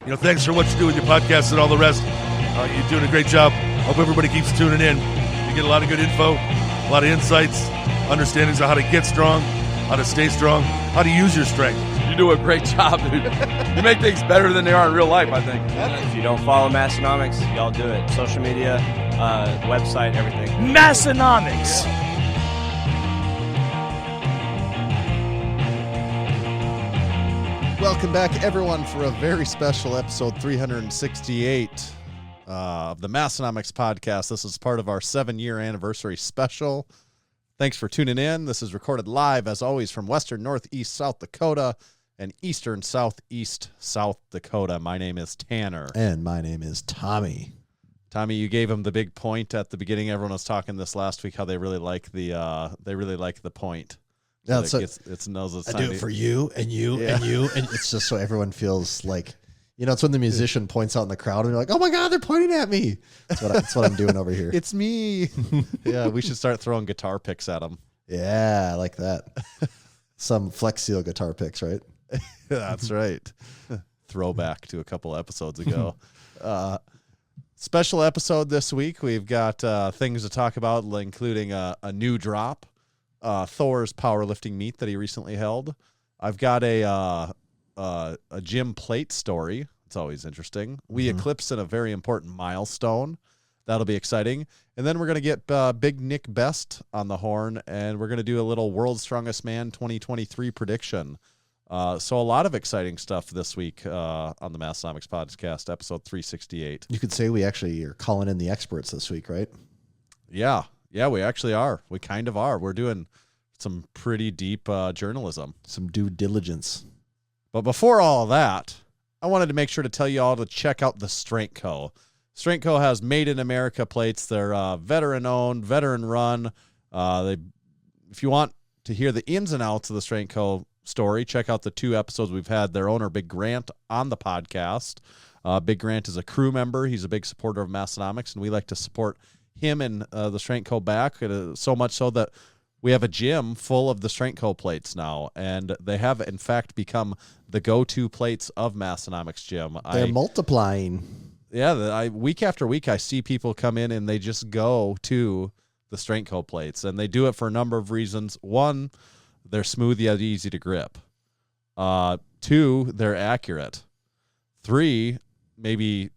Thanks for what you do with your podcast and all the rest. You're doing a great job. Hope everybody keeps tuning in. You get a lot of good info, a lot of insights, understandings of how to get strong, how to stay strong, how to use your strength. You do a great job, dude. You make things better than they are in real life, I think. If you don't follow Massenomics, y'all do it. Social media, website, everything. Massenomics. Welcome back, everyone, for a very special episode 368 of the Massenomics podcast. This is part of our 7-year anniversary special. Thanks for tuning in. This is recorded live, as always, from western northeast South Dakota and eastern southeast South Dakota. My name is Tanner. And my name is Tommy. Tommy, you gave him the big point at the beginning. Everyone was talking this last week how they really like the point. Yeah, So it knows it's I time do it to- for you and you and you, and it's just so everyone feels like, it's when the musician points out in the crowd and you're like, oh my God, they're pointing at me. That's what I'm doing over here. It's me. Yeah, we should start throwing guitar picks at them. Yeah, I like that. Some Flex Seal guitar picks, right? That's right. Throwback to a couple episodes ago. Special episode this week. We've got things to talk about, including a new drop, Thor's powerlifting meet that he recently held. I've got a gym plate story. It's always interesting. We eclipsed in a very important milestone. That'll be exciting. And then we're going to get Big Nick Best on the horn, and we're going to do a little World's Strongest Man 2023 prediction. So a lot of exciting stuff this week on the Massenomics podcast, episode 368. You could say we actually are calling in the experts this week, right? Yeah, we actually are. We kind of are. We're doing some pretty deep journalism. Some due diligence. But before all of that, I wanted to make sure to tell you all to check out the Strength Co. Strength Co. has Made in America plates. They're veteran-owned, veteran-run. If you want to hear the ins and outs of the Strength Co. story, check out the 2 episodes we've had their owner, Big Grant, on the podcast. Big Grant is a crew member. He's a big supporter of Massenomics, and we like to support him and the Strength Co. back, so much so that we have a gym full of the Strength Co. plates now, and they have, in fact, become the go-to plates of Massenomics gym. They're multiplying. Yeah, week after week, I see people come in and they just go to the Strength Co. plates, and they do it for a number of reasons. 1, they're smooth yet easy to grip. 2, they're accurate. 3, maybe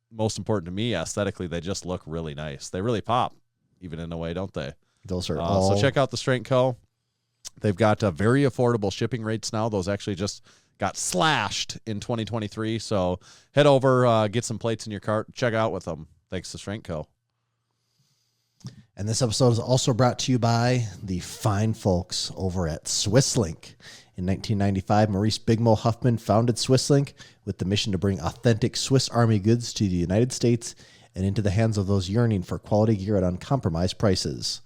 most important to me, aesthetically, they just look really nice. They really pop, even in a way, don't they? Those are So check out the Strength Co. They've got very affordable shipping rates now. Those actually just got slashed in 2023. So head over, get some plates in your cart, check out with them. Thanks to Strength Co. And this episode is also brought to you by the fine folks over at SwissLink. In 1995, Maurice Bigmo Huffman founded SwissLink with the mission to bring authentic Swiss Army goods to the United States and into the hands of those yearning for quality gear at uncompromised prices.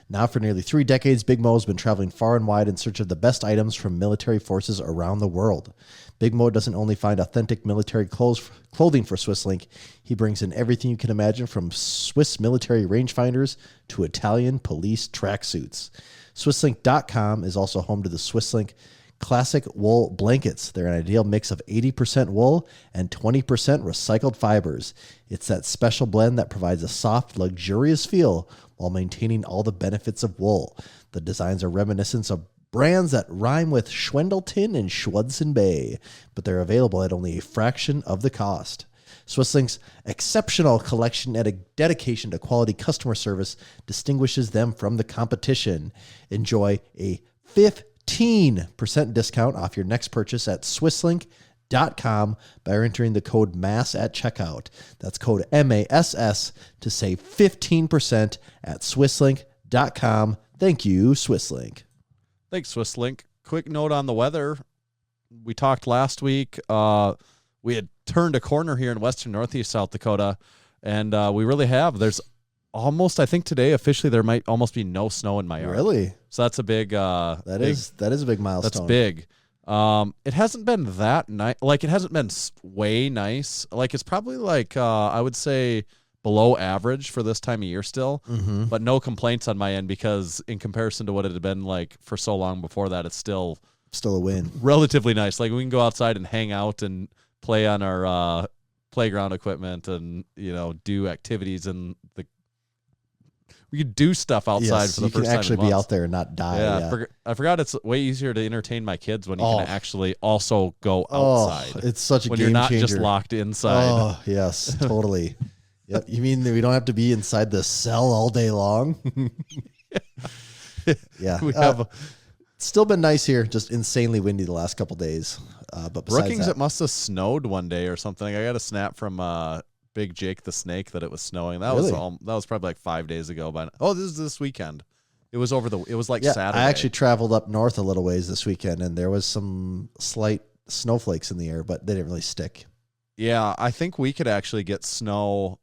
Now, for nearly 3 decades, Big Mo has been traveling far and wide in search of the best items from military forces around the world. Big Mo doesn't only find authentic military clothing for SwissLink, he brings in everything you can imagine, from Swiss military rangefinders to Italian police tracksuits. SwissLink.com is also home to the SwissLink Classic Wool Blankets. They're an ideal mix of 80% wool and 20% recycled fibers. It's that special blend that provides a soft, luxurious feel while maintaining all the benefits of wool. The designs are reminiscent of brands that rhyme with Schwendelton and Schwudson Bay, but they're available at only a fraction of the cost. SwissLink's exceptional collection and a dedication to quality customer service distinguishes them from the competition. Enjoy a 15% discount off your next purchase at SwissLink.com by entering the code MASS at checkout. That's code MASS to save 15% at SwissLink.com. Thank you, SwissLink. Thanks, SwissLink. Quick note on the weather. We talked last week. We had turned a corner here in western northeast South Dakota, and we really have. There's almost, I think today officially there might almost be no snow in my yard. Really? So that's a big. That is a big milestone. That's big. It hasn't been that nice. Like, it hasn't been way nice. Like, it's probably like I would say below average for this time of year still, but no complaints on my end, because in comparison to what it had been like for so long before that, it's still a win. Relatively nice. Like, we can go outside and hang out and play on our playground equipment and do activities and we could do stuff outside for the first time. You can actually in be months. out there and not die. Yeah, I forgot it's way easier to entertain my kids when you can actually also go outside. It's such a when game you're not changer. just locked inside. Oh, yes, totally. Yep. You mean that we don't have to be inside the cell all day long? Yeah. We have it's still been nice here, just insanely windy the last couple days. But besides Brookings, that, it must have snowed one day or something. I got a snap from Big Jake the Snake that it was snowing. That Really? was probably like 5 days ago. But this is this weekend. It was like yeah, Saturday. I actually traveled up north a little ways this weekend, and there was some slight snowflakes in the air, but they didn't really stick. Yeah, I think we could actually get snow.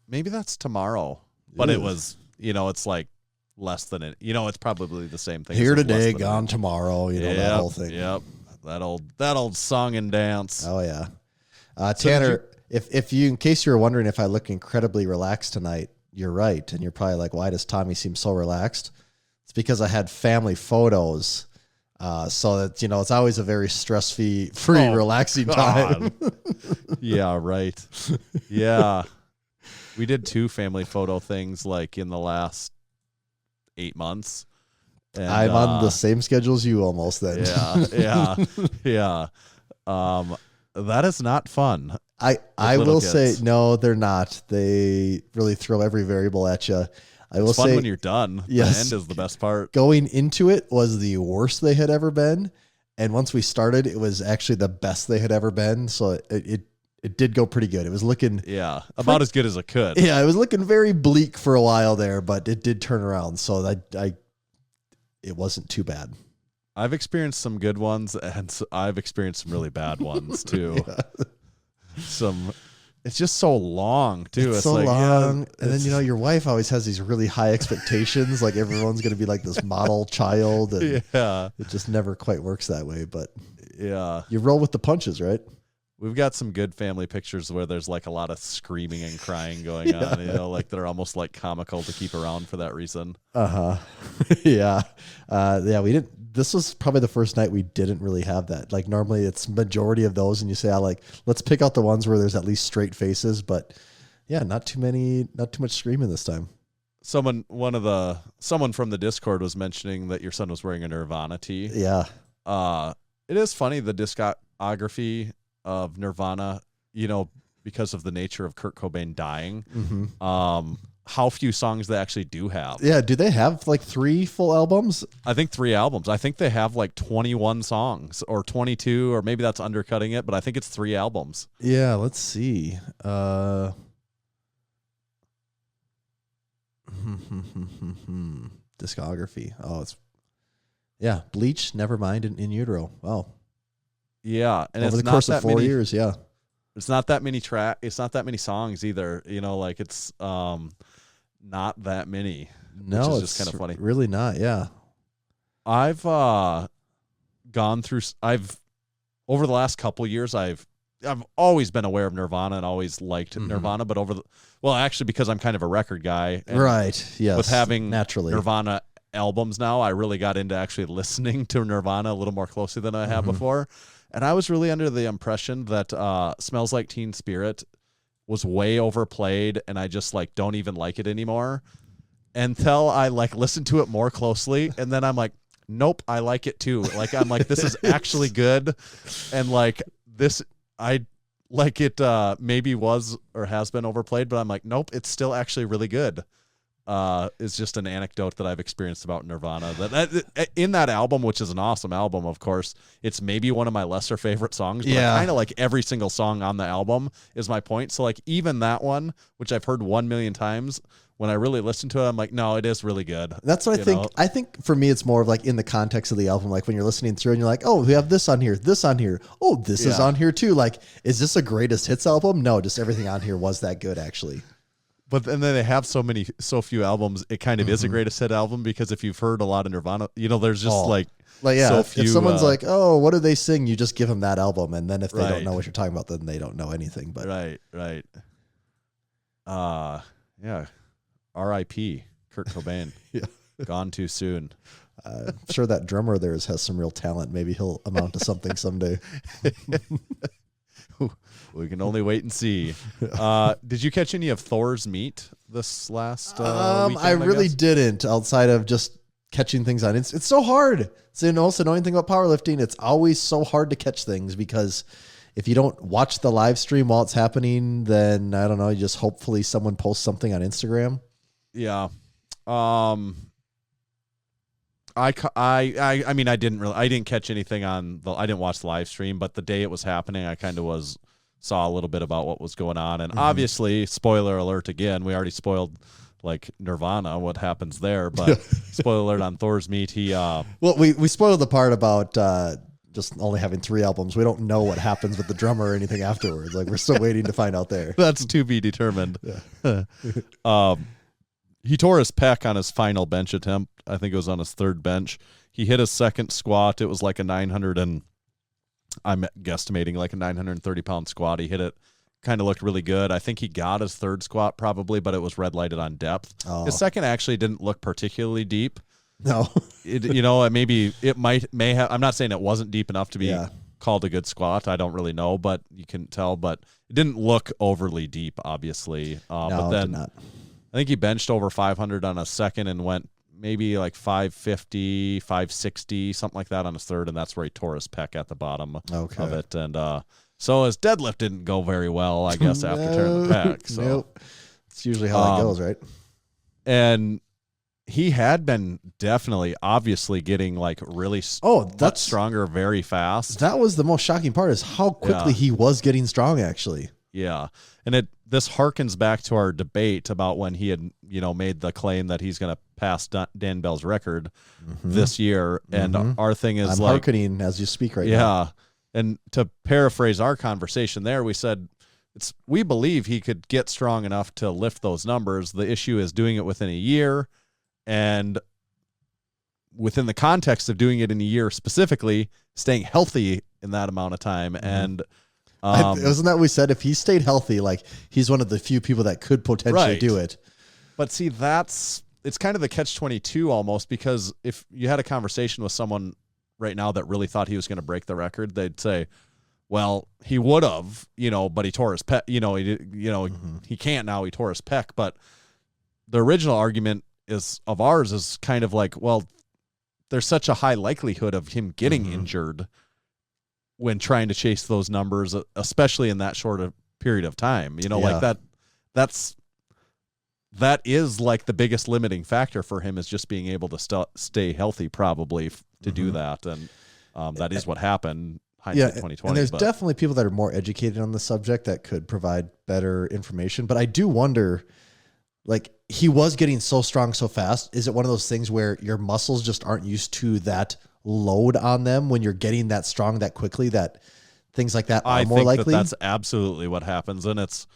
Maybe that's tomorrow, but it Ooh. was it's like less than it. It's probably the same thing. Here It's less today, than gone tomorrow. That whole thing. Yep, that old song and dance. Oh yeah, So Tanner. If you, in case you were wondering if I look incredibly relaxed tonight, you're right, and you're probably like, why does Tommy seem so relaxed? It's because I had family photos, so that it's always a very stress-free, relaxing time. Yeah, right. Yeah, we did 2 family photo things like in the last 8 months. And, I'm on the same schedule as you almost then. Yeah. That is not fun. I will kids. say, no, they're not. They really throw every variable at you. I will It's fun say, when you're done. yes. The end is the best part. going into it was the worst they had ever been. And once we started, it was actually the best they had ever been. So it did go pretty good. It was looking, Yeah, about as good as it could. yeah, it was looking very bleak for a while there, but it did turn around. So it wasn't too bad. I've experienced some good ones, and I've experienced some really bad ones too. It's just so long too. It's so like, long. And then, your wife always has these really high expectations. Like everyone's going to be like this model child. And yeah, it just never quite works that way. But yeah. you roll with the punches, right? We've got some good family pictures where there's like a lot of screaming and crying going on, like they're almost like comical to keep around for that reason. Uh-huh. Yeah. We didn't. This was probably the first night we didn't really have that. Like normally it's majority of those and you say, let's pick out the ones where there's at least straight faces, but yeah, not too much screaming this time. Someone from the Discord was mentioning that your son was wearing a Nirvana tee. Yeah. It is funny, the discography of Nirvana, because of the nature of Kurt Cobain dying, how few songs they actually do have. Yeah. Do they have like 3 full albums? I think 3 albums. I think they have like 21 songs or 22, or maybe that's undercutting it, but I think it's 3 albums. Yeah. Let's see. Discography. Oh, it's Bleach, Nevermind, and In Utero. Wow. Yeah, and over it's the course not of that 4 many, years. Yeah. It's not that many it's not that many songs either. It's not that many. No, which is it's just kind of funny. Really not. Yeah. I've gone through. Over the last couple years, I've always been aware of Nirvana and always liked Nirvana, but actually because I'm kind of a record guy, and right? Yes. with having naturally Nirvana albums now, I really got into actually listening to Nirvana a little more closely than I have before. And I was really under the impression that Smells Like Teen Spirit was way overplayed, and I just don't even like it anymore until I listened to it more closely, and then I'm like, nope, I like it too. I'm like, this is actually good, and this I like it. Maybe was or has been overplayed, but I'm like, nope, it's still actually really good. Is just an anecdote that I've experienced about Nirvana. That in that album, which is an awesome album, of course, it's maybe one of my lesser favorite songs. But I kind of like every single song on the album. Is my point. So even that one, which I've heard 1 million times, when I really listen to it, I'm like, no, it is really good. That's what I think. I think for me, it's more of in the context of the album, when you're listening through and you're like, oh, we have this on here, this on here. Oh, this is on here too. Is this a greatest hits album? No, just everything on here was that good, actually. But then they have so few albums. It kind of is a greatest hit album, because if you've hered a lot of Nirvana, there's just so few. If someone's oh, what do they sing? You just give them that album, and then if they don't know what you're talking about, then they don't know anything. But right. Yeah. R.I.P. Kurt Cobain. Yeah. Gone too soon. I'm sure that drummer of theirs has some real talent. Maybe he'll amount to something someday. We can only wait and see. Did you catch any of Thor's meet this last weekend, I really guess? didn't, outside of just catching things on. It's so hard. It's the most annoying thing about powerlifting. It's always so hard to catch things because if you don't watch the live stream while it's happening, then I don't know, you just hopefully someone posts something on Instagram. Yeah. I mean, I didn't catch anything I didn't watch the live stream, but the day it was happening, I kind of saw a little bit about what was going on. And obviously, spoiler alert again, we already spoiled like Nirvana, what happens there, but spoiler alert on Thor's meet. Well, we spoiled the part about just only having 3 albums. We don't know what happens with the drummer or anything afterwards. Like, we're still waiting to find out there. That's to be determined. He tore his pec on his final bench attempt. I think it was on his 3rd bench. He hit his 2nd squat. It was like I'm guesstimating like a 930-pound squat. He hit it, kind of looked really good. I think he got his 3rd squat probably, but it was red lighted on depth. Oh. His 2nd actually didn't look particularly deep. No. May have. I'm not saying it wasn't deep enough to be called a good squat. I don't really know, but you can tell. But it didn't look overly deep, obviously. No, but then it did not. I think he benched over 500 on a 2nd and went maybe like 550, 560, something like that on his 3rd, and that's where he tore his pec at the bottom of it. And so his deadlift didn't go very well, I guess, after tearing the pec. So nope. It's usually how it goes, right? And he had been definitely, obviously getting like really much stronger very fast. That was the most shocking part, is how quickly he was getting strong, actually. Yeah. And this harkens back to our debate about when he had, made the claim that he's going to pass Dan Bell's record this year. And our thing is I'm hearkening as you speak right now. Yeah. And to paraphrase our conversation there, we said we believe he could get strong enough to lift those numbers. The issue is doing it within a year, and within the context of doing it in a year specifically, staying healthy in that amount of time. And wasn't that what we said? If he stayed healthy, like, he's one of the few people that could potentially do it. But see, it's kind of the catch-22 almost, because if you had a conversation with someone right now that really thought he was going to break the record, they'd say, well, he would have, but he tore his pec, he can't now, he tore his pec. But the original argument is kind of like, well, there's such a high likelihood of him getting injured when trying to chase those numbers, especially in that short a period of time, like that is like the biggest limiting factor for him, is just being able to stay healthy, probably to do that. And that is what happened. Hindsight 2020. And there's definitely people that are more educated on the subject that could provide better information. But I do wonder, like, he was getting so strong so fast. Is it one of those things where your muscles just aren't used to that load on them when you're getting that strong that quickly, that things like that are more likely? That's absolutely what happens. And it's,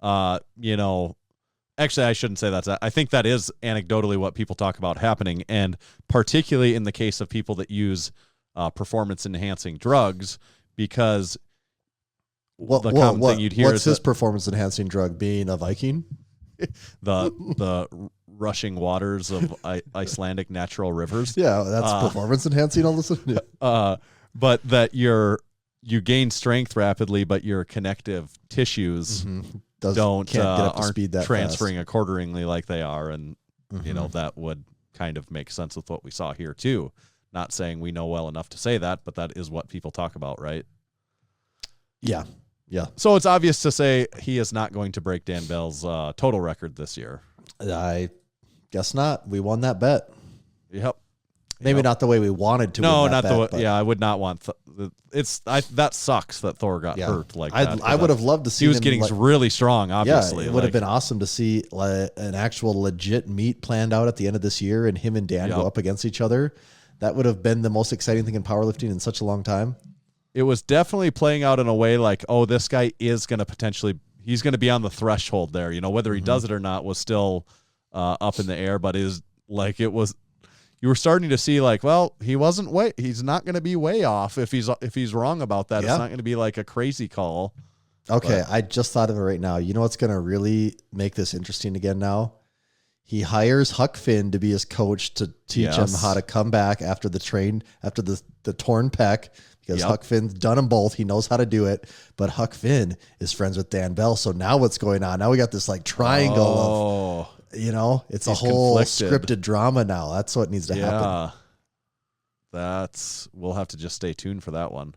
actually, I shouldn't say that. I think that is anecdotally what people talk about happening. And particularly in the case of people that use performance enhancing drugs, because the common thing you'd hear is his performance enhancing drug, being a Viking? the rushing waters of Icelandic natural rivers. Yeah, that's performance enhancing all of a sudden. But that you gain strength rapidly, but your connective tissues aren't transferring accordingly like they are. And that would kind of make sense with what we saw here too. Not saying we know well enough to say that, but that is what people talk about, right? Yeah. Yeah. So it's obvious to say he is not going to break Dan Bell's total record this year. I guess not. We won that bet. Yep. Maybe not the way we wanted to. No, win that not the bet, way. Yeah, I would not want. That sucks that Thor got hurt like that. I would have loved to see. He was getting really strong. Obviously, it would have been awesome to see an actual legit meet planned out at the end of this year, and him and Dan go up against each other. That would have been the most exciting thing in powerlifting in such a long time. It was definitely playing out in a way like, oh, this guy is going to he's going to be on the threshold there. Whether he does it or not was still up in the air, but you were starting to see like, well, he's not going to be way off if he's wrong about that. Yeah. It's not going to be like a crazy call. Okay, I just thought of it right now. You know what's going to really make this interesting again now? He hires Huck Finn to be his coach to teach him how to come back after the torn pec, because Yep. Huck Finn's done them both. He knows how to do it, but Huck Finn is friends with Dan Bell. So now what's going on? Now we got this like triangle of, it's a He's whole conflicted. scripted drama now. That's what needs to happen. We'll have to just stay tuned for that one.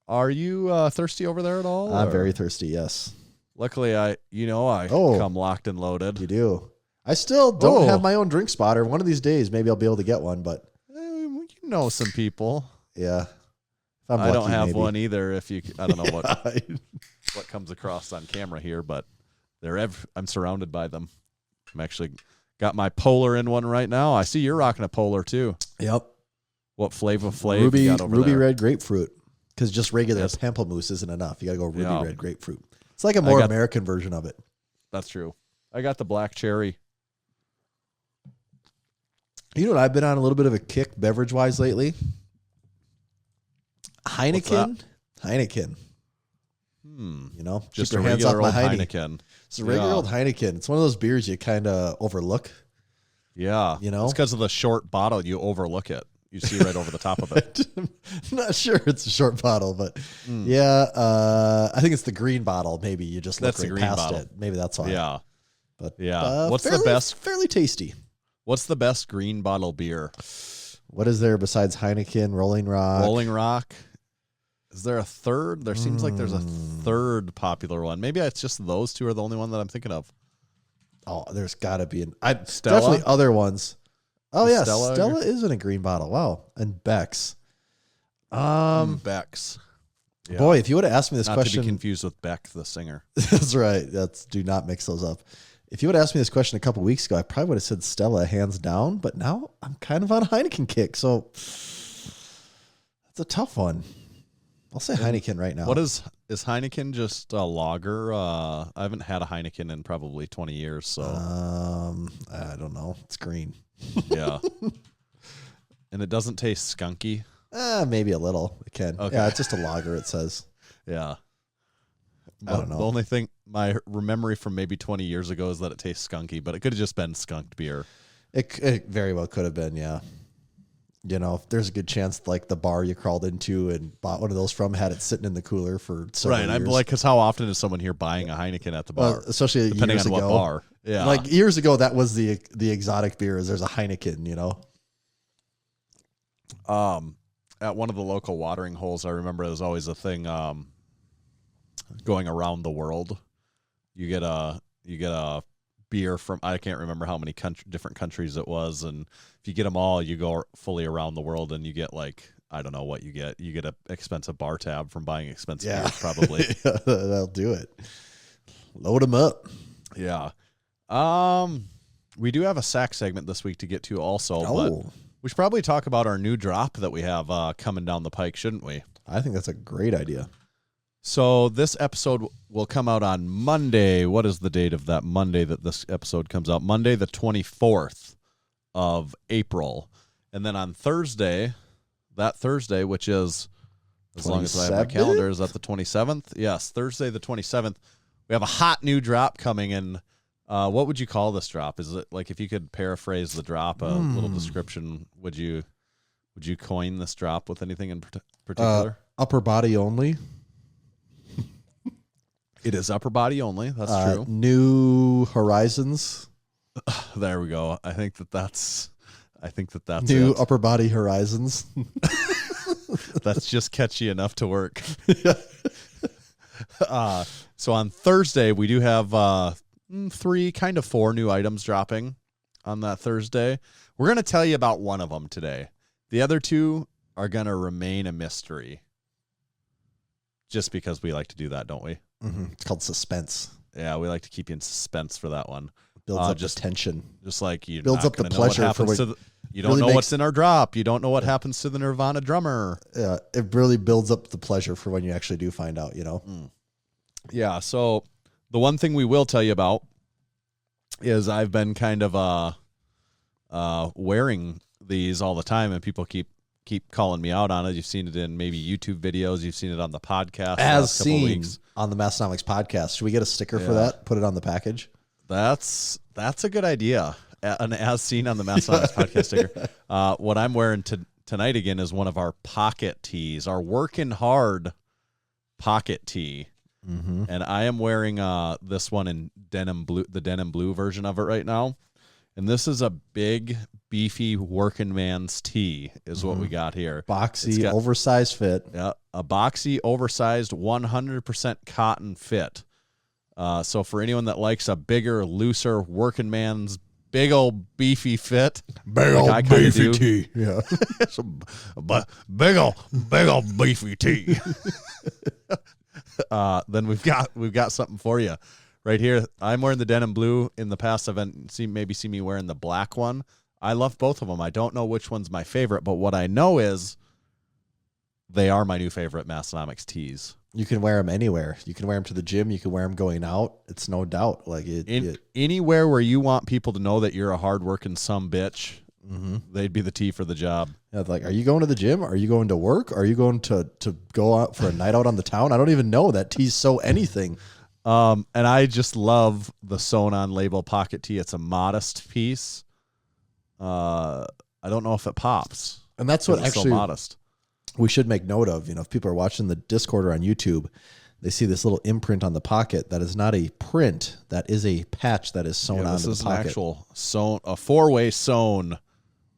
Are you thirsty over there at all? I'm or- very thirsty. Yes, Luckily, I Oh. come locked and loaded. you do. I still don't Oh. have my own drink spotter. One of these days, maybe I'll be able to get one, but You know some people. yeah. If I'm I don't lucky, have maybe. one either. I don't know what comes across on camera here, but I'm surrounded by them. I'm actually got my Polar in one right now. I see you're rocking a Polar too. Yep. What flavor Ruby you got over there? red grapefruit. Because just regular Yes. pamplemousse isn't enough. You got to go ruby Yeah. red grapefruit. It's like a more got- American version of it. That's true. I got the black cherry. You know what? I've been on a little bit of a kick beverage wise lately. Heineken. Heineken. You know, Just keep a your hands off regular my old Heine. Heineken. It's a regular Yeah. old Heineken. It's one of those beers you kind of overlook. Yeah. You know? It's because of the short bottle. You overlook it. You see right over the top of it. I'm not sure it's a short bottle, but yeah, I think it's the green bottle. Maybe you just look That's the right green past bottle. it. Maybe that's why. Yeah. But Yeah. What's the fairly- best- Fairly tasty. What's the best green bottle beer? What is there besides Heineken, Rolling Rock? Rolling Rock. Is there a third? There seems like there's a third popular one. Maybe it's just those two are the only one that I'm thinking of. Oh, there's got to be Stella? definitely other ones. Oh Is yeah, Stella- Stella is in a green bottle. Wow, and Beck's. Beck's. Yeah. Boy, if you would have asked me this Not to question, be confused with Beck, the singer. that's right. Do not mix those up. If you would have asked me this question a couple weeks ago, I probably would have said Stella hands down. But now I'm kind of on a Heineken kick, so that's a tough one. I'll say Heineken right now. What is Heineken just a lager? I haven't had a Heineken in probably 20 years, so I don't know. It's green. yeah. And it doesn't taste skunky. Maybe a little. It can. Okay. Yeah, it's just a lager. It says. Yeah. I don't know. The only thing, my memory from maybe 20 years ago is that it tastes skunky, but it could have just been skunked beer. It very well could have been. Yeah. You know, there's a good chance like the bar you crawled into and bought one of those from had it sitting in the cooler for several Right. years. I'm like, because how often is someone here buying a Heineken at the bar? Especially depending years on ago. what bar. Yeah. Like years ago, that was the exotic beer. Is there's a Heineken, you know? At one of the local watering holes, I remember it was always a thing. Going around the world, you get a beer from, I can't remember how many different countries it was, and if you get them all, you go fully around the world, and you get like, I don't know what you get. You get an expensive bar tab from buying expensive beers, probably. Yeah, that'll do it. Load them up. Yeah. We do have a sack segment this week to get to also, but we should probably talk about our new drop that we have coming down the pike, shouldn't we? I think that's a great idea. So this episode will come out on Monday. What is the date of that Monday that this episode comes out? Monday, the 24th of April. And then on Thursday, which is, as long as I have my 27th? calendar, is that the 27th? Yes, Thursday, the 27th. We have a hot new drop coming in. What would you call this drop? Is it like, if you could paraphrase the drop, a little description, would you coin this drop with anything in particular? Upper body only. It is upper body only. That's true. New horizons. There we go. I think that's New it. upper body horizons. That's just catchy enough to work. So on Thursday, we do have 4 new items dropping on that Thursday. We're going to tell you about one of them today. The other 2 are going to remain a mystery. Just because we like to do that, don't we? Mm-hmm. It's called suspense. Yeah, we like to keep you in suspense for that one. Builds up just the tension. Just like you Builds up the pleasure for what you don't really know makes- what's in our drop. You don't know what happens to the Nirvana drummer. Yeah, it really builds up the pleasure for when you actually do find out, you know? Yeah, so the one thing we will tell you about is I've been kind of wearing these all the time, and people keep calling me out on it. You've seen it in maybe YouTube videos. You've seen it on the podcast. As last couple seen weeks. on the Massenomics podcast. Should we get a sticker for Yeah. that? Put it on the package? That's a good idea. An as seen on the Massenomics podcast sticker. What I'm wearing tonight again is one of our pocket tees, our working hard pocket tee. Mm-hmm. And I am wearing this one in denim blue, the denim blue version of it right now. And this is a big, beefy working man's tee is what we got here. Boxy, oversized fit. Yeah, a boxy, oversized, 100% cotton fit. So for anyone that likes a bigger, looser working man's big old beefy fit, Big like old I kinda beefy do. tee. Yeah. But big old beefy tee. Then we've got something for you right here. I'm wearing the denim blue. In the past, I've maybe seen me wearing the black one. I love both of them. I don't know which one's my favorite, but what I know is they are my new favorite Massenomics tees. You can wear them anywhere. You can wear them to the gym. You can wear them going out. It's no doubt. Like anywhere where you want people to know that you're a hardworking sumbitch, they'd be the tee for the job. Yeah, like, are you going to the gym? Are you going to work? Are you going to go out for a night out on the town? I don't even know. That tee's so anything. And I just love the sewn-on label pocket tee. It's a modest piece. I don't know if it pops. And that's what It's actually so modest. We should make note of. You know, if people are watching the Discord or on YouTube, they see this little imprint on the pocket. That is not a print. That is a patch that is sewn onto the pocket. This is an actual sewn, a 4-way sewn,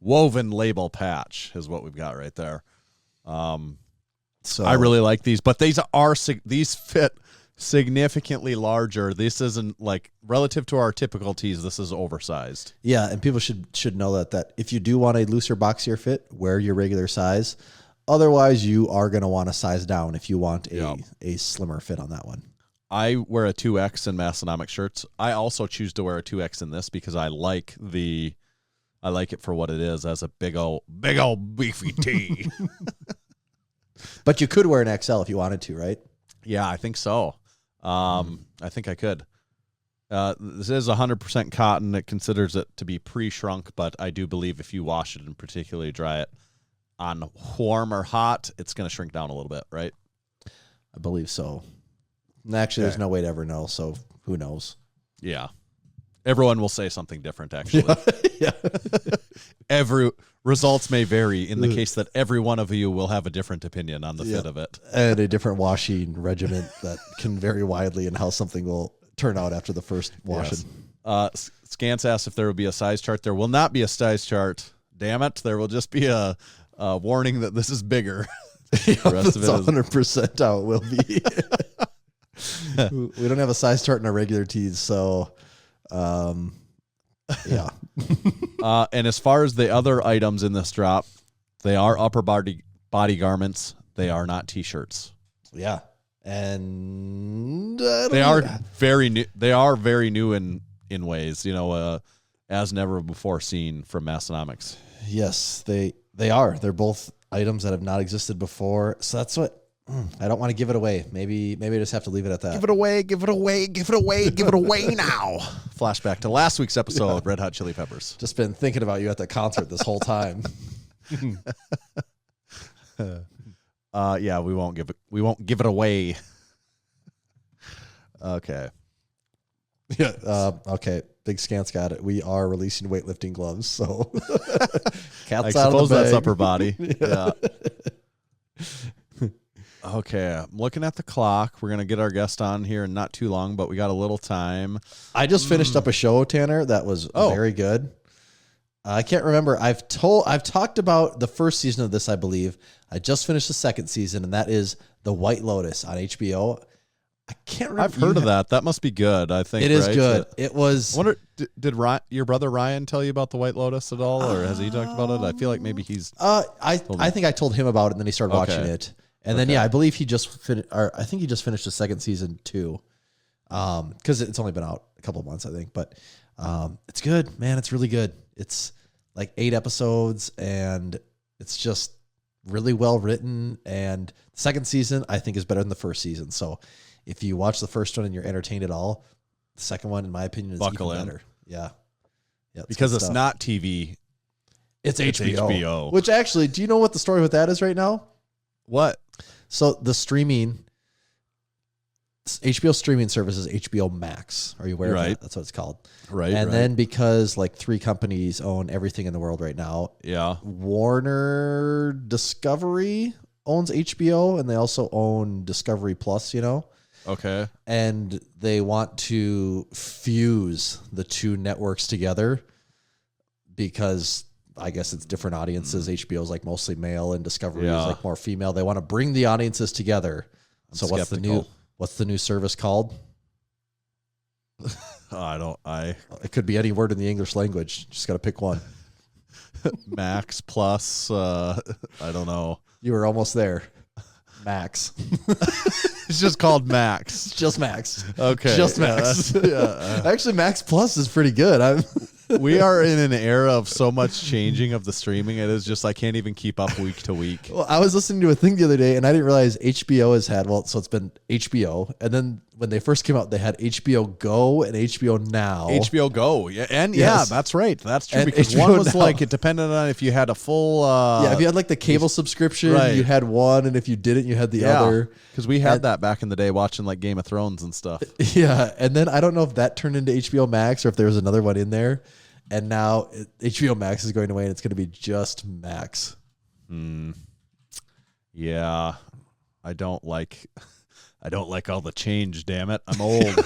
woven label patch is what we've got right there. So I really like these, but these fit significantly larger. This isn't like relative to our typical tees. This is oversized. Yeah, and people should know that if you do want a looser, boxier fit, wear your regular size. Otherwise, you are going to want to size down if you want a slimmer fit on that one. I wear a 2X in Massenomics shirts. I also choose to wear a 2X in this because I like it for what it is, as a big old beefy tee. But you could wear an XL if you wanted to, right? Yeah, I think so. I think I could. This is 100% cotton. It considers it to be pre-shrunk, but I do believe if you wash it and particularly dry it on warm or hot, it's going to shrink down a little bit, right? I believe so. And actually, there's no way to ever know, so who knows? Yeah. Everyone will say something different, actually. Yeah. Every results may vary in the case that every one of you will have a different opinion on the fit of it. And a different washing regimen that can vary widely in how something will turn out after the first washing. Yes. Scance asked if there would be a size chart. There will not be a size chart. Damn it. There will just be a warning that this is bigger. The rest of it 100% how it will be. We don't have a size chart in our regular tees, so yeah. And as far as the other items in this drop, they are upper body garments. They are not t-shirts. Yeah. And they are very new. They are very new in ways, as never before seen from Massenomics. Yes, they are. They're both items that have not existed before. So that's what I don't want to give it away. Maybe I just have to leave it at that. Give it away now. Flashback to last week's episode, Red Hot Chili Peppers. Just been thinking about you at the concert this whole time. Yeah, we won't give it away. Okay. Yeah. Okay. Big Scance got it. We are releasing weightlifting gloves, so cat's out of the bag. That's upper body. Yeah. Okay, I'm looking at the clock. We're gonna get our guest on here in not too long, but we got a little time. I just finished up a show, Tanner, that was very good. I can't remember. I've talked about the first season of this, I believe. I just finished the second season, and that is The White Lotus on HBO. I can't remember. I've heard of that. That must be good. I think it is good. It was. I wonder, did your brother Ryan tell you about The White Lotus at all, or has he talked about it? I feel like maybe he's. I think I told him about it, and then he started watching it, and then I believe he just finished. I think he just finished the second season too, because it's only been out a couple of months, I think. But it's good, man. It's really good. It's like 8 episodes, and it's just really well written. And the second season, I think, is better than the first season. So if you watch the first one and you're entertained at all, the second one, in my opinion, is even better. Yeah. Because it's not TV. It's HBO. Which actually, do you know what the story with that is right now? What? So the streaming, HBO streaming service is HBO Max. Are you aware of Right. that? That's what it's called. Right. And then because like 3 companies own everything in the world right now, yeah. Warner Discovery owns HBO, and they also own Discovery Plus, you know? Okay. And they want to fuse the 2 networks together because I guess it's different audiences. HBO is like mostly male and Discovery is like more female. They want to bring the audiences together. So what's the new service called? It could be any word in the English language. Just got to pick one. Max Plus. I don't know. You were almost there. Max. It's just called Max. Just Max. Okay. Just Max. Actually, Max Plus is pretty good. We are in an era of so much changing of the streaming. It is just I can't even keep up week to week. Well, I was listening to a thing the other day, and I didn't realize HBO has had, so it's been HBO, and then when they first came out, they had HBO Go and HBO Now. HBO Go. Yeah, and Yes. that's right. That's true. And Because HBO one was Now. like it depended on if you had a full If you had like the cable subscription, Right. you had one, and if you didn't, you had the other. Because we had that back in the day watching like Game of Thrones and stuff. Yeah, and then I don't know if that turned into HBO Max or if there was another one in there. And now HBO Max is going away, and it's going to be just Max. Yeah, I don't like all the change. Damn it, I'm old.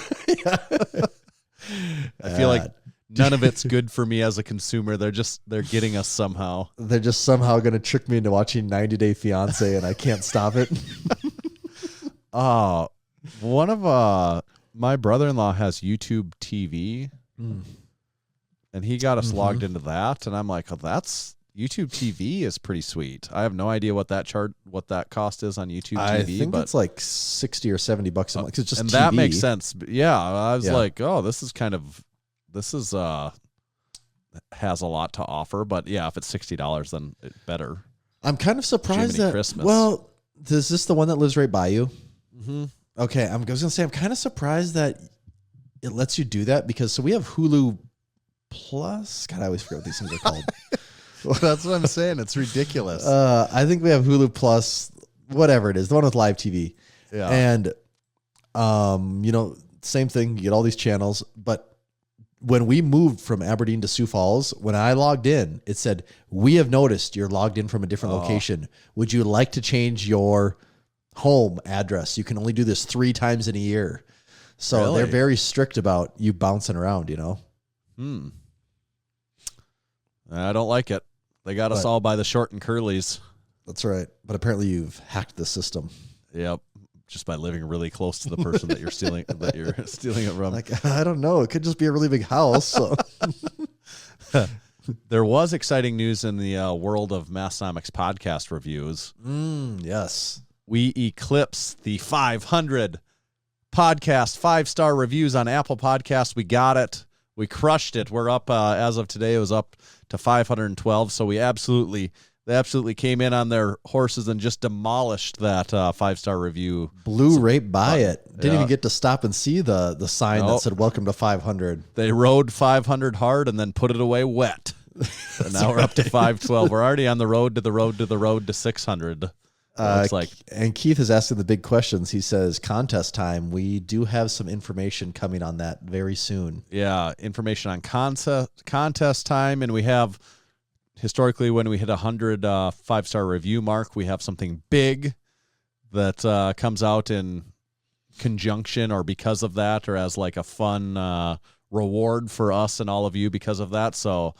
I feel like none of it's good for me as a consumer. They're getting us somehow. They're just somehow going to trick me into watching 90 Day Fiance, and I can't stop it. One of my brother-in-law has YouTube TV. And he got us logged into that, and I'm like, oh, that's YouTube TV is pretty sweet. I have no idea what that cost is on YouTube TV. I think but it's like $60 or $70 a month. It's just and TV. that makes sense. Yeah, I was like, oh, this is has a lot to offer. But yeah, if it's $60, then it better. I'm kind of surprised Jiminy that. Christmas. Well, is this the one that lives right by you? Mm-hmm. Okay, I was going to say I'm kind of surprised that it lets you do that because we have Hulu Plus. God, I always forget what these things are called. Well, that's what I'm saying. It's ridiculous. I think we have Hulu Plus, whatever it is, the one with live TV. Yeah. And, same thing. You get all these channels. But when we moved from Aberdeen to Sioux Falls, when I logged in, it said, we have noticed you're logged in from a different location. Would you like to change your home address? You can only do this 3 times in a year. So they're very strict about you bouncing around, I don't like it. They got us all by the short and curlies. That's right. But apparently you've hacked the system. Yep. Just by living really close to the person that you're stealing it from. Like, I don't know. It could just be a really big house. So. There was exciting news in the world of Massenomics podcast reviews. Yes. We eclipsed the 500 podcast 5-star reviews on Apple Podcasts. We got it. We crushed it. We're up, as of today, it was up to 512. So they absolutely came in on their horses and just demolished that 5-star review. Blew right by it. Didn't yeah. even get to stop and see the sign that said welcome to 500. They rode 500 hard and then put it away wet. And now we're up to 512. We're already on the road to 600. Looks like. And Keith is asking the big questions. He says, contest time. We do have some information coming on that very soon. Yeah, information on contest time. And we have, historically, when we hit 100 5-star review mark, we have something big that comes out in conjunction or because of that, or as like a fun reward for us and all of you because of that. So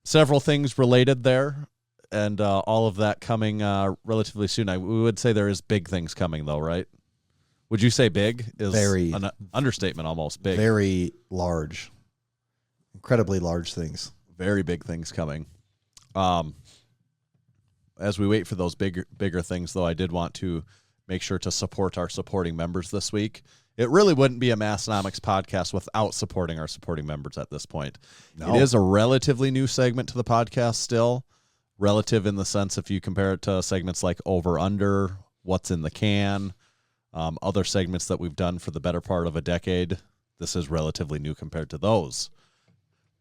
several things related there. And all of that coming relatively soon. We would say there is big things coming, though, right? Would you say big is very an understatement almost? Big. Very large. Incredibly large things. Very big things coming. As we wait for those bigger things, though, I did want to make sure to support our supporting members this week. It really wouldn't be a Massenomics podcast without supporting our supporting members at this point. No. It is a relatively new segment to the podcast still. Relative in the sense if you compare it to segments like Over Under, What's in the Can, other segments that we've done for the better part of a decade, this is relatively new compared to those.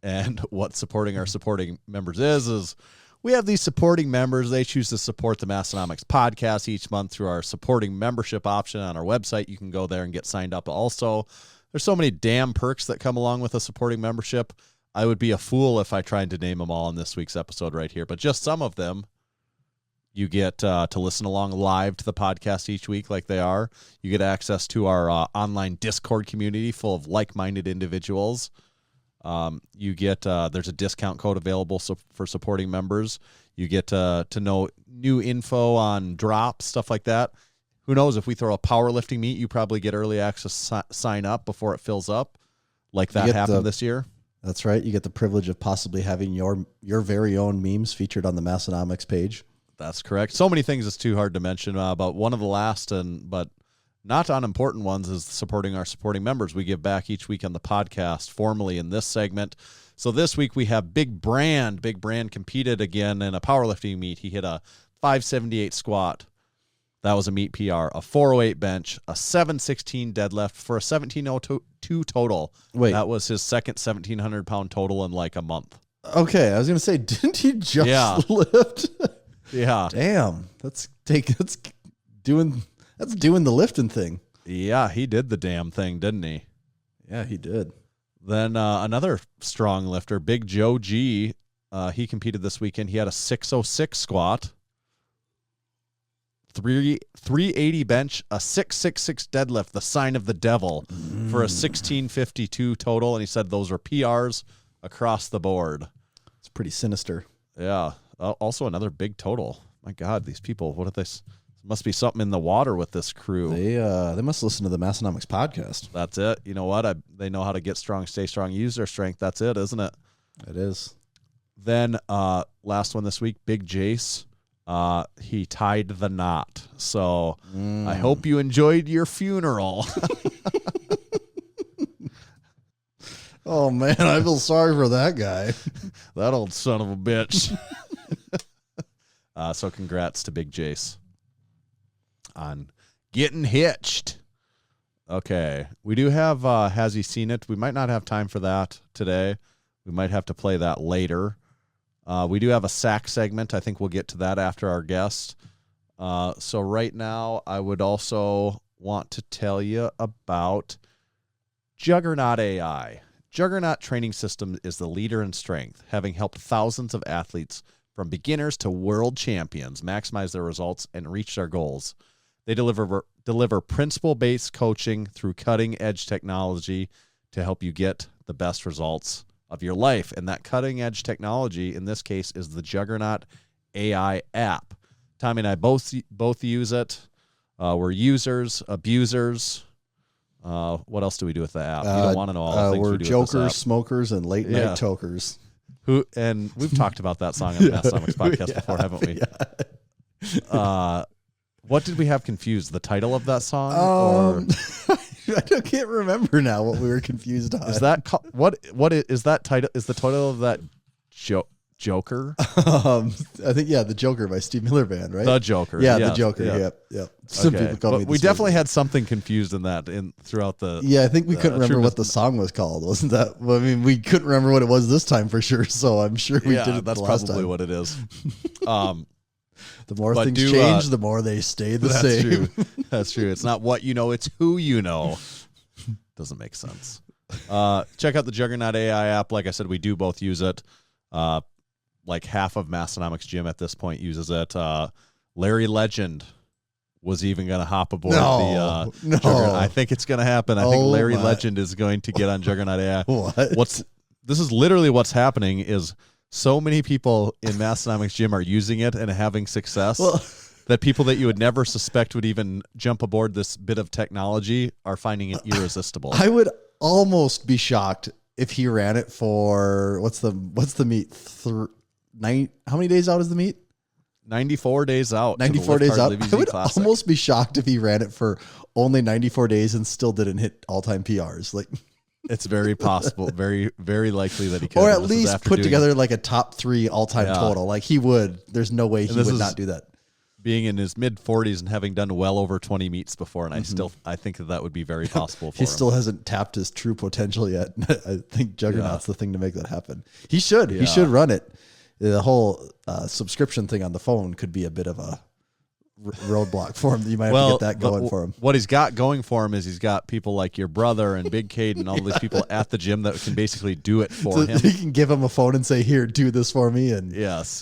And what supporting our supporting members is we have these supporting members. They choose to support the Massenomics podcast each month through our supporting membership option on our website. You can go there and get signed up. Also, there's so many damn perks that come along with a supporting membership. I would be a fool if I tried to name them all in this week's episode right here, but just some of them. You get to listen along live to the podcast each week like they are. You get access to our online Discord community full of like-minded individuals. You get there's a discount code available for supporting members. You get to know new info on drops, stuff like that. Who knows, if we throw a powerlifting meet, you probably get early access sign up before it fills up, like that happened this year. That's right. You get the privilege of possibly having your very own memes featured on the Massenomics page. That's correct. So many things it's too hard to mention, but one of the last but not unimportant ones is supporting our supporting members. We give back each week on the podcast, formally in this segment. So this week we have Big Brand. Big Brand competed again in a powerlifting meet. He hit a 578 squat. That was a meet PR. A 408 bench, a 716 deadlift for a 1702 total. Wait. That was his second 1,700-pound total in like a month. Okay, I was going to say, didn't he just lift? Yeah. Damn. That's doing the lifting thing. Yeah, he did the damn thing, didn't he? Yeah, he did. Then another strong lifter, Big Joe G, he competed this weekend. He had a 606 squat, 380 bench, a 666 deadlift, the sign of the devil, for a 1652 total. And he said those were PRs across the board. It's pretty sinister. Yeah. Also another big total. My God, these people, what are they? Must be something in the water with this crew. They must listen to the Massenomics podcast. That's it. You know what? They know how to get strong, stay strong, use their strength. That's it, isn't it? It is. Then last one this week, Big Jace. He tied the knot. So I hope you enjoyed your funeral. Oh, man, I feel sorry for that guy. That old son of a bitch. So congrats to Big Jace on getting hitched. Okay. We do have Has He Seen It? We might not have time for that today. We might have to play that later. We do have a sack segment. I think we'll get to that after our guest. So right now, I would also want to tell you about Juggernaut AI. Juggernaut Training System is the leader in strength, having helped thousands of athletes from beginners to world champions maximize their results and reach their goals. They deliver principle-based coaching through cutting-edge technology to help you get the best results of your life. And that cutting-edge technology, in this case, is the Juggernaut AI app. Tommy and I both use it. We're users, abusers. What else do we do with the app? You don't want to know all the things we're we do jokers, with this app. smokers, and late-night tokers. And we've talked about that song on the Massenomics podcast before, haven't we? Yeah. What did we have confused? The title of that song? I can't remember now what we were confused on. Is that what is that title? Is the title of that Joker? I think the Joker by Steve Miller Band, right? The Joker. Yeah, yes, the Joker. yeah. Yep. Some people call me. We definitely had something confused in that throughout the. Yeah, I think we couldn't remember what the song was called, wasn't that? Well, I mean, we couldn't remember what it was this time for sure. So I'm sure we did it. That's the last probably time. what it is. The more things change, the more they stay the same. True. That's true. It's not what you know, it's who you know. Doesn't make sense. Check out the Juggernaut AI app. Like I said, we do both use it. Like half of Massenomics Gym at this point uses it. Larry Legend was even going to hop aboard the Juggernaut. I think it's going to happen. I think Larry Legend is going to get on Juggernaut AI. This is literally what's happening is so many people in Massenomics Gym are using it and having success that people that you would never suspect would even jump aboard this bit of technology are finding it irresistible. I would almost be shocked if he ran it for what's the meet? How many days out is the meet? 94 days out. 94 days out. I would almost be shocked if he ran it for only 94 days and still didn't hit all-time PRs. Like, it's very possible, very, very likely that he could. Or at least put together like a top 3 all-time total. Like he would. There's no way he would not do that. Being in his mid-40s and having done well over 20 meets before, and I think that would be very possible for him. He still hasn't tapped his true potential yet. I think Juggernaut's the thing to make that happen. He should. He should run it. The whole subscription thing on the phone could be a bit of a roadblock for him. You might have to get that going for him. What he's got going for him is he's got people like your brother and Big Cade and all these people at the gym that can basically do it for him. You can give him a phone and say, "Here, do this for me." And yes.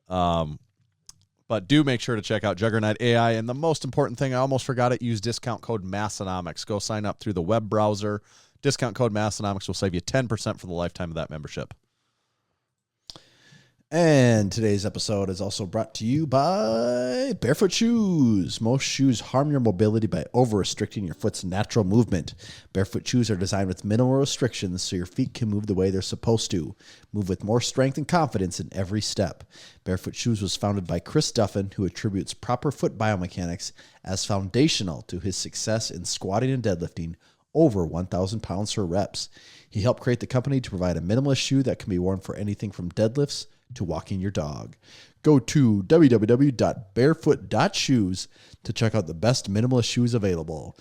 But do make sure to check out Juggernaut AI. And the most important thing, I almost forgot it, use discount code Massenomics. Go sign up through the web browser. Discount code Massenomics will save you 10% for the lifetime of that membership. And today's episode is also brought to you by Bearfoot Shoes. Most shoes harm your mobility by over-restricting your foot's natural movement. Bearfoot shoes are designed with minimal restrictions so your feet can move the way they're supposed to. Move with more strength and confidence in every step. Bearfoot Shoes was founded by Chris Duffin, who attributes proper foot biomechanics as foundational to his success in squatting and deadlifting over 1,000 pounds for reps. He helped create the company to provide a minimalist shoe that can be worn for anything from deadlifts to walking your dog. Go to www.barefoot.shoes to check out the best minimalist shoes available.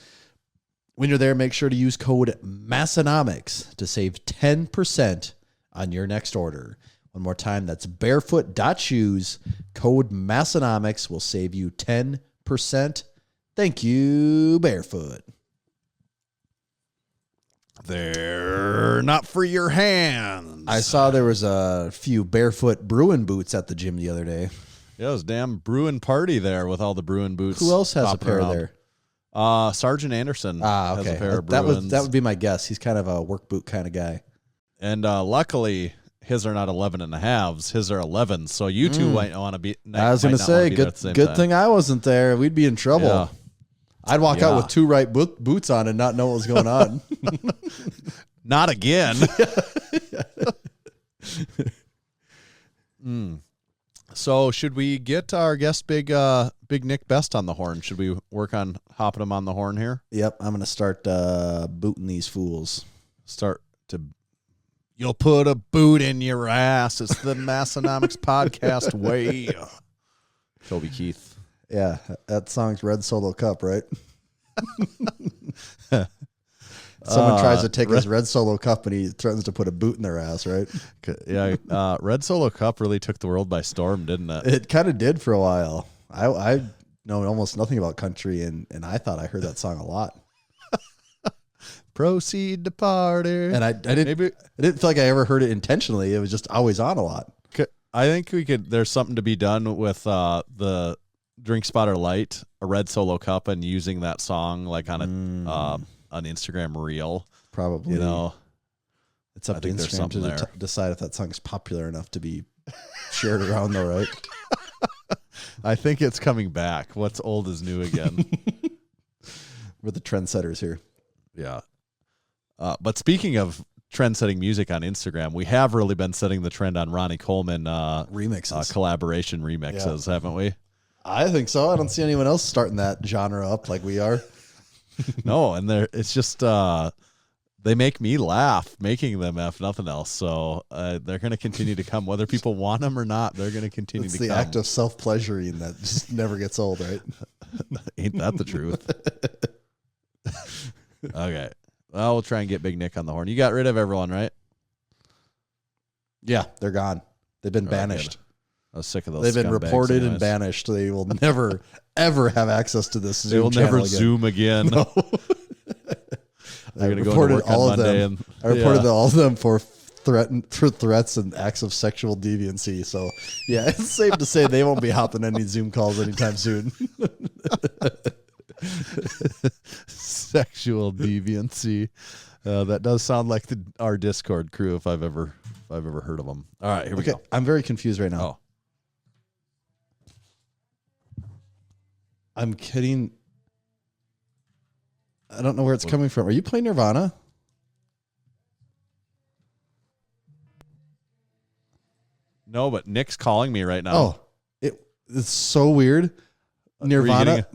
When you're there, make sure to use code Massenomics to save 10% on your next order. One more time, that's barefoot.shoes. Code Massenomics will save you 10%. Thank you, Barefoot. They're not for your hands. I saw there was a few Barefoot Bruin boots at the gym the other day. Yeah, it was a damn Bruin party there with all the Bruin boots. Who else has a pair around there? Sergeant Anderson okay. has a pair of that Bruins. would be my guess. He's kind of a work boot kind of guy. And luckily, his are not 11 and a halves. His are 11. So you two might want to be. I was going to say, good thing I wasn't there. We'd be in trouble. Yeah. I'd walk out with two right boots on and not know what was going on. Not again. So should we get our guest Big Nick Best on the horn? Should we work on hopping him on the horn here? Yep, I'm going to start booting these fools. You'll put a boot in your ass. It's the Massenomics podcast way. Toby Keith. Yeah, that song's Red Solo Cup, right? Someone tries to take his Red Solo Cup and he threatens to put a boot in their ass, right? Yeah, Red Solo Cup really took the world by storm, didn't it? It kind of did for a while. I know almost nothing about country, and I thought I heard that song a lot. Proceed to party. And I didn't feel like I ever heard it intentionally. It was just always on a lot. I think there's something to be done with the Drink Spotter Light, a Red Solo Cup, and using that song like on an Instagram reel. Probably. You know, it's up to Instagram to decide if that song's popular enough to be shared around, though, right? I think it's coming back. What's old is new again. We're the trendsetters here. Yeah. But speaking of trend-setting music on Instagram, we have really been setting the trend on Ronnie Coleman remixes, collaboration remixes, haven't we? I think so. I don't see anyone else starting that genre up like we are. No, and it's just they make me laugh making them, if nothing else. So they're going to continue to come, whether people want them or not. They're going to continue to come. It's the act of self-pleasuring that just never gets old, right? Ain't that the truth? Okay. Well, we'll try and get Big Nick on the horn. You got rid of everyone, right? Yeah, they're gone. They've been banished. I was sick of those. They've been reported and banished. They will never, ever have access to this Zoom. They will never again. Zoom again. No. They're going to go to work on Monday. I reported all of them for threats and acts of sexual deviancy. So, yeah, it's safe to say they won't be hopping any Zoom calls anytime soon. Sexual deviancy. That does sound like our Discord crew if I've ever heard of them. All right, here we go. I'm very confused right now. Oh. I'm kidding. I don't know where it's coming from. Are you playing Nirvana? No, but Nick's calling me right now. Oh, it's so weird. Nirvana,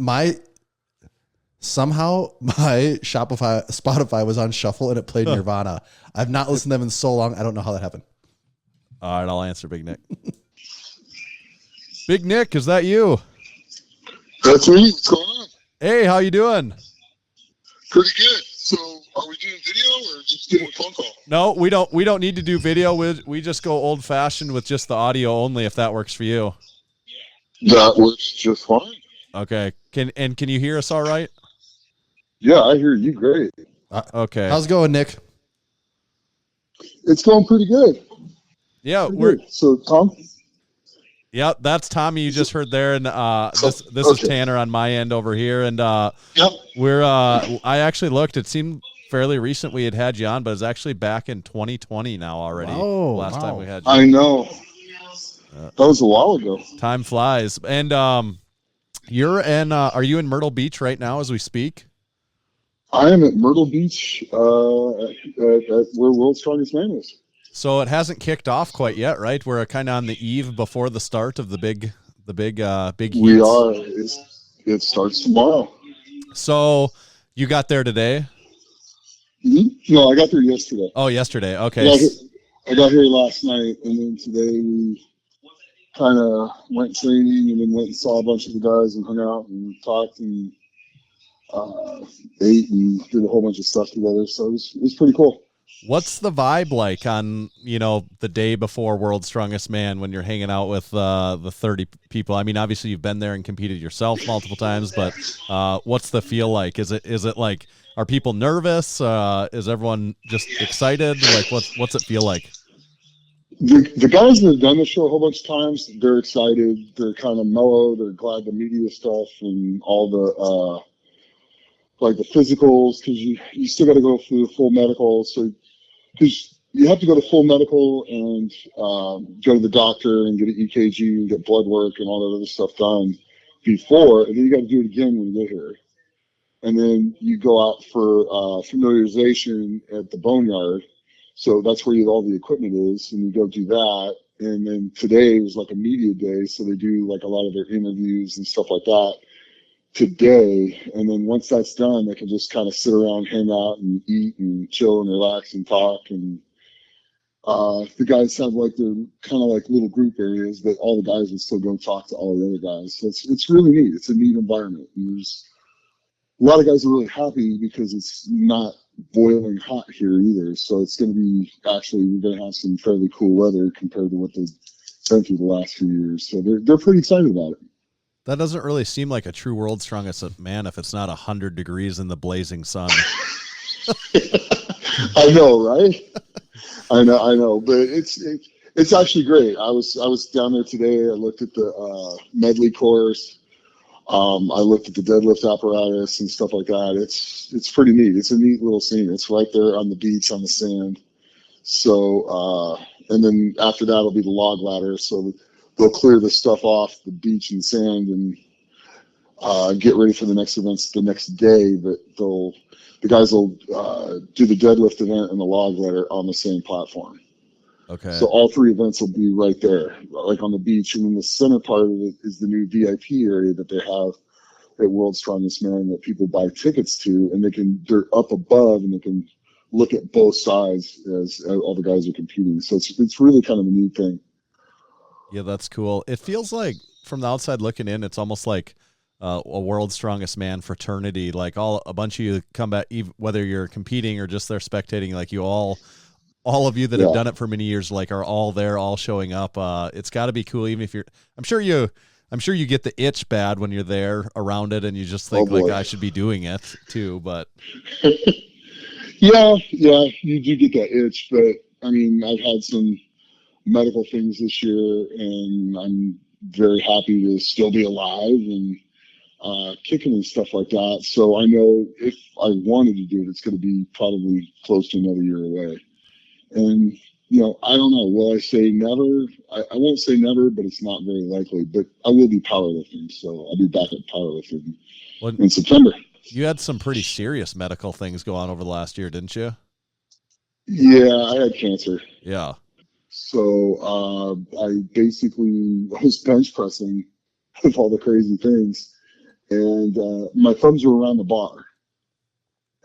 somehow my Spotify was on shuffle and it played Nirvana. I've not listened to them in so long. I don't know how that happened. All right, I'll answer Big Nick. Big Nick, is that you? That's me. What's going on? Hey, how you doing? Pretty good. So Are we doing video or just doing a phone call? No, we don't need to do video. We just go old fashioned with just the audio only, if that works for you. That works just fine. Okay. Can you hear us all right? Yeah, I hear you great. Okay. How's it going, Nick? It's going pretty good. Yeah, Pretty good. So, Tom? Yeah, that's Tommy you just heard there, and this is Tanner on my end over here, and Yep. I actually looked. It seemed fairly recent we had you on, but it's actually back in 2020 now already. Oh, last time we had you. I know. That was a while ago. Time flies, and you're in. Are you in Myrtle Beach right now as we speak? I am at Myrtle Beach, at where World's Strongest Man is. So it hasn't kicked off quite yet, right? We're kind of on the eve before the start of the big heats. We are. It starts tomorrow. So you got there today? Mm-hmm. No, I got there yesterday. Oh, yesterday. Okay. I got here last night, and then today we kind of went training, and then went and saw a bunch of the guys and hung out and talked and ate and did a whole bunch of stuff together. So it was pretty cool. What's the vibe like on, the day before World's Strongest Man when you're hanging out with the 30 people? I mean, obviously you've been there and competed yourself multiple times, but what's the feel like? Is it like, are people nervous? Is everyone just excited? Like, what's it feel like? The guys that have done the show a whole bunch of times, they're excited. They're kind of mellow. They're glad the media stuff and all the like the physicals, because you still got to go through the full medical. So because you have to go to full medical and go to the doctor and get an EKG and get blood work and all that other stuff done before, and then you got to do it again when you get here. And then you go out for familiarization at the boneyard. So that's where all the equipment is, and you go do that. And then today was like a media day, so they do like a lot of their interviews and stuff like that today. And then once that's done, they can just kind of sit around, hang out, and eat and chill and relax and talk. And the guys have like their kind of like little group areas, but all the guys will still go talk to all the other guys. So it's really neat. It's a neat environment. And there's a lot of guys are really happy because it's not boiling hot here either. So it's going to be, actually, we're going to have some fairly cool weather compared to what they've been through the last few years. So they're pretty excited about it. That doesn't really seem like a true World's Strongest Man if it's not 100 degrees in the blazing sun. I know, right? I know, but it's actually great. I was down there today. I looked at the medley course. I looked at the deadlift apparatus and stuff like that. It's pretty neat. It's a neat little scene. It's right there on the beach on the sand. So and then after that will be the log ladder. So they'll clear the stuff off the beach and sand and get ready for the next events the next day. But the guys will do the deadlift event and the log ladder on the same platform. Okay. So all three events will be right there, like on the beach. And then the center part of it is the new VIP area that they have at World's Strongest Man that people buy tickets to, and they're up above and they can look at both sides as all the guys are competing. So it's really kind of a neat thing. Yeah, that's cool. It feels like from the outside looking in, it's almost like a World's Strongest Man fraternity. Like a bunch of you come back, whether you're competing or just there spectating, like you all of you that have done it for many years, like are all there, all showing up. It's got to be cool, even if I'm sure you get the itch bad when you're there around it, and you just think like I should be doing it too. But yeah, you do get that itch. But I mean, I've had some medical things this year, and I'm very happy to still be alive and kicking and stuff like that. So I know if I wanted to do it, it's going to be probably close to another year away. And, I don't know. Will I say never? I won't say never, but it's not very likely. But I will be powerlifting, so I'll be back at powerlifting in September. You had some pretty serious medical things go on over the last year, didn't you? Yeah, I had cancer. Yeah. So I basically was bench pressing with all the crazy things, and my thumbs were around the bar.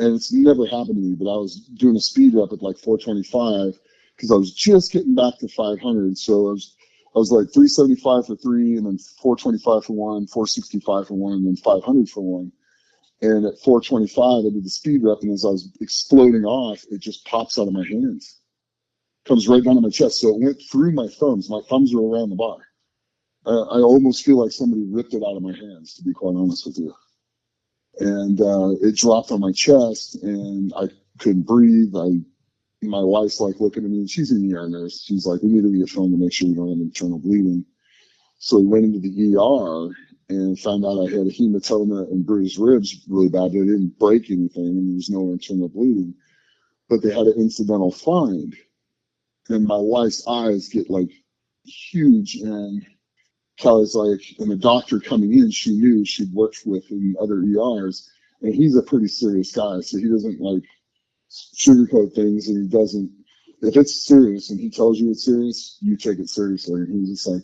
And it's never happened to me, but I was doing a speed rep at like 425 because I was just getting back to 500. So I was like 375 for 3, and then 425 for 1, 465 for 1, and then 500 for 1. And at 425, I did the speed rep, and as I was exploding off, it just pops out of my hands. Comes right down to my chest. So it went through my thumbs. My thumbs are around the bar. I almost feel like somebody ripped it out of my hands, to be quite honest with you. And it dropped on my chest, and I couldn't breathe. My wife's like looking at me, and she's an ER nurse. She's like, we need to get filmed to make sure we don't have internal bleeding. So we went into the ER and found out I had a hematoma and bruised ribs really bad. They didn't break anything, and there was no internal bleeding. But they had an incidental find. And my wife's eyes get like huge, and Kelly's like, and the doctor coming in, she knew she'd worked with in other ERs, and he's a pretty serious guy, so he doesn't like sugarcoat things, and he doesn't, if it's serious and he tells you it's serious, you take it seriously. And he was just like,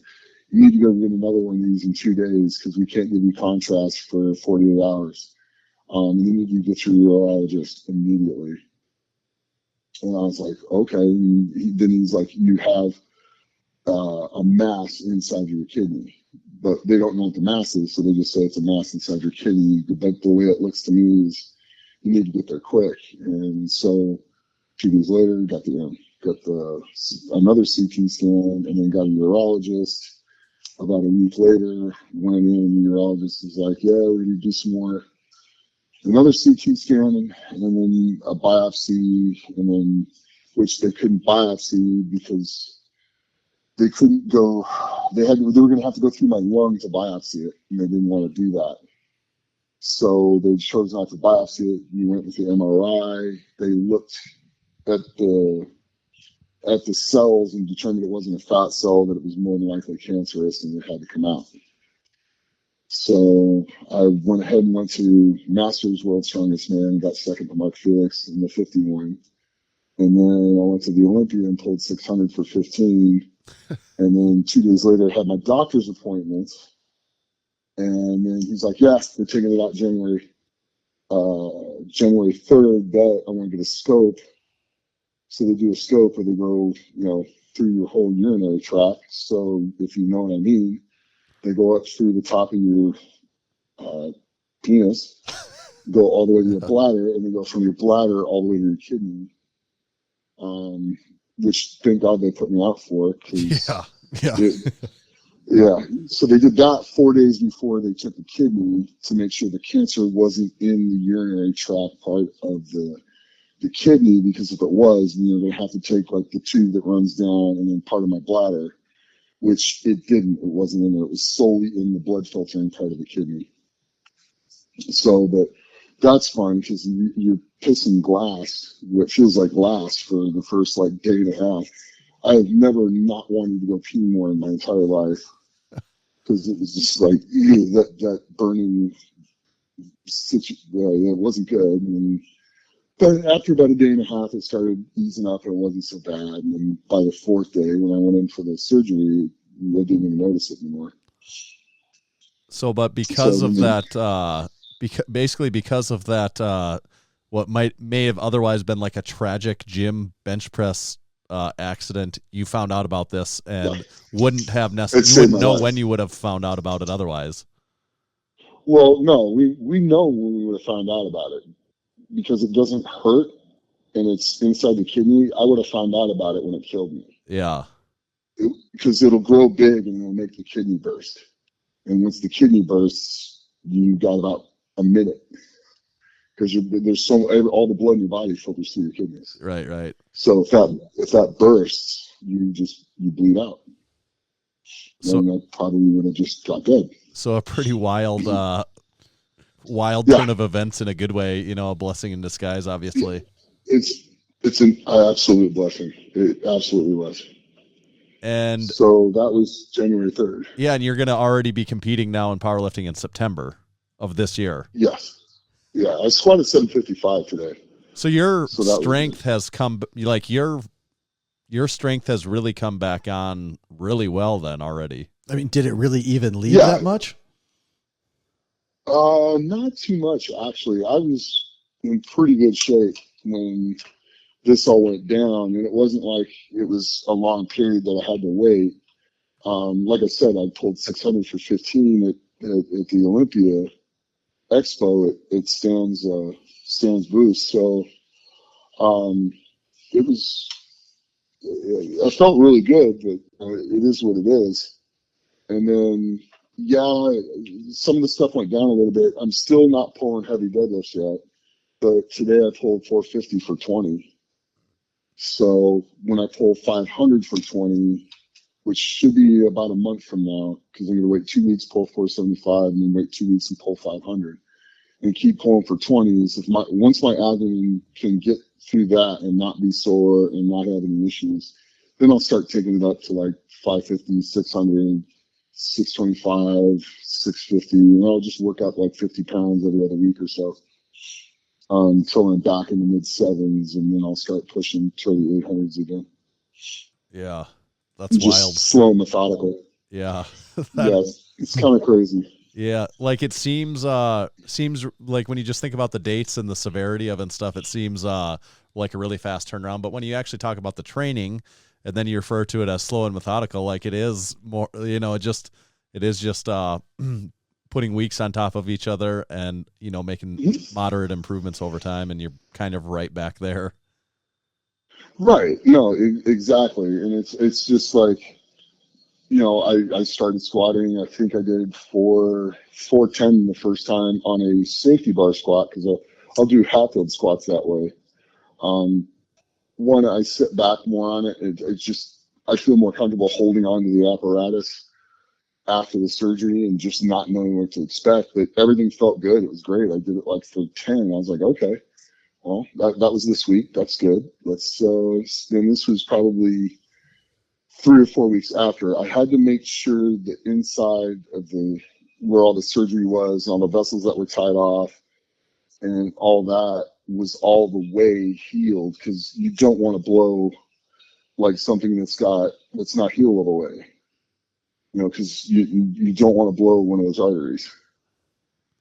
you need to go get another one of these in 2 days because we can't give you contrast for 48 hours. You need to get your urologist immediately. And I was like, okay. And then he's like, you have a mass inside your kidney, but they don't know what the mass is, so they just say it's a mass inside your kidney. But the way it looks to me is you need to get there quick. And so 2 days later, got another CT scan, and then got a urologist. About a week later, went in, and the urologist was like, yeah, we need to do some more. Another CT scan, and then a biopsy, and then which they couldn't biopsy because they couldn't go. They were going to have to go through my lung to biopsy it, and they didn't want to do that. So they chose not to biopsy it. We went with the MRI. They looked at the cells and determined it wasn't a fat cell, that it was more than likely cancerous, and it had to come out. So I went ahead and went to Masters World's Strongest Man, got second to Mark Felix in the 51. And then I went to the Olympia and pulled 600 for 15. And then 2 days later, I had my doctor's appointment. And then he's like, yeah, we're taking it out January 3rd, but I want to get a scope. So they do a scope where they go, through your whole urinary tract. So if you know what I mean, they go up through the top of your penis, go all the way to your bladder, and then go from your bladder all the way to your kidney. Which thank God they put me out for. Yeah. So they did that 4 days before they took the kidney to make sure the cancer wasn't in the urinary tract part of the kidney, because if it was, they have to take like the tube that runs down and then part of my bladder, which it didn't. It wasn't in there. It was solely in the blood filtering part of the kidney. So, but that's fun because you're pissing glass, what feels like glass, for the first like day and a half. I have never not wanted to go pee more in my entire life because it was just like that burning situation. It wasn't good. But after about a day and a half, it started easing up and it wasn't so bad. And then by the fourth day, when I went in for the surgery, I didn't even notice it anymore. So, but because of that, because of that, what may have otherwise been like a tragic gym bench press accident, you found out about this and wouldn't have necessarily, you wouldn't know when you would have found out about it otherwise. Well, no, we know when we would have found out about it. Because it doesn't hurt and it's inside the kidney, I would have found out about it when it killed me. Yeah. Because it'll grow big and it'll make the kidney burst. And once the kidney bursts, you got about a minute. Because there's all the blood in your body filters through your kidneys. Right. So if that bursts, you bleed out. So that probably would have just got dead. So a pretty wild turn of events in a good way, a blessing in disguise, obviously. It's an absolute blessing. It absolutely was. And so that was January 3rd. Yeah, and you're going to already be competing now in powerlifting in September of this year. Yes. Yeah, I squatted 755 today. So your strength has come, like your strength has really come back on really well then already. I mean, did it really even leave that much? Not too much, actually. I was in pretty good shape when this all went down, and it wasn't like it was a long period that I had to wait. Like I said, I pulled 600 for 15 at the Olympia, expo at Stan's booth. So it was, I felt really good, but it is what it is. And then, yeah, some of the stuff went down a little bit. I'm still not pulling heavy deadlifts yet, but today I pulled 450 for 20. So when I pull 500 for 20, which should be about a month from now, because I'm going to wait 2 weeks, pull 475, and then wait 2 weeks and pull 500, and keep pulling for 20s. Once my abdomen can get through that and not be sore and not have any issues, then I'll start taking it up to like 550, 600, 625, 650, and I'll just work out like 50 pounds every other week or so. Until I'm back in the mid sevens, and then I'll start pushing toward the 800s again. Yeah, that's just wild. Slow and methodical. Yeah. Yeah, it's kind of crazy. Yeah, like it seems like when you just think about the dates and the severity of it and stuff, it seems like a really fast turnaround. But when you actually talk about the training, and then you refer to it as slow and methodical, like it is more, it is just putting weeks on top of each other and, making moderate improvements over time, and you're kind of right back there. Right. No, exactly. And it's just like, I started squatting. I think I did 410 the first time on a safety bar squat, because I'll do Hatfield squats that way. One, I sit back more on it. It's just, I feel more comfortable holding on to the apparatus after the surgery and just not knowing what to expect. But everything felt good. It was great. I did it like for 10. I was like, okay, well, that was this week. That's good. Then this was probably 3 or 4 weeks after. I had to make sure the inside of where all the surgery was and all the vessels that were tied off and all that was all the way healed, because you don't want to blow like something that's not healed all the way. Because you don't want to blow one of those arteries.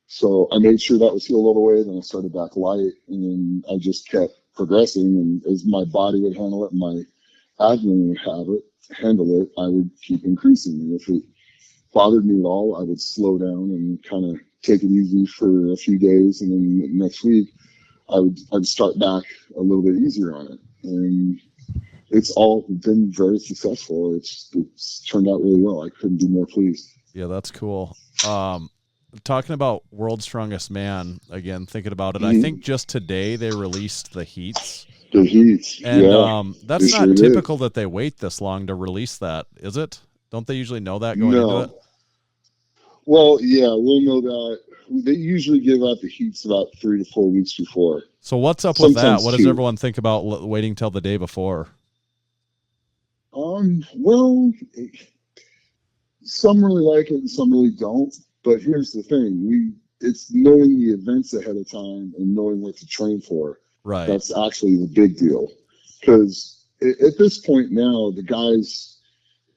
So I made sure that was healed all the way. Then I started back light, and then I just kept progressing. And as my body would handle it, and my abdomen would handle it, I would keep increasing. And if it bothered me at all, I would slow down and kind of take it easy for a few days. And then next week, I'd start back a little bit easier on it. And it's all been very successful. It's turned out really well. I couldn't be more pleased. Yeah, that's cool. Talking about World's Strongest Man, again, thinking about it, I think just today they released the heats. The heats, and yeah. That's not typical that they wait this long to release that, is it? Don't they usually know that going into it? Well, yeah, we'll know that. They usually give out the heats about 3 to 4 weeks before. So what's up with Sometimes that? What does everyone think about waiting till the day before? Well, some really like it and some really don't. But here's the thing: it's knowing the events ahead of time and knowing what to train for. Right. That's actually the big deal. Because at this point now, the guys,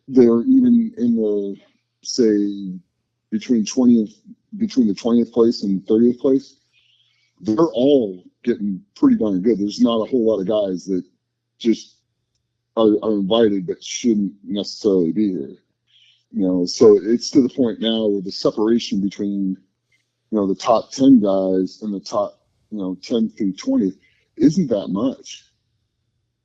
they're even in the, say, between the 20th place and 30th place, they're all getting pretty darn good. There's not a whole lot of guys that just are invited but shouldn't necessarily be here. So it's to the point now where the separation between, the top 10 guys and the top, 10 through 20 isn't that much.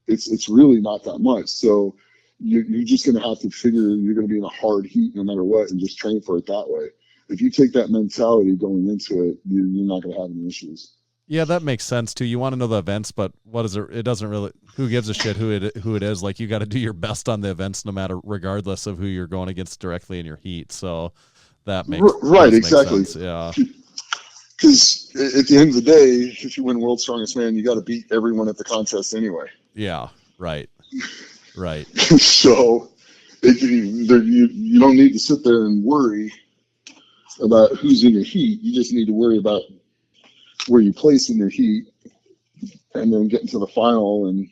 It's really not that much. So you're just going to have to figure you're going to be in a hard heat no matter what and just train for it that way. If you take that mentality going into it, you're not going to have any issues. Yeah, that makes sense too. You want to know the events, but what is it? It doesn't really. Who gives a shit who it is? Like, you got to do your best on the events, no matter, regardless of who you're going against directly in your heat. So that makes right, exactly. Make sense. Yeah. Because at the end of the day, if you win World's Strongest Man, you got to beat everyone at the contest anyway. Yeah. Right. Right. So you don't need to sit there and worry about who's in your heat. You just need to worry about where you place in your heat, and then get into the final and,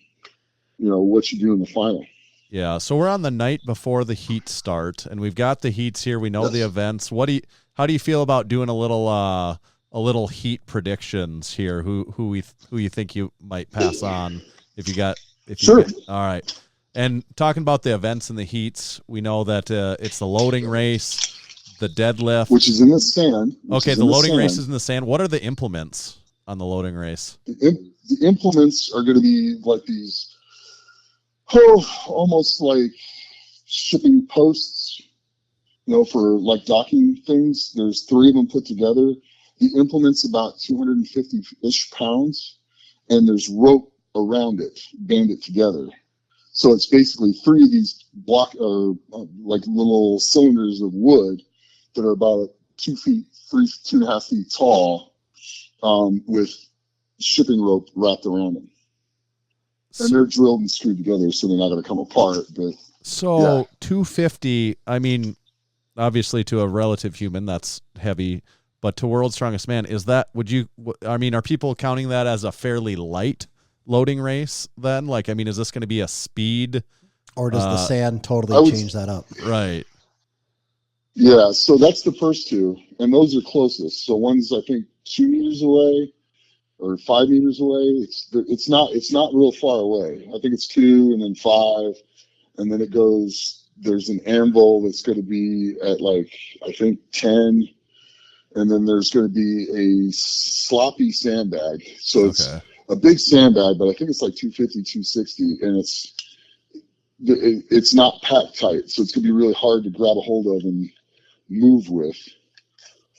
what you do in the final. Yeah. So we're on the night before the heat start, and we've got the heats here. We know the events. How do you feel about doing a little heat predictions here? Who you think you might pass on Sure. All right. And talking about the events and the heats, we know that it's the loading race, the deadlift, which is in the sand. Okay, the loading race is in the sand. What are the implements on the loading race? The implements are going to be like these, almost like shipping posts, for like docking things. There's 3 of them put together. The implement's about 250-ish pounds, and there's rope around it, band it together. So it's basically 3 of these like little cylinders of wood that are about 2.5 feet tall, with shipping rope wrapped around them. And they're drilled and screwed together, so they're not going to come apart. But so 250, I mean, obviously to a relative human, that's heavy, but to World's Strongest Man, are people counting that as a fairly light loading race then? Like, I mean, is this going to be a speed? Or does the sand totally change that up? Right. Yeah, so that's the first 2, and those are closest. So one's, I think, 2 meters away or 5 meters away. It's not real far away. I think it's 2 and then 5, and then it goes. There's an anvil that's going to be at like, I think 10, and then there's going to be a sloppy sandbag. So it's a big sandbag, but I think it's like 250, 260, and it's not packed tight, so it's going to be really hard to grab a hold of and move with.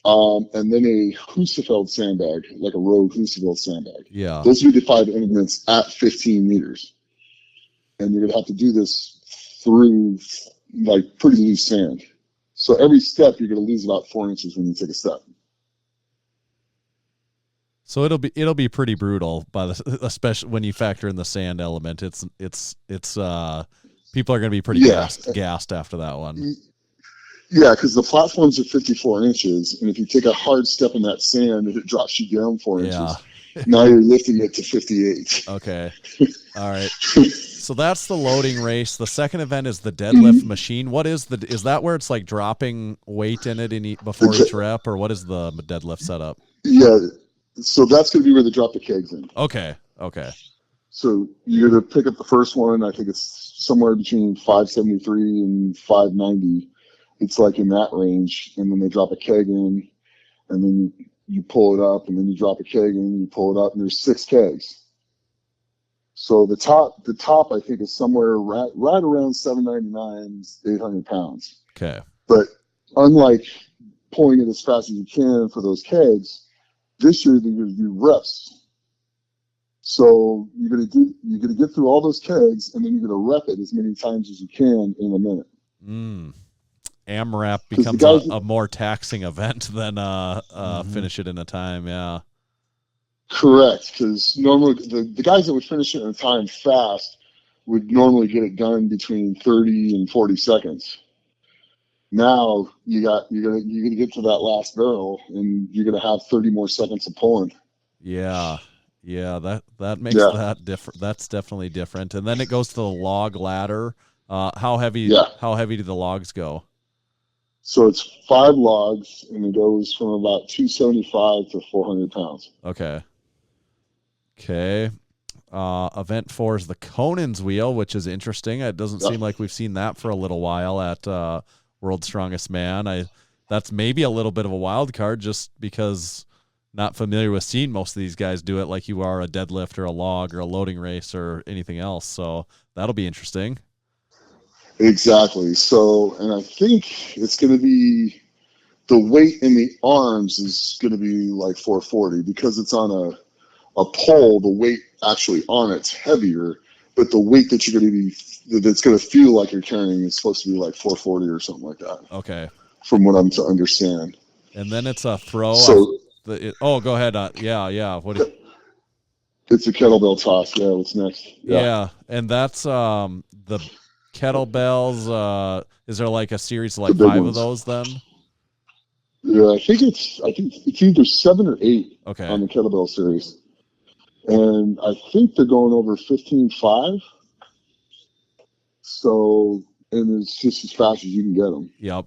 And then a Husafeld sandbag, like a Rogue Husafeld sandbag. Yeah. Those would be the 5 implements at 15 meters. And you're going to have to do this through like pretty loose sand. So every step, you're going to lose about 4 inches when you take a step. So it'll be pretty brutal, especially when you factor in the sand element. It's people are going to be pretty gassed after that one. Yeah, because the platforms are 54 inches, and if you take a hard step in that sand, it drops you down 4 inches. Now you're lifting it to 58. Okay. All right. So that's the loading race. The second event is the deadlift machine. What is is that where it's like dropping weight in it before each rep, or what is the deadlift setup? Yeah. So that's going to be where they drop the kegs in. Okay. So you're going to pick up the first one. I think it's somewhere between 573 and 590. It's like in that range. And then they drop a keg in, and then you pull it up, and then you drop a keg in, you pull it up, and there's 6 kegs. So the top I think is somewhere right around 799, 800 pounds. Okay. But unlike pulling it as fast as you can for those kegs, this year they're going to do reps. So you're going to get through all those kegs, and then you're going to rep it as many times as you can in a minute. AMRAP becomes a more taxing event than finish it in a time. Yeah. Correct, because normally the guys that would finish it in a time fast would normally get it done between 30 and 40 seconds. Now you're gonna get to that last barrel, and you're gonna have 30 more seconds of pulling. Yeah, that makes that different. That's definitely different. And then it goes to the log ladder. How heavy? Yeah. How heavy do the logs go? So it's 5 logs, and it goes from about 275 to 400 pounds. Okay. Event 4 is the Conan's wheel, which is interesting. It doesn't seem like we've seen that for a little while at World's Strongest Man. That's maybe a little bit of a wild card, just because not familiar with seeing most of these guys do it like you are a deadlift or a log or a loading race or anything else. So that'll be interesting. Exactly. So, and I think it's going to be the weight in the arms is going to be like 440 because it's on a pole. The weight actually on it's heavier, but the weight that you're going to be that's going to feel like you're carrying is supposed to be like 440 or something like that. Okay. From what I'm to understand. And then it's a throw. So go ahead. Yeah. It's a kettlebell toss. Yeah. What's next? Yeah. And that's the kettlebells. Is there like a series of like 5 of those then? Yeah, I think it's either 7 or 8 on the kettlebell series. And I think they're going over 15.5. So, and it's just as fast as you can get them. Yep.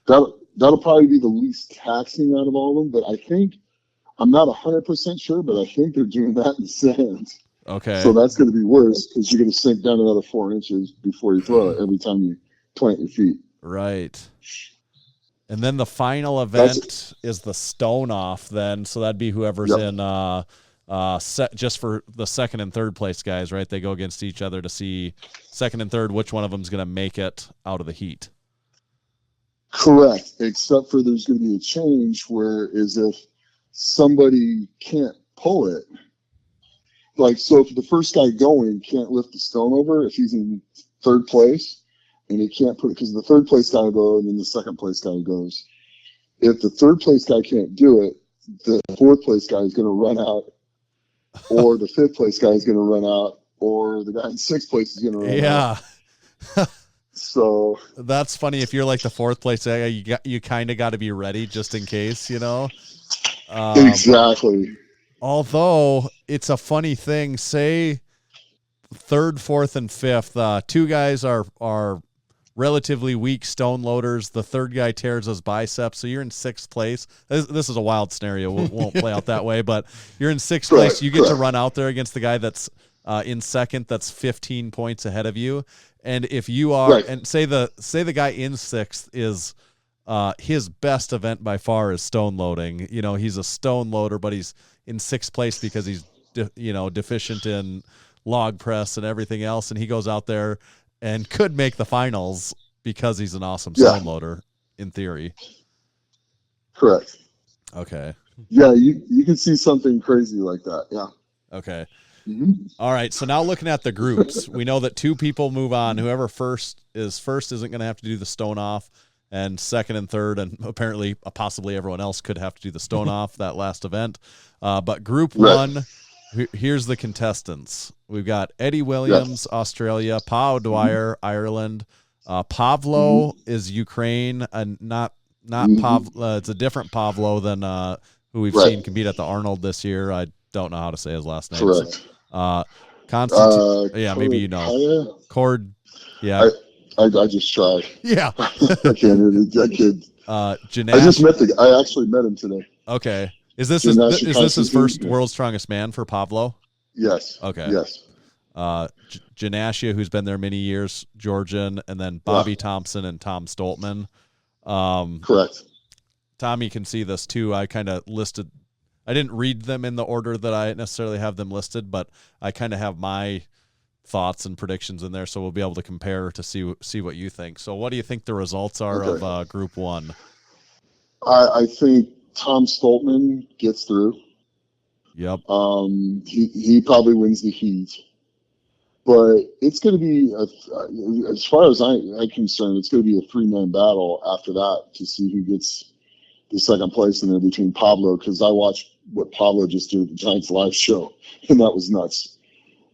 That'll probably be the least taxing out of all of them. But I think, I'm not 100% sure, but I think they're doing that in the sand. Okay. So that's going to be worse because you're going to sink down another 4 inches before you throw it every time you plant your feet. Right. And then the final event is the stone off then. So that'd be whoever's in set just for the second and third place guys, right? They go against each other to see second and third, which one of them is going to make it out of the heat. Correct. Except for there's going to be a change where is if somebody can't pull it, like, so if the first guy going can't lift the stone over, if he's in third place and he can't put it, because the third place guy will go and then the second place guy goes. If the third place guy can't do it, the fourth place guy is going to run out, or the fifth place guy is going to run out, or the guy in sixth place is going to run out. Yeah. So that's funny. If you're like the fourth place guy, you kind of got to be ready just in case, you know? Exactly. Although it's a funny thing, say third, fourth, and fifth, two guys are relatively weak stone loaders. The third guy tears his biceps, so you're in sixth place. This is a wild scenario. Won't play out that way, but you're in sixth place. You get to run out there against the guy that's in second, that's 15 points ahead of you. And if you are, and say the guy in sixth is his best event by far is stone loading. You know, he's a stone loader, but he's in sixth place because he's deficient in log press and everything else, and he goes out there and could make the finals because he's an awesome stone loader in theory. Correct. Okay. Yeah, you can see something crazy like that. Yeah. Okay. Mm-hmm. All right. So now looking at the groups, we know that two people move on. Whoever first isn't going to have to do the stone off, and second and third, and apparently possibly everyone else could have to do the stone off that last event. But group one, here's the contestants. We've got Eddie Williams, Australia, Pau Dwyer, Ireland. Pavlo is Ukraine, and not Pavlo. It's a different Pavlo than who we've seen compete at the Arnold this year. I don't know how to say his last name. Correct. Constantine. maybe you know. Cord. Yeah. I just tried. Yeah. I can't. I actually met him today. Okay. Is this his first World's Strongest Man for Pavlo? Yes. Okay. Yes. Janashia, who's been there many years, Georgian, and then Bobby Thompson and Tom Stoltman. Correct. Tommy can see this too. I kind of listed. I didn't read them in the order that I necessarily have them listed, but I kind of have my thoughts and predictions in there, so we'll be able to compare to see what you think. So what do you think the results are of group one? I think Tom Stoltman gets through. Yep. He probably wins the heat, but it's going to be as far as I'm concerned, it's going to be a 3-man battle after that to see who gets the second place in there between Pablo, because I watched what Pablo just did at the Giants live show, and that was nuts.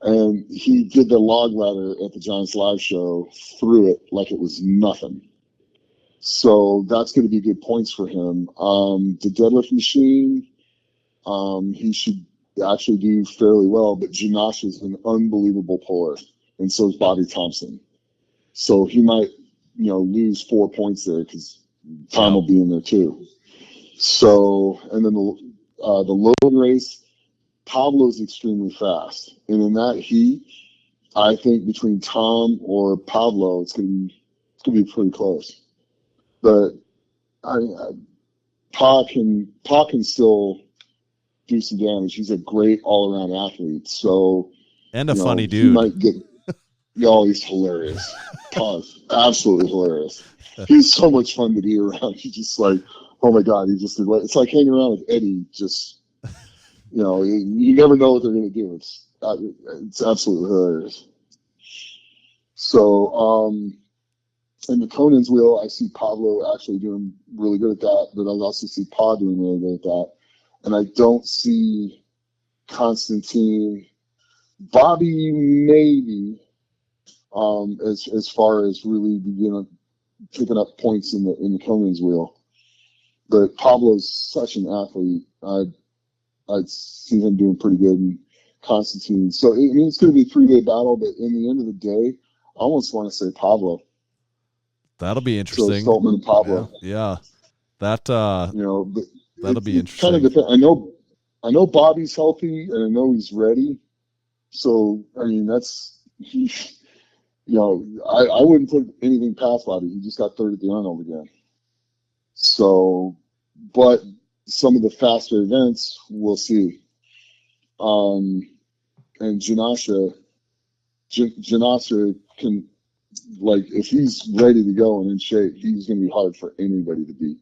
And he did the log ladder at the Giants live show, threw it like it was nothing. So that's going to be good points for him. The deadlift machine, he should actually do fairly well, but Janash is an unbelievable puller, and so is Bobby Thompson. So he might, lose 4 points there because Tom will be in there too. So, and then the load race, Pablo's extremely fast, and in that heat, I think between Tom or Pablo, it's gonna be pretty close. But Pa can still do some damage. He's a great all around athlete. So, and a funny dude. He might get. He's hilarious. Pa's absolutely hilarious. He's so much fun to be around. He's just like, oh my god, it's like hanging around with Eddie. Just. You never know what they're going to do. It's absolutely hilarious. So, in the Conan's wheel, I see Pablo actually doing really good at that, but I also see Pa doing really good at that. And I don't see Constantine, Bobby maybe, as far as really picking up points in the Conan's wheel. But Pablo's such an athlete. I'd see him doing pretty good in Constantine. So, it's going to be a 3-day battle, but in the end of the day, I almost want to say Pablo. That'll be interesting. So Stoltman and Pablo. Yeah. That'll be interesting. Kind of depends. I know Bobby's healthy, and I know he's ready. So, that's I wouldn't put anything past Bobby. He just got third at the Arnold again. So, but some of the faster events, we'll see. And Janasha can, like, if he's ready to go and in shape, he's going to be hard for anybody to beat.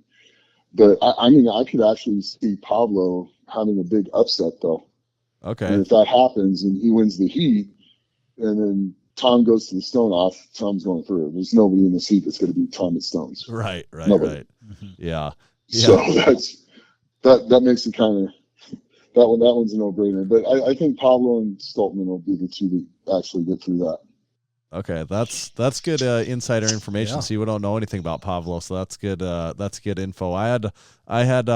But I mean, I could actually see Pablo having a big upset, though. Okay. And if that happens and he wins the heat, and then Tom goes to the stone off, Tom's going through. There's nobody in this heat that's going to beat Tom at stones. Right. Nobody. Right. Yeah. So that makes it kind of that one's a no-brainer. But I think Pablo and Stoltman will be the two that actually get through that. Okay, that's good insider information. Yeah. So you don't know anything about Pavlo, so that's good. That's good info. I had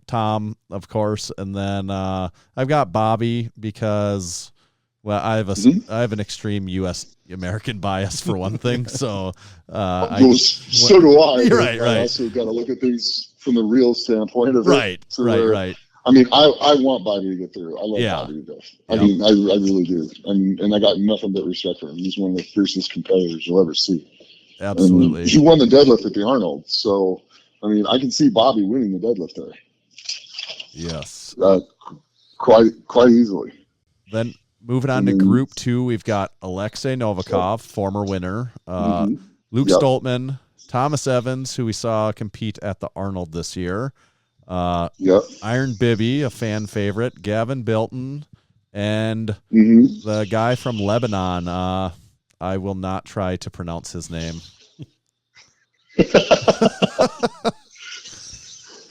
Tom, of course, and then I've got Bobby because, well, I have an extreme U.S. American bias for one thing. So so do I. Right. I also got to look at things from the real standpoint of right. it. Right. I mean, I want Bobby to get through. I love Bobby to death. I mean, I really do. And I got nothing but respect for him. He's one of the fiercest competitors you'll ever see. Absolutely. He won the deadlift at the Arnold. So, I mean, I can see Bobby winning the deadlift there. Yes. Quite easily. Then moving on to Group 2, we've got Alexei Novikov, former winner, Luke Stoltman, Thomas Evans, who we saw compete at the Arnold this year, Iron Bibby, a fan favorite, Gavin Bilton, and the guy from Lebanon. I will not try to pronounce his name.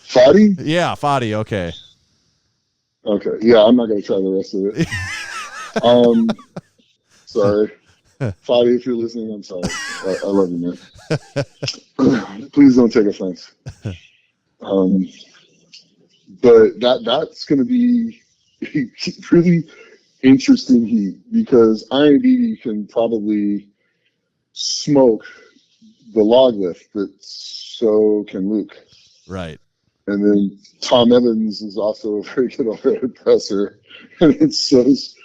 Fadi? Yeah, Fadi. Okay. Okay. Yeah, I'm not going to try the rest of it. Sorry. Fadi, if you're listening, I'm sorry. I love you, man. Please don't take offense. But that's going to be really interesting heat because Iron Beatty can probably smoke the log lift, but so can Luke. Right. And then Tom Evans is also a very good overhead presser, and so's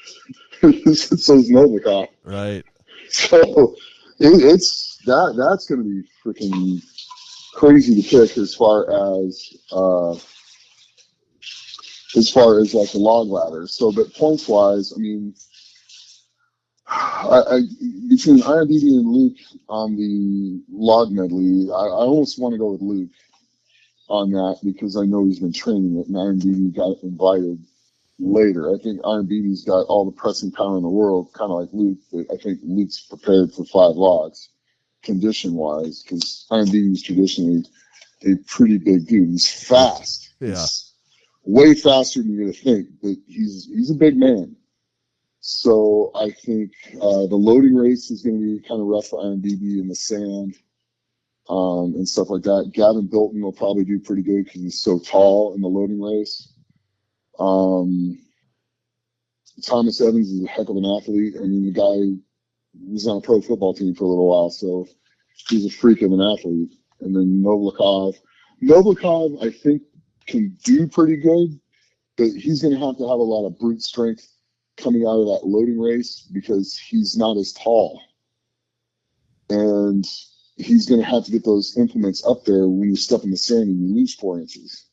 Novikov. Right. So that's going to be freaking crazy to pick as far as like the log ladder. So, but points wise, I mean, I between Iron Beatty and Luke on the log medley, I almost want to go with Luke on that because I know he's been training it, and Iron Beatty got invited later. I think Iron Beatty's got all the pressing power in the world, kind of like Luke, but I think Luke's prepared for 5 logs condition wise because Iron Beatty's traditionally a pretty big dude. He's fast. Yeah. He's way faster than you're going to think, but he's a big man. So I think the loading race is going to be kind of rough for Iron Beatty in the sand. And stuff like that. Gavin Bilton will probably do pretty good because he's so tall in the loading race. Thomas Evans is a heck of an athlete. I mean, the guy was on a pro football team for a little while, so he's a freak of an athlete. And then Novikov, I think, can do pretty good, but he's going to have a lot of brute strength coming out of that loading race because he's not as tall. And he's going to have to get those implements up there when you step in the sand and you lose 4 inches.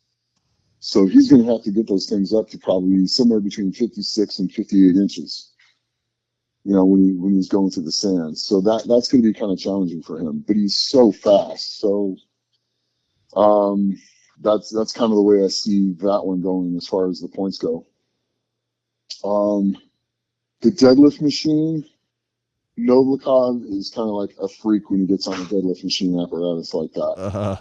So he's going to have to get those things up to probably somewhere between 56 and 58 inches, you know, when he's going through the sand. So that's going to be kind of challenging for him, but he's so fast. So that's kind of the way I see that one going as far as the points go. The deadlift machine, Novikov is kind of like a freak when he gets on a deadlift machine apparatus like that.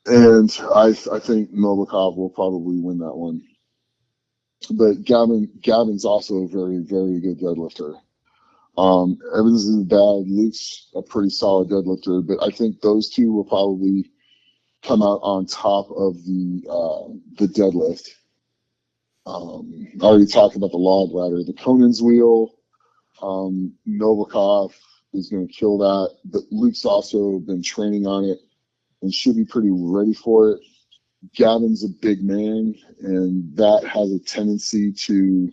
And I think Novikov will probably win that one. But Gavin's also a very, very good deadlifter. Evans is bad. Luke's a pretty solid deadlifter, but I think those two will probably come out on top of the deadlift. I already talked about the log ladder. The Conan's wheel, Novikov is going to kill that, but Luke's also been training on it and should be pretty ready for it. Gavin's a big man, and that has a tendency to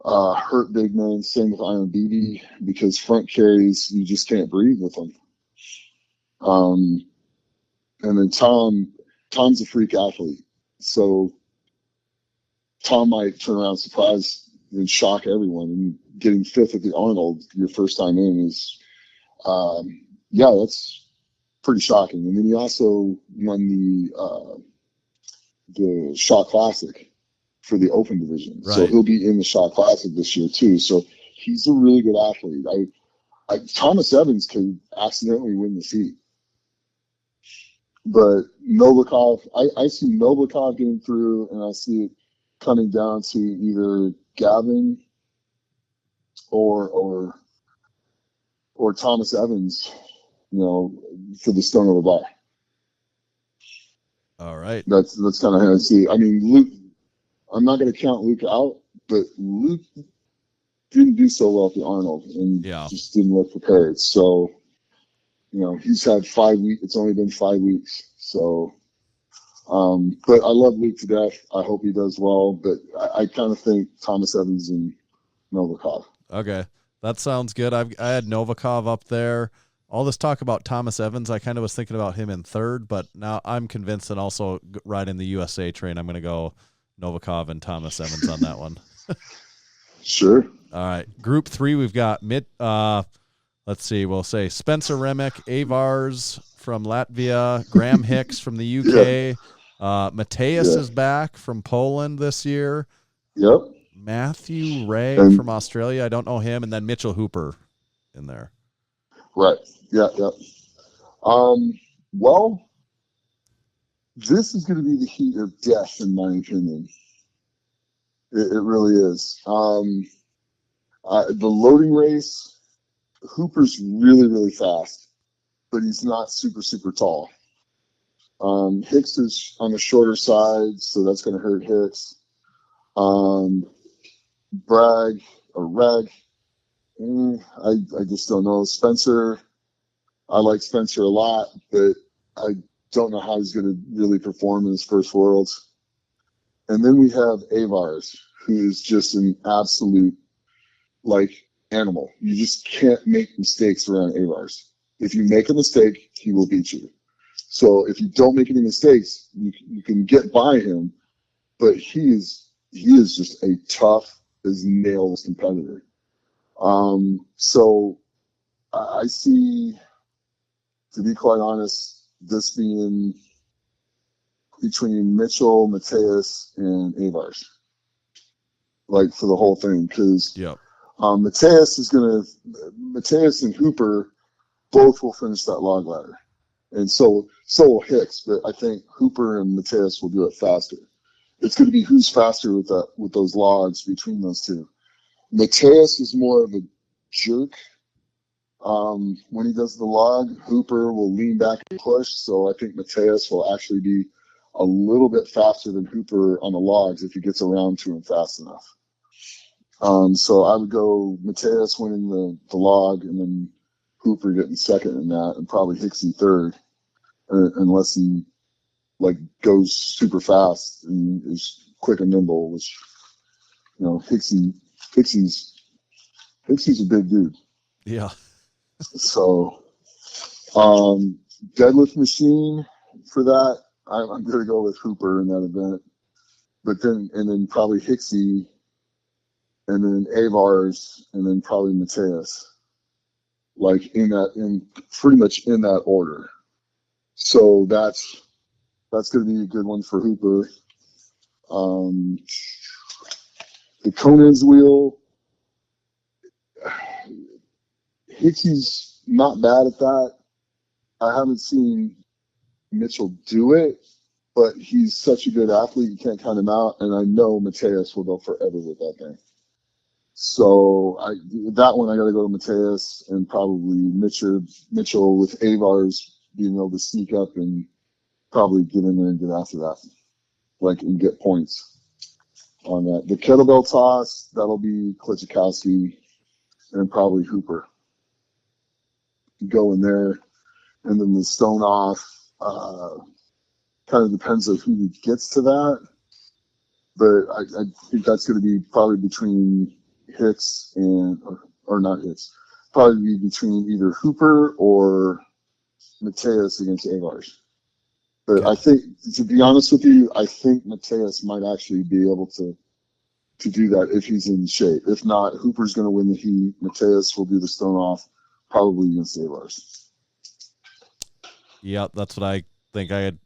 hurt big men. Same with Iron Beatty, because front carries, you just can't breathe with them. And then Tom's a freak athlete. So Tom might turn around, surprise and shock everyone. And getting fifth at the Arnold your first time in is, that's pretty shocking. And then he also won the Shot Classic for the Open division. Right. So he'll be in the Shot Classic this year too. So he's a really good athlete. Thomas Evans could accidentally win the heat. But Novikov, I see Novikov getting through, and I see it coming down to either Gavin or Thomas Evans, for the stone of the bar. All right. That's kind of how I see it. I mean, Luke, I'm not going to count Luke out, but Luke didn't do so well at the Arnold and just didn't look prepared. So, he's had 5 weeks. It's only been 5 weeks. So, but I love Luke to death. I hope he does well. But I kind of think Thomas Evans and Novikov. Okay. That sounds good. I had Novikov up there. All this talk about Thomas Evans, I kind of was thinking about him in third, but now I'm convinced that also riding the USA train, I'm going to go Novikov and Thomas Evans on that one. Sure. All right. Group 3, we've got let's see, we'll say Spencer Remick, Avars from Latvia, Graham Hicks from the UK, Mateus is back from Poland this year. Yep. Matthew Ray from Australia, I don't know him, and then Mitchell Hooper in there. Right. Yeah. Well, this is going to be the heat of death, in my opinion. It really is. The loading race, Hooper's really, really fast, but he's not super, super tall. Hicks is on the shorter side, so that's going to hurt Hicks. Reg, I just don't know. Spencer, I like Spencer a lot, but I don't know how he's going to really perform in his first Worlds. And then we have Avars, who is just an absolute, animal. You just can't make mistakes around Avars. If you make a mistake, he will beat you. So if you don't make any mistakes, you can get by him, but he is just a tough as nails competitor. So I see, to be quite honest, this being between Mitchell, Mateus, and Avars, for the whole thing, because Mateus and Hooper both will finish that log ladder, and so will Hicks, but I think Hooper and Mateus will do it faster. It's going to be who's faster with those logs between those two. Mateus is more of a jerk. When he does the log, Hooper will lean back and push. So I think Mateus will actually be a little bit faster than Hooper on the logs if he gets around to him fast enough. So I would go Mateus winning the log, and then Hooper getting second in that, and probably Hicksy third, unless he goes super fast and is quick and nimble, which Hicksy's a big dude. Yeah. So deadlift machine for that, I'm going to go with Hooper in that event, but then probably Hicksy, and then Avars, and then probably Mateus, in pretty much in that order. So that's going to be a good one for Hooper. The Conan's wheel, Hicksy's not bad at that. I haven't seen Mitchell do it, but he's such a good athlete, you can't count him out. And I know Mateus will go forever with that thing. So that one I got to go to Mateus, and probably Mitchell with Avars being able to sneak up and probably get in there and get after that, and get points on that. The kettlebell toss, that'll be Klitschkowski and probably Hooper. Go in there, and then the stone off, kind of depends on who gets to that, but I think that's going to be probably between Hicks or not Hicks, probably be between either Hooper or Mateus against Avars. But Okay. I think, to be honest with you, I think Mateus might actually be able to do that if he's in shape. If not, Hooper's going to win the heat. Mateus will do the stone off, probably against Lars. Yep, that's what I think. I had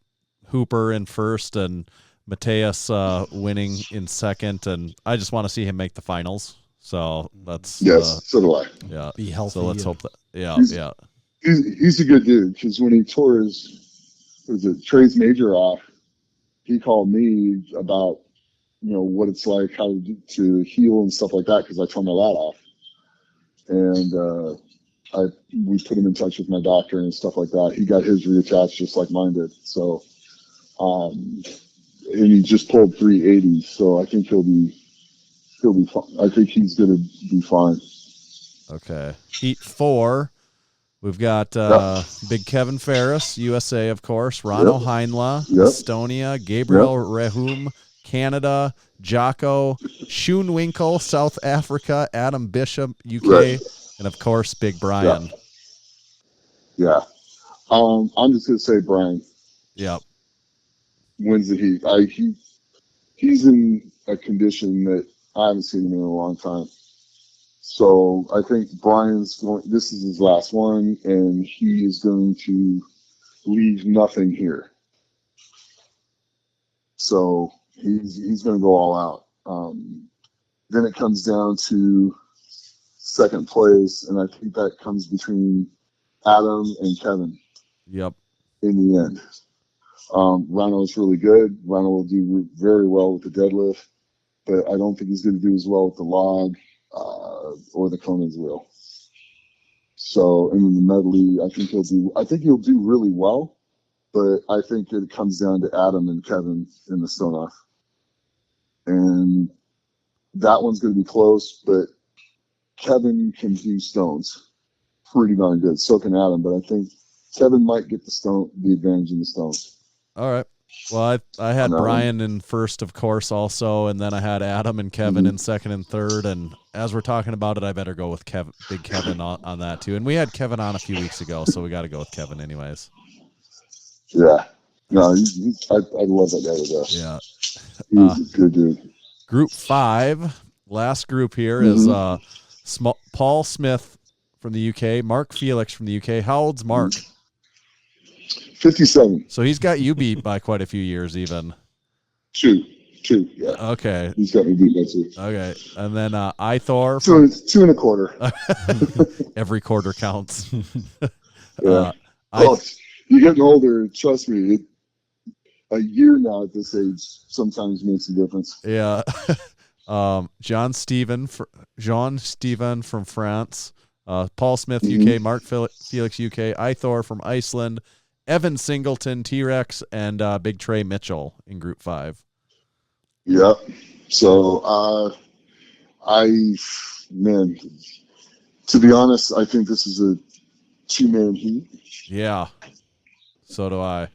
Hooper in first and Mateus winning in second, and I just want to see him make the finals. So that's Yes, so do I. yeah. Be healthy. So let's hope that. Yeah, He's- yeah. He's a good dude because when he tore Trey's major off, he called me about what it's like, how to heal and stuff like that, because I tore my lat off, and we put him in touch with my doctor and stuff like that. He got his reattached just like mine did. So, and he just pulled 380. So I think he'll be fine. I think he's gonna be fine. Okay. Heat 4. We've got Big Kevin Ferris, USA, of course. Rano Heinla, Yep. Estonia. Gabriel Rehum, Canada. Jocko Schoenwinkel, South Africa. Adam Bishop, UK. Right. And, of course, Big Brian. Yeah. I'm just gonna say Brian Yep. wins the heat. He's in a condition that I haven't seen him in a long time. So I think this is his last one, and he is going to leave nothing here. So he's going to go all out. Then it comes down to second place, and I think that comes between Adam and Kevin Yep. in the end. Rano is really good. Rano will do very well with the deadlift, but I don't think he's going to do as well with the log or the Conan's wheel. So in the medley, I think he'll do really well, but I think it comes down to Adam and Kevin in the stone off, and that one's going to be close. But Kevin can do stones pretty darn good. So can Adam, but I think Kevin might get the advantage in the stones. All right. Well, I had On that Brian in first, of course, also, and then I had Adam and Kevin in second and third. And as we're talking about it, I better go with Big Kevin on that too. And we had Kevin on a few weeks ago, so we got to go with Kevin anyways. Yeah. No, I love that guy to death. Yeah. He's a good dude. Group 5, last group here is Paul Smith from the UK, Mark Felix from the UK. How old's Mark? 57. So he's got you beat by quite a few years even. Two, yeah. Okay. He's got me beat by two. Okay. And then Ithor. Two and a quarter. Every quarter counts. Yeah. Well, you're getting older. Trust me. A year now at this age sometimes makes a difference. Yeah. John Steven from France. Paul Smith, UK. Mark Felix, UK. Ithor from Iceland. Evan Singleton, T-Rex, and Big Trey Mitchell in Group 5. Yeah. So, to be honest, I think this is a two-man heat. Yeah. So do I.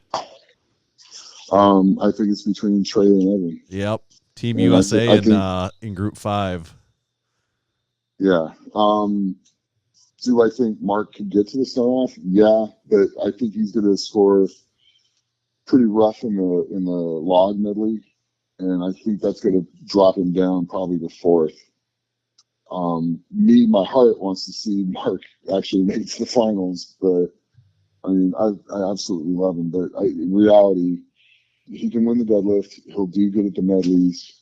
I think it's between Trey and Evan. Yep. Team And USA I think, in Group 5. Yeah. Do I think Mark could get to the stone off? Yeah, but I think he's going to score pretty rough in the log medley, and I think that's going to drop him down probably to fourth. My heart wants to see Mark actually make it to the finals, but I mean, I absolutely love him. But in reality, he can win the deadlift. He'll do good at the medleys,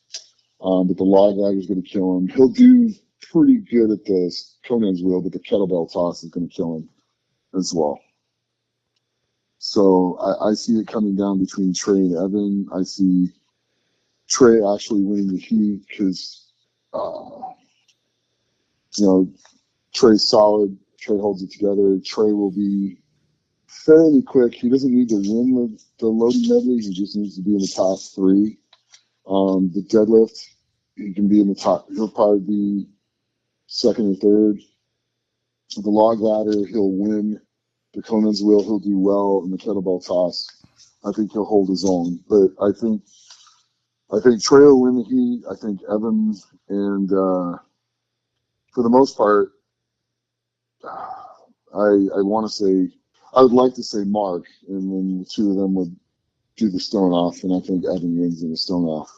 but the log ladder is going to kill him. He'll do pretty good at the Conan's wheel, but the kettlebell toss is going to kill him as well. So I see it coming down between Trey and Evan. I see Trey actually winning the heat because, Trey's solid. Trey holds it together. Trey will be fairly quick. He doesn't need to win the loading medley. He just needs to be in the top 3. The deadlift, he can be in the top. He'll probably be second or third. The log ladder, he'll win. The Conan's wheel, he'll do well. And the kettlebell toss, I think he'll hold his own. But I think Trey will win the heat. I think Evan and for the most part, I would like to say Mark, and then the two of them would do the stone off, and I think Evan wins in the stone off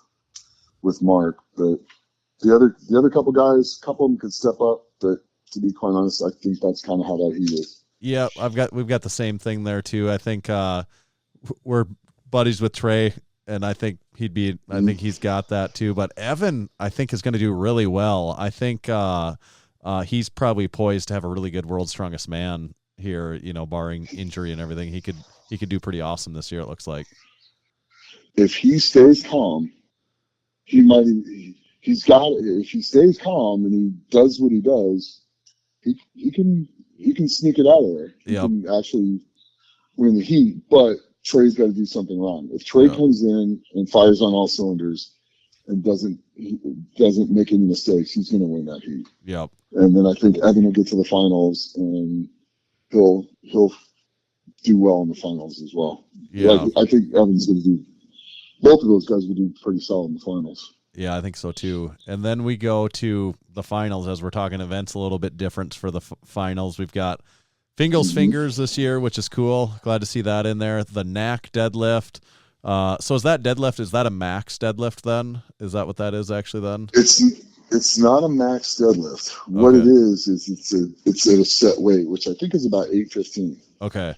with Mark. But the other couple guys, a couple of them could step up, but to be quite honest, I think that's kind of how that heat is. Yeah, we've got the same thing there too. I think we're buddies with Trey, and I think I think he's got that too. But Evan, I think, is going to do really well. I think he's probably poised to have a really good World's Strongest Man here. You know, barring injury and everything, he could do pretty awesome this year. It looks like if he stays calm, he might. He's got. If he stays calm and he does what he does, he can sneak it out of there. He can actually win the heat, but Trey's got to do something wrong. If Trey comes in and fires on all cylinders and doesn't make any mistakes, he's going to win that heat. Yep. And then I think Evan will get to the finals and he'll do well in the finals as well. Yeah. I think Evan's going to do. Both of those guys will do pretty solid in the finals. Yeah, I think so too. And then we go to the finals, as we're talking events a little bit different for the finals. We've got Fingal's Fingers this year, which is cool. Glad to see that in there. The knack deadlift. So is that deadlift? Is that a max deadlift then? Is that what that is actually then? It's not a max deadlift. What it is it's at a set weight, which I think is about 815. Okay.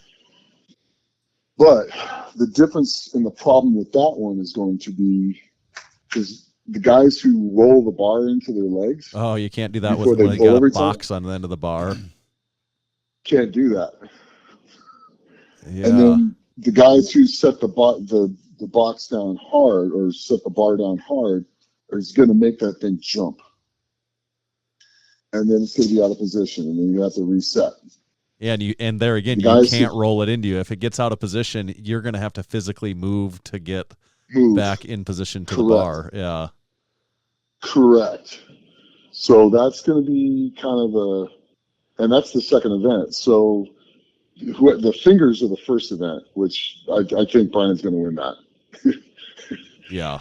But the difference and the problem with that one is going to be because the guys who roll the bar into their legs. Oh, you can't do that when you got a box on the end of the bar. Can't do that. Yeah. And then the guys who set the box down hard or set the bar down hard is going to make that thing jump. And then it's going to be out of position, and then you have to reset. Yeah, and there again, you can't roll it into you. If it gets out of position, you're going to have to physically move to get back in position to the bar. Yeah. Correct. So that's going to be kind of and that's the second event. So the fingers are the first event, which I think Brian's going to win that. Yeah.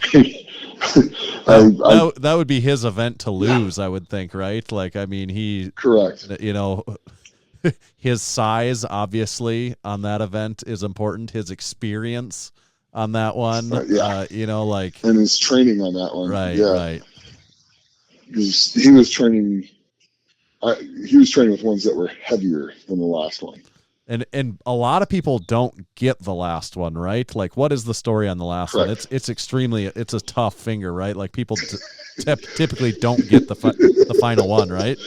That would be his event to lose, I would think, right? Like, I mean, correct. You know, his size, obviously, on that event is important. His experience on that one, you know, like. And his training on that one. Right, right. He was training with ones that were heavier than the last one. And a lot of people don't get the last one, right? Like, what is the story on the last one? It's it's a tough finger, right? Like, people typically don't get the final one, right?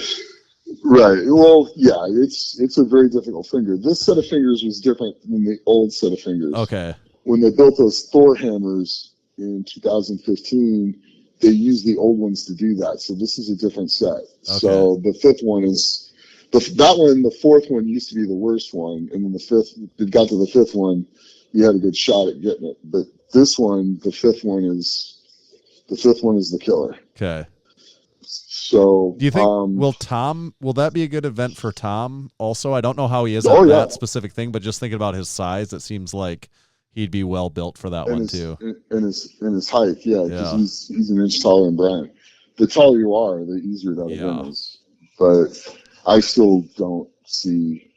Right. Well, yeah, it's a very difficult finger. This set of fingers was different than the old set of fingers. Okay. When they built those Thor hammers in 2015, they used the old ones to do that. So this is a different set. Okay. So the fifth one is the fourth one used to be the worst one, and then it got to the fifth one, you had a good shot at getting it. But this one, the fifth one is the killer. Okay. So do you think will that be a good event for Tom also? I don't know how he is at that specific thing, but just thinking about his size, it seems like he'd be well built for that one too. And his height, because he's an inch taller than Brian. The taller you are, the easier that event is. But I still don't see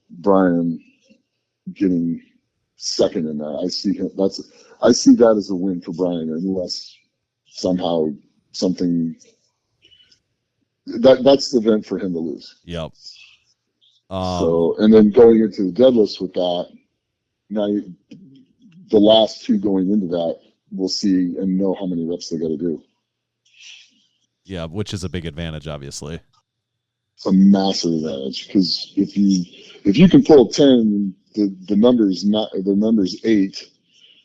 Brian getting second in that. I see that as a win for Brian, unless somehow something that's the event for him to lose. Yep. So, and then going into the deadlifts with that, now the last two going into that, we'll see and know how many reps they got to do. Yeah, which is a big advantage, obviously. It's a massive advantage because if you can pull 10, the number's 8,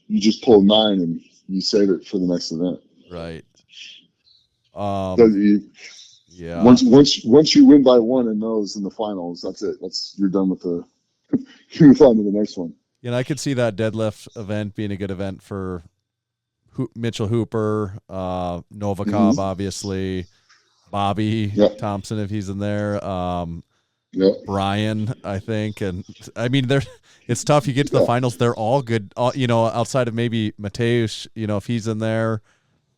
you just pull 9 and you save it for the next event. Right. Yeah. Once you win by 1 in those in the finals, that's it. You're done with you move on to the next one. You know, I could see that deadlift event being a good event for Mitchell Hooper, Novikov, obviously, Bobby Thompson if he's in there, Brian, I think, and I mean it's tough. You get to the finals, they're all good. You know, outside of maybe Mateusz, you know, if he's in there.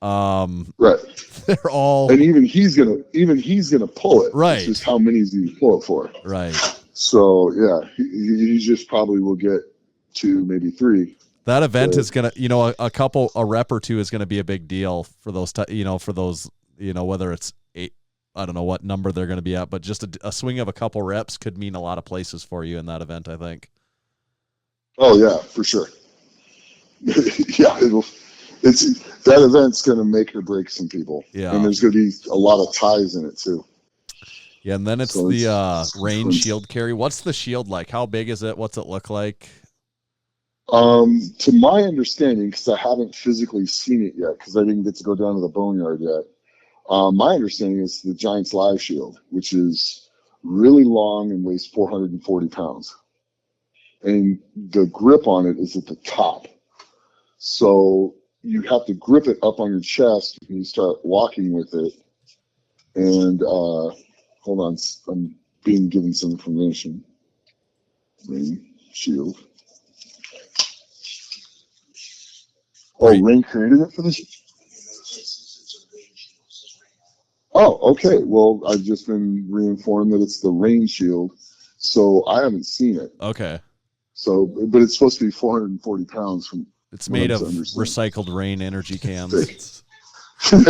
Right. They're all, and even he's gonna pull it. Right. It's just how many does he pull it for? Right. So yeah, he just probably will get 2, maybe 3. That event is gonna, a rep or two is gonna be a big deal for those, whether it's 8, I don't know what number they're gonna be at, but just a swing of a couple reps could mean a lot of places for you in that event, I think. Oh yeah, for sure. Yeah, that event's going to make or break some people. Yeah. And there's going to be a lot of ties in it too. Yeah, and then it's rain shield carry. What's the shield like? How big is it? What's it look like? To my understanding, because I haven't physically seen it yet, because I didn't get to go down to the boneyard yet. My understanding is the Giants Live Shield, which is really long and weighs 440 pounds. And the grip on it is at the top. So you have to grip it up on your chest when you start walking with it. And hold on, I'm being given some information. Rain shield. Oh, Rain created it for this? Oh, okay. Well, I've just been reinformed that it's the rain shield. So I haven't seen it. Okay. So, but it's supposed to be 440 pounds from. It's made of recycled rain energy cans. And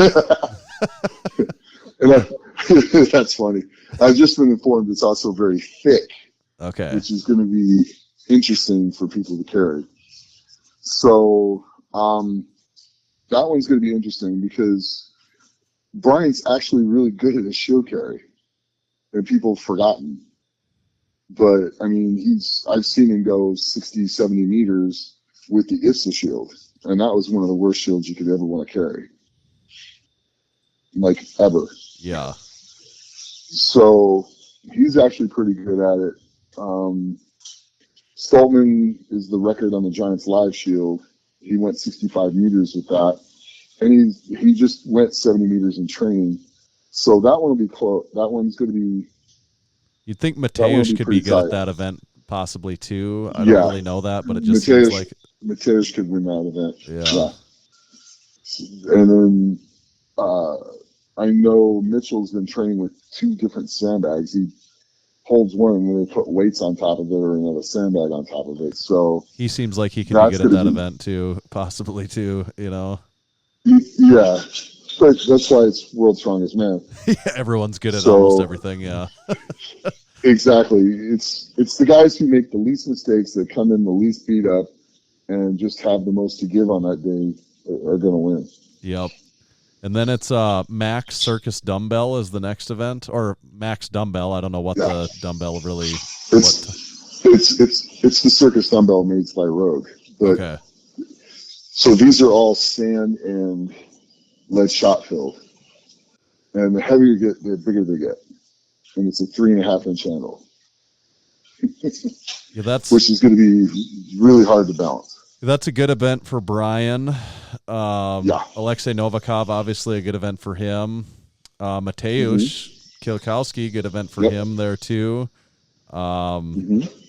that's funny. I've just been informed it's also very thick. Okay. Which is going to be interesting for people to carry. So that one's going to be interesting because Brian's actually really good at a shield carry, and people have forgotten. But I mean, I've seen him go 60, 70 meters with the ISA shield, and that was one of the worst shields you could ever want to carry, like ever. Yeah. So he's actually pretty good at it. Stoltman is the record on the Giants Live Shield. He went 65 meters with that, and he just went 70 meters in training. So that one will be close. That one's going to be. You'd think Mateusz could be good tight at that event, possibly too. I don't really know that, but it just seems like Mateusz could win that event. Yeah. And then I know Mitchell's been training with 2 different sandbags. He holds one and then they put weights on top of it or another sandbag on top of it. So he seems like he could be good at that event too, possibly too, Yeah. But that's why it's World's Strongest Man. Yeah, everyone's good at almost everything, yeah. Exactly. It's the guys who make the least mistakes, that come in the least beat up, and just have the most to give on that day are going to win. Yep. And then it's Max Circus Dumbbell is the next event, or Max Dumbbell. I don't know what the dumbbell really. It's the Circus Dumbbell made by Rogue. But, okay. So these are all sand and lead shot filled, and the heavier you get, the bigger they get, and it's a 3.5-inch handle. Yeah, which is going to be really hard to balance. That's a good event for Brian. Alexei Novikov, obviously a good event for him. Mateusz Kielkowski, good event for him there too. I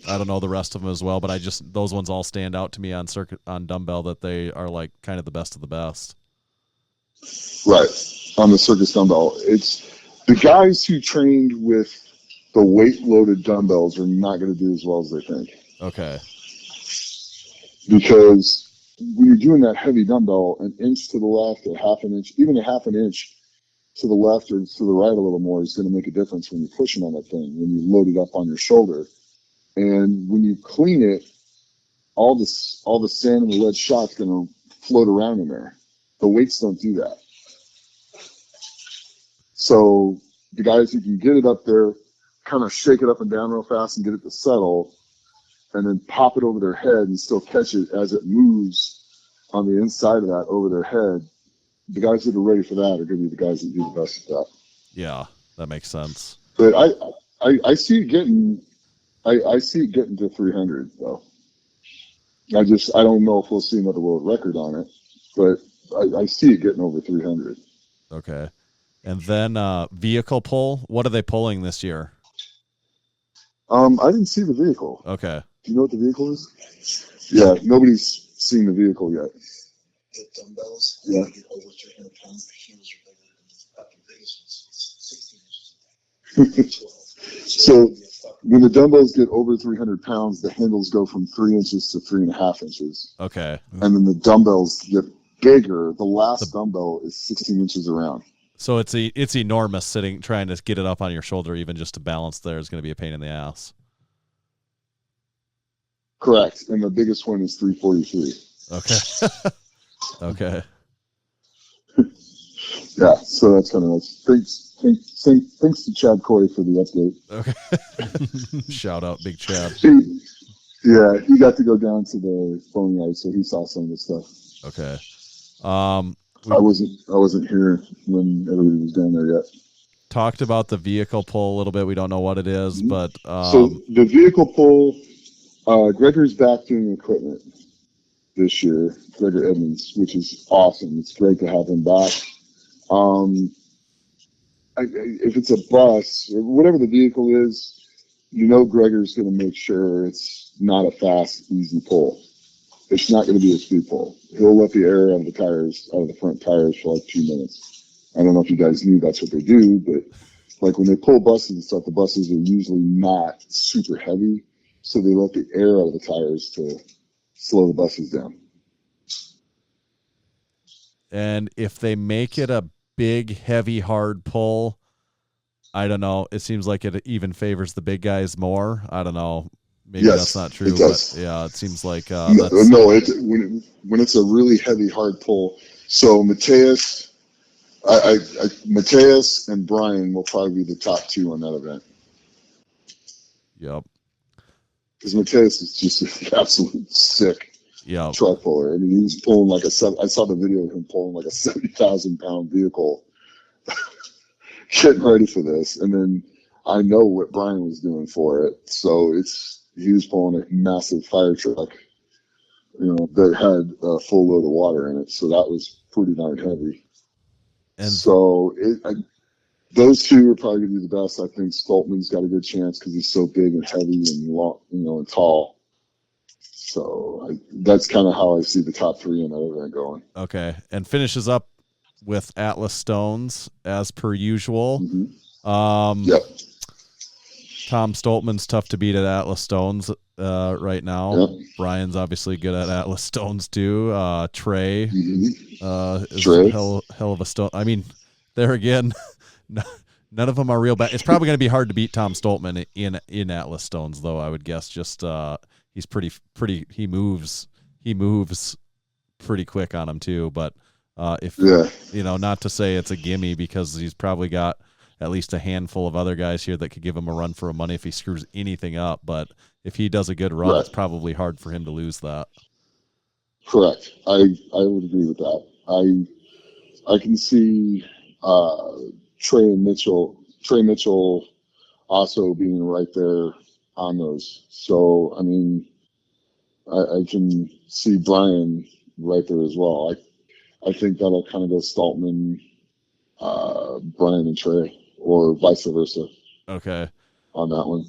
don't know the rest of them as well, but those ones all stand out to me on dumbbell, that they are like kind of the best of the best. Right. On the Circus Dumbbell. It's the guys who trained with the weight loaded dumbbells are not going to do as well as they think. Okay. Because when you're doing that heavy dumbbell, an inch to the left, or half an inch, even a half an inch to the left or to the right a little more is going to make a difference when you're pushing on that thing, when you load it up on your shoulder. And when you clean it, all the sand and the lead shot's going to float around in there. The weights don't do that. So the guys who can get it up there, kind of shake it up and down real fast and get it to settle, and then pop it over their head and still catch it as it moves on the inside of that over their head. The guys that are ready for that are going to be the guys that do the best at that. Yeah, that makes sense. But I see it getting, I see it getting to 300 though. I don't know if we'll see another world record on it, but I see it getting over 300. Okay. And then vehicle pull. What are they pulling this year? I didn't see the vehicle. Okay. Do you know what the vehicle is? Yeah, nobody's seen the vehicle yet. The dumbbells, yeah. Get over 300 pounds. The handles are bigger than the biggest ones. It's 16 inches. 12. So when the dumbbells get over 300 pounds, the handles go from 3 inches to 3.5 inches. Okay. And then the dumbbells get bigger. The last dumbbell is 16 inches around. So it's enormous. Trying to get it up on your shoulder, even just to balance there, is going to be a pain in the ass. Correct. And the biggest one is 343. Okay. Okay. Yeah, so that's kind of nice. Thanks to Chad Corey for the update. Okay. Shout out, Big Chad. He got to go down to the phone yard, so he saw some of the stuff. Okay. I wasn't here when everybody was down there yet. Talked about the vehicle pull a little bit. We don't know what it is, but so the vehicle pull, Gregor's back doing equipment this year, Gregor Edmonds, which is awesome. It's great to have him back. If it's a bus or whatever the vehicle is, Gregor's going to make sure it's not a fast, easy pull. It's not going to be a speed pull. He'll let the air out of the front tires for like 2 minutes. I don't know if you guys knew that's what they do, but like when they pull buses and stuff, the buses are usually not super heavy, so they let the air out of the tires to slow the buses down. And if they make it a big, heavy, hard pull, I don't know. It seems like it even favors the big guys more. I don't know. Maybe that's not true, but yeah, it seems like when it's a really heavy, hard pull. So Mateus and Brian will probably be the top two on that event. Yep. Because Mateus is just an absolute sick truck puller. I mean, he was pulling I saw the video of him pulling like a 70,000-pound vehicle, getting ready for this. And then I know what Brian was doing for it. So he was pulling a massive fire truck, that had a full load of water in it. So that was pretty darn heavy. And so those two are probably going to be the best. I think Stoltman's got a good chance because he's so big and heavy and long, and tall. So that's kind of how I see the top three in that event going. Okay. And finishes up with Atlas Stones as per usual. Mm-hmm. Yep. Tom Stoltman's tough to beat at Atlas Stones right now. Yep. Brian's obviously good at Atlas Stones too. Trey is a hell of a stone. I mean, there again, none of them are real bad. It's probably going to be hard to beat Tom Stoltman in Atlas Stones, though. I would guess just he's pretty. He moves pretty quick on him too. But not to say it's a gimme because he's probably got at least a handful of other guys here that could give him a run for money if he screws anything up. But if he does a good run, it's probably hard for him to lose that. Correct. I would agree with that. I can see Trey Mitchell also being right there on those. So, I mean, I can see Brian right there as well. I think that'll kind of go Stoltman, Brian and Trey, or vice versa. Okay. On that one.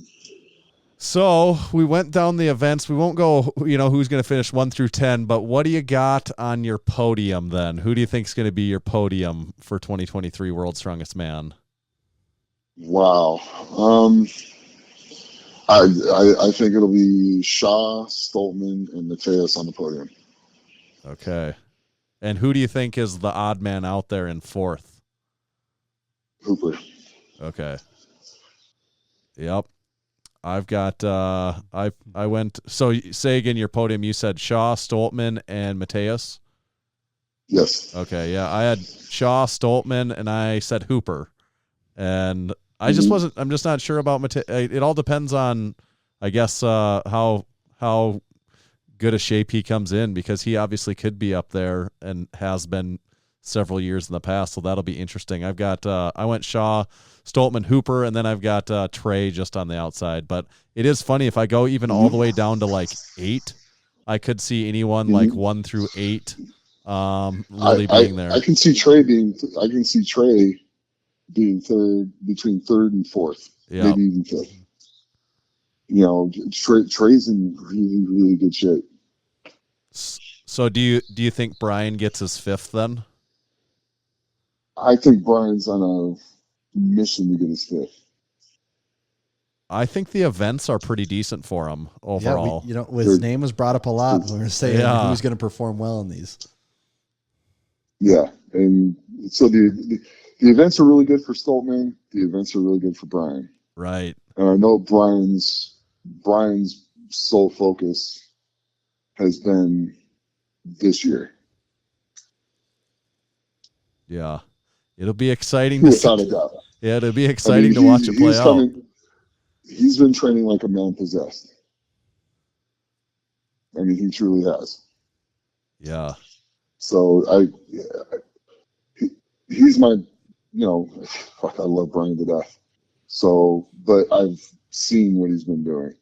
So we went down the events. We won't go, who's going to finish 1 through 10, but what do you got on your podium then? Who do you think is going to be your podium for 2023 World's Strongest Man? Wow. I think it'll be Shaw, Stoltman, and Mateus on the podium. Okay. And who do you think is the odd man out there in fourth? Hooper. Okay. Yep. I've got I went, so say again your podium. You said Shaw, Stoltman, and Mateus. Yes. Okay, yeah. I had Shaw, Stoltman, and I said Hooper. And I just wasn't, I'm just not sure about Mateus. It all depends on, I guess, how good a shape he comes in, because he obviously could be up there and has been several years in the past. So that'll be interesting. I've got, I went Shaw, Stoltman, Hooper, and then I've got Trey just on the outside. But it is funny, if I go even all the way down to like 8, I could see anyone like 1 through 8 really being there. I can see Trey being third, between third and fourth, maybe even fifth. Trey's in really, really good shape. So do you think Brian gets his 5th then? I think Brian's on a mission to get his 5th. I think the events are pretty decent for him overall. Yeah, his name was brought up a lot when we were saying who's going to perform well in these. Yeah, and so the events are really good for Stoltman. The events are really good for Brian. Right. And I know Brian's sole focus has been this year. Yeah. It'll be exciting to see. Without a doubt. Yeah, it'll be exciting to watch it play out. He's been training like a man possessed. I mean, he truly has. Yeah. So he's my, I love Brian to death. So, but I've seen what he's been doing,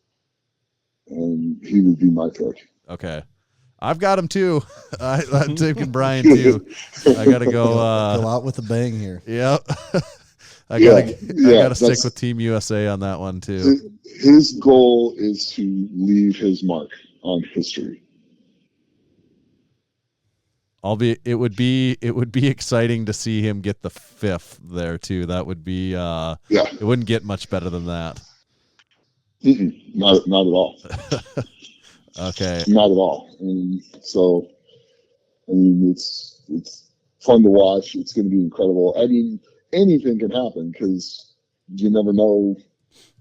and he would be my pick. Okay. I've got him too. I'm taking Brian too. I got to go. Go out with a bang here. Yep. I gotta stick with Team USA on that one too. His goal is to leave his mark on history. It would be exciting to see him get the 5th there too. That would be It wouldn't get much better than that. Not at all. Okay. Not at all. And so, it's fun to watch. It's going to be incredible. I mean, anything can happen because you never know.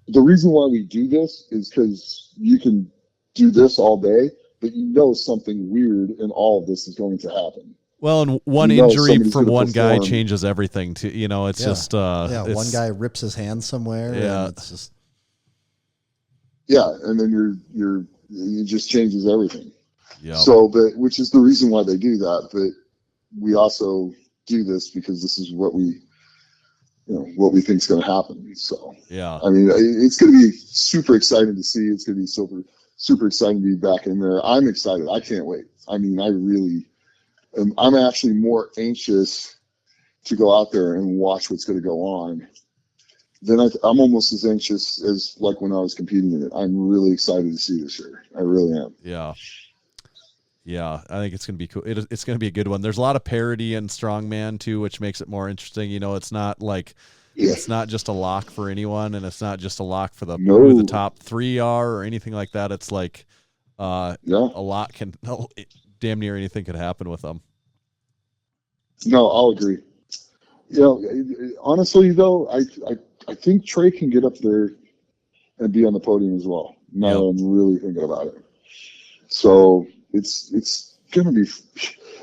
The reason why we do this is because you can do this all day, but something weird in all of this is going to happen. Well, and one injury from one guy changes everything too. It's just one guy rips his hand somewhere. Yeah. And it's just and then it just changes everything. Yeah. So, which is the reason why they do that. But we also do this because this is what we think is going to happen. So, yeah. I mean, it's going to be super exciting to see. It's going to be super, super exciting to be back in there. I'm excited. I can't wait. I mean, I'm actually more anxious to go out there and watch what's going to go on. Then I'm almost as anxious as like when I was competing in it. I'm really excited to see this year. I really am. Yeah. Yeah, I think it's going to be cool. It's going to be a good one. There's a lot of parity in strongman too, which makes it more interesting. It's not like it's not just a lock for anyone, and it's not just a lock for who the top 3 are or anything like that. It's like a lot damn near anything could happen with them. No, I'll agree. Honestly though, I think Trey can get up there and be on the podium as well. Now that I'm really thinking about it. So it's gonna be,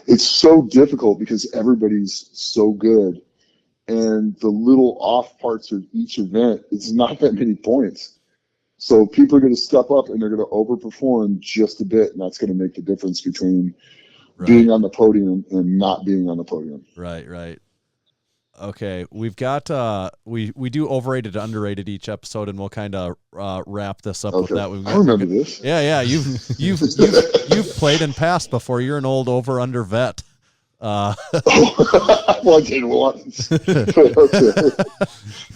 it's so difficult because everybody's so good, and the little off parts of each event, it's not that many points. So people are going to step up and they're going to overperform just a bit, and that's going to make the difference between being on the podium and not being on the podium. Right. Okay, we've got we do overrated, underrated each episode, and we'll kind of wrap this up with that. I remember this. Yeah. You've played and passed before. You're an old over/under vet. Well, I did once.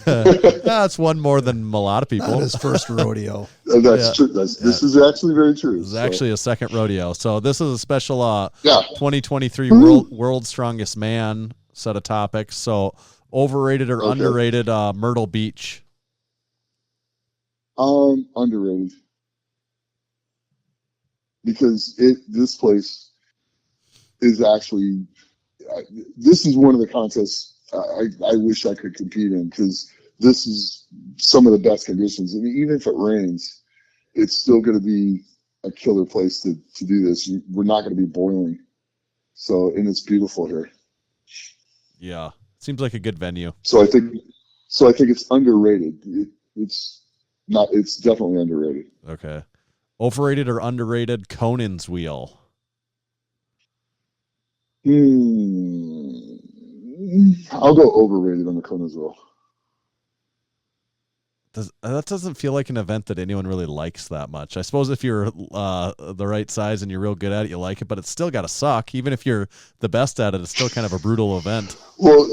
That's one more than a lot of people. Not his first rodeo. That's true. This is actually very true. This is actually a second rodeo. So this is a special 2023 World's Strongest Man set of topics. So overrated or underrated Myrtle Beach? Underrated. Because this place is actually, this is one of the contests I wish I could compete in, because this is some of the best conditions. I mean, even if it rains, it's still going to be a killer place to do this. We're not going to be boiling. So, and it's beautiful here. Yeah. Seems like a good venue. So I think it's underrated. It's definitely underrated. Okay. Overrated or underrated Conan's wheel? I'll go overrated on the Conan's wheel. That doesn't feel like an event that anyone really likes that much. I suppose if you're the right size and you're real good at it, you like it, but it's still got to suck. Even if you're the best at it, it's still kind of a brutal event. Well,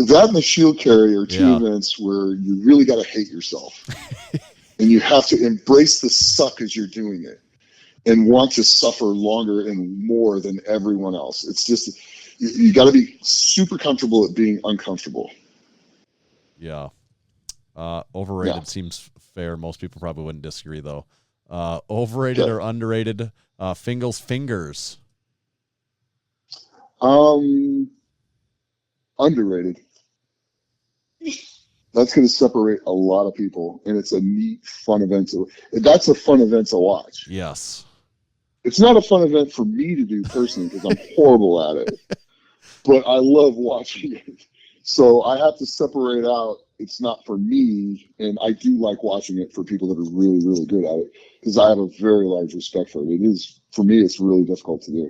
that and the shield carry are two events where you really got to hate yourself. And you have to embrace the suck as you're doing it and want to suffer longer and more than everyone else. It's just, you got to be super comfortable at being uncomfortable. Yeah. Overrated seems fair. Most people probably wouldn't disagree, though. Overrated or underrated? Fingal's fingers. Underrated. That's going to separate a lot of people, and it's a neat, fun event. That's a fun event to watch. Yes. It's not a fun event for me to do personally because I'm horrible at it, but I love watching it. So I have to separate out. It's not for me, and I do like watching it for people that are really, really good at it because I have a very large respect for it. It is, for me, it's really difficult to do,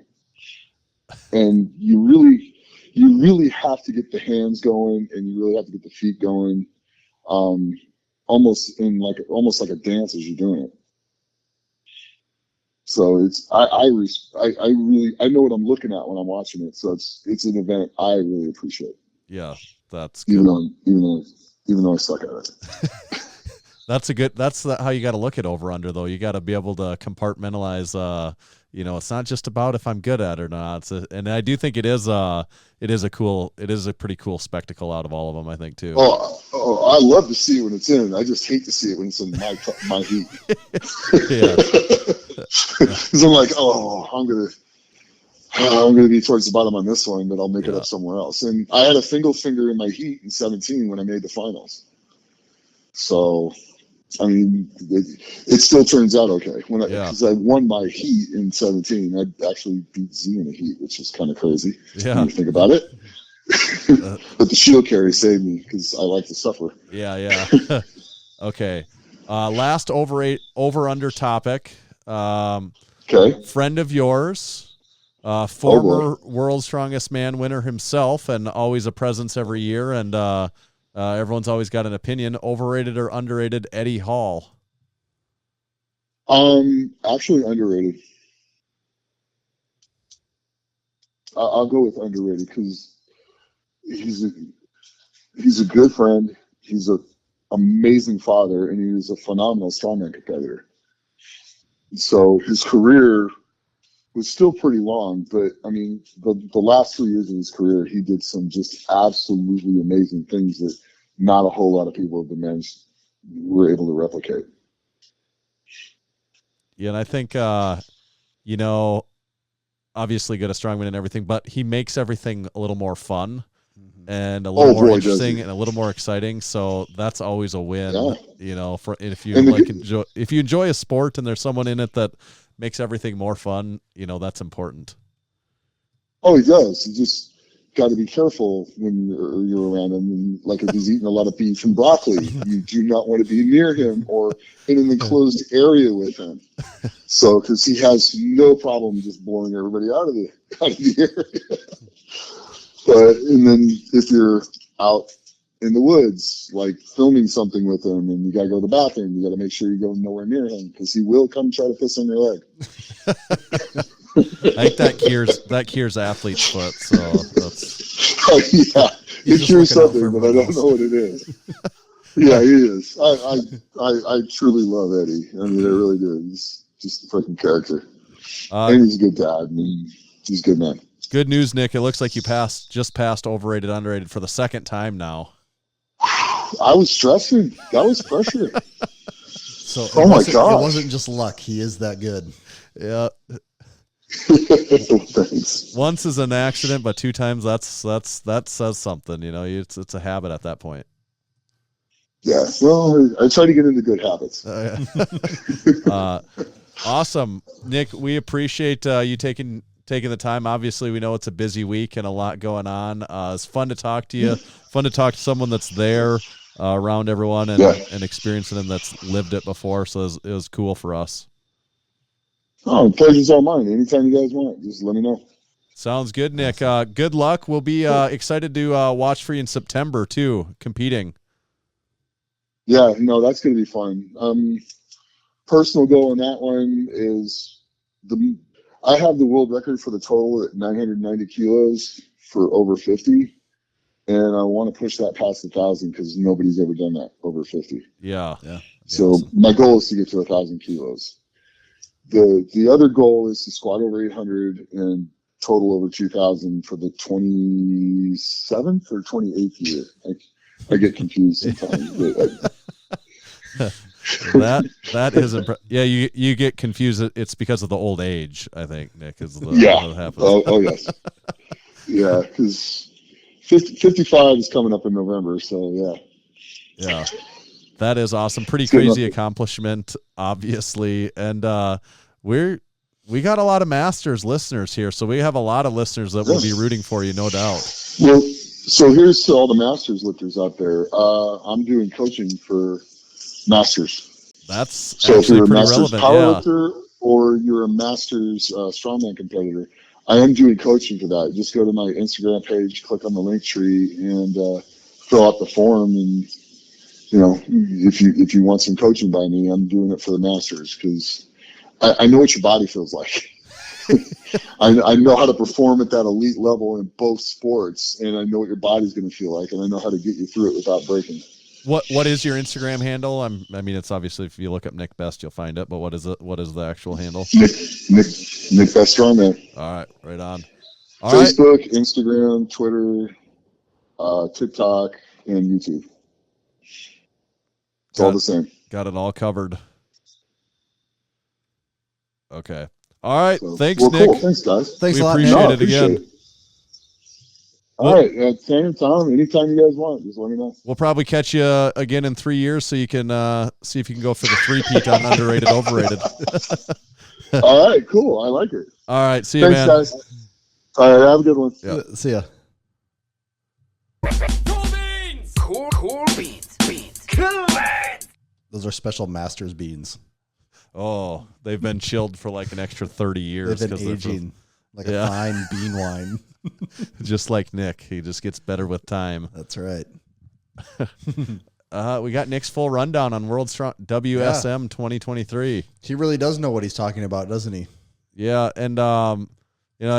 and you really have to get the hands going, and you really have to get the feet going, almost like a dance as you're doing it. So it's I know what I'm looking at when I'm watching it. So it's an event I really appreciate. Yeah, that's good. Even though I suck at it. That's how you got to look at over under though. You got to be able to compartmentalize. It's not just about if I'm good at it or not. And I do think it is a pretty cool spectacle out of all of them. I think too. Oh, I love to see it when it's in. I just hate to see it when it's in my heat. Yeah. Because I'm like, I'm gonna be towards the bottom on this one, but I'll make it up somewhere else. And I had a single finger in my heat in 17 when I made the finals. So, I mean, it still turns out okay. Because I won my heat in 17, I actually beat Z in the heat, which is kind of crazy when you think about it. But the shield carry saved me because I like to suffer. Yeah. Okay. Last over under topic. Okay. Friend of yours. Former World's Strongest Man winner himself, and always a presence every year, and everyone's always got an opinion. Overrated or underrated? Eddie Hall. Actually underrated. I'll go with underrated because he's a good friend. He's an amazing father, and he was a phenomenal strongman competitor. So his career was still pretty long, but I mean, the last 3 years of his career, he did some just absolutely amazing things that not a whole lot of people have were able to replicate. Yeah, and I think, obviously good at strongman and everything, but he makes everything a little more fun and a little more interesting and a little more exciting. So that's always a win, if you enjoy a sport and there's someone in it that makes everything more fun, that's important. Oh, he does. You just got to be careful when you're around him. And like if he's eating a lot of beef and broccoli, you do not want to be near him or in an enclosed area with him. So, because he has no problem just blowing everybody out of the area. And then if you're out in the woods, like filming something with him, and you got to go to the bathroom, you got to make sure you go nowhere near him because he will come try to piss on your leg. I think that cures athlete's foot. So that's it cures something, but I don't know what it is. Yeah, he is. I truly love Eddie. I mean, I really do. He's just a freaking character, and he's a good dad. I mean, he's a good man. Good news, Nick. It looks like you just passed overrated, underrated for the second time now. I was stressing. That was pressure. So oh my God. It wasn't just luck. He is that good. Yeah. Thanks. Once is an accident, but 2 times that says something. It's a habit at that point. Yeah. Well, I try to get into good habits. Awesome, Nick. We appreciate you taking the time. Obviously, we know it's a busy week and a lot going on. It's fun to talk to you. Fun to talk to someone that's there around everyone and experiencing them that's lived it before. So it was cool for us. Oh, pleasure's all mine. Anytime you guys want, just let me know. Sounds good, Nick. Good luck. We'll be excited to watch for you in September too, competing. Yeah, no, that's going to be fun. Personal goal in that one is I have the world record for the total at 990 kilos for over 50. And I want to push that past 1,000 because nobody's ever done that over 50. Yeah. So my goal is to get to 1,000 kilos. The other goal is to squat over 800 and total over 2,000 for the 27th or 28th year. I get confused sometimes. But That is yeah. You get confused. It's because of the old age. I think Nick is the Yeah. what happens. Oh yes. Yeah, because 55 is coming up in November. So yeah. Yeah, that is awesome. Pretty It's getting crazy up. accomplishment, obviously. And we got a lot of Masters listeners here, so we have a lot of listeners that will be rooting for you, no doubt. Well, so here's to all the Masters lifters out there. I'm doing coaching for Masters. That's So if actually you're a pretty Masters relevant. powerlifter or you're a Masters strongman competitor, I am doing coaching for that. Just go to my Instagram page, click on the link tree, and fill out the form. And if you want some coaching by me, I'm doing it for the Masters because I know what your body feels like. I know how to perform at that elite level in both sports, and I know what your body's going to feel like, and I know how to get you through it without breaking. What is your Instagram handle? I mean, it's obviously if you look up Nick Best, you'll find it. But what is it? What is the actual handle? Nick Best Strongman. All right, right on. All right. Facebook, Instagram, Twitter, TikTok, and YouTube. It's all the same. Got it all covered. Okay. All right. So, Thanks, well, Nick. cool. Thanks, guys. Thanks We a lot, appreciate Nick. it again. All right. Same time. Anytime you guys want, just let me know. We'll probably catch you again in 3 years, so you can see if you can go for the three-peat on underrated, overrated. All right. Cool. I like it. All right. See you, Thanks, man. guys. All right. Have a good one. Yeah. See ya. Cool beans. Cool. Those are special Masters beans. Oh, they've been chilled for like an extra 30 years. They've been 'cause they're aging like Yeah. a fine bean wine. just like Nick. He just gets better with time. That's right. We got Nick's full rundown on World Strong WSM 2023. He really does know what he's talking about, doesn't he? Yeah, and I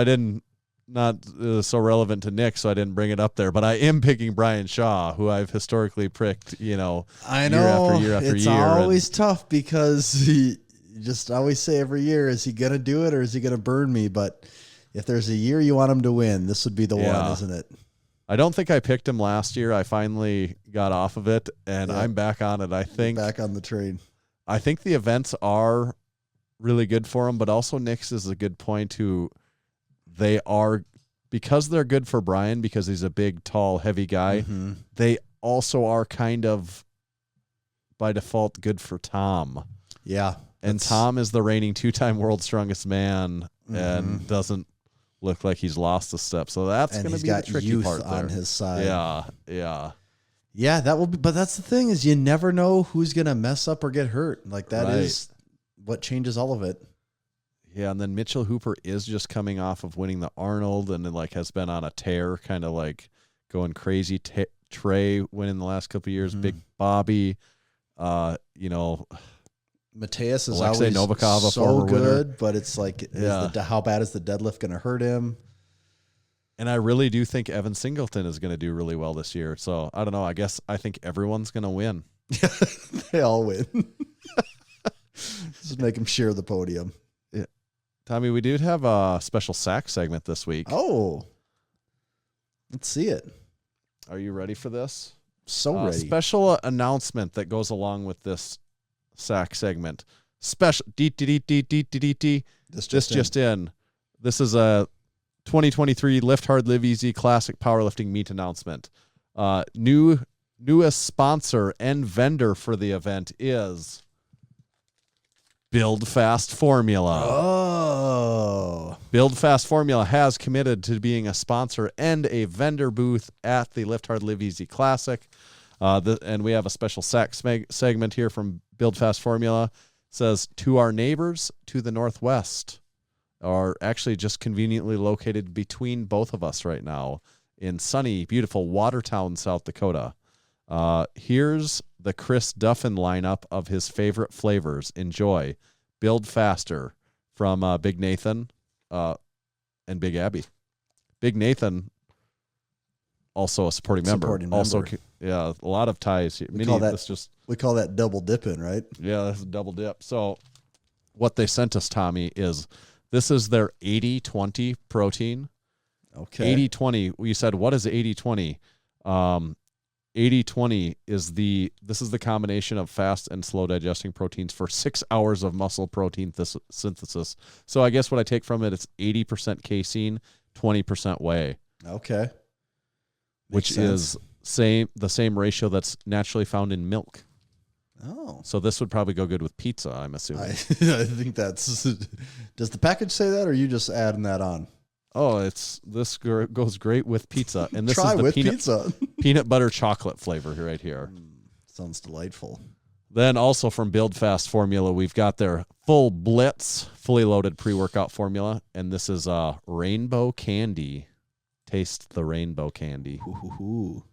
didn't not so relevant to Nick, so I didn't bring it up there. But I am picking Brian Shaw, who I've historically picked. I know. know. Year after it's year, always tough because you just always say every year, is he going to do it or is he going to burn me? But if there's a year you want him to win, this would be the one, isn't it? I don't think I picked him last year. I finally got off of it, and I'm back on it. I think back on the train. I think the events are really good for him, but also Nick's is a good point too. They are, because they're good for Brian because he's a big, tall, heavy guy. Mm-hmm. They also are kind of by default good for Tom. Yeah. And Tom is the reigning 2-time world's strongest man and doesn't look like he's lost a step. So that's going to be the tricky youth part there. on his side. Yeah. Yeah, that will be, but that's the thing is you never know who's going to mess up or get hurt. Like that is what changes all of it. Yeah, and then Mitchell Hooper is just coming off of winning the Arnold and then has been on a tear, kind of like going crazy. Trey winning the last couple of years, Big Bobby, Mateus is Alexei always Novikov, a so former good, winner. but it's like, how bad is the deadlift going to hurt him? And I really do think Evan Singleton is going to do really well this year. So I don't know. I think everyone's going to win. They all win. Just make them share the podium. Yeah. Tommy, we did have a special sack segment this week. Oh, let's see it. Are you ready for this? So ready. Special announcement that goes along with this sack segment. Special This just in. This is a 2023 Lift Hard, Live Easy Classic Powerlifting Meet announcement. Newest sponsor and vendor for the event is Build Fast Formula. Oh. Build Fast Formula has committed to being a sponsor and a vendor booth at the Lift Hard, Live Easy Classic. And we have a special sack segment here from Build Fast Formula. It says, to our neighbors to the northwest, are actually just conveniently located between both of us right now in sunny, beautiful Watertown, South Dakota. Here's the Chris Duffin lineup of his favorite flavors. Enjoy. Build Faster from Big Nathan and Big Abby. Big Nathan, also a supporting member. Also, a lot of ties. We call that double dipping, right? Yeah, that's a double dip. So what they sent us, Tommy, is this is their 80-20 protein. Okay. 80-20. You said, what is 80-20? 80-20 is this is the combination of fast and slow digesting proteins for 6 hours of muscle protein synthesis. So I guess what I take from it, it's 80% casein, 20% whey. Okay. Which is the same ratio that's naturally found in milk. Oh. So this would probably go good with pizza, I'm assuming. I think that's... Does the package say that, or are you just adding that on? Oh, this goes great with pizza. And this Try is the with pizza. peanut butter chocolate flavor right here. Sounds delightful. Then also from Build Fast formula, we've got their full blitz, fully loaded pre-workout formula. And this is rainbow candy. Taste the rainbow candy. Ooh.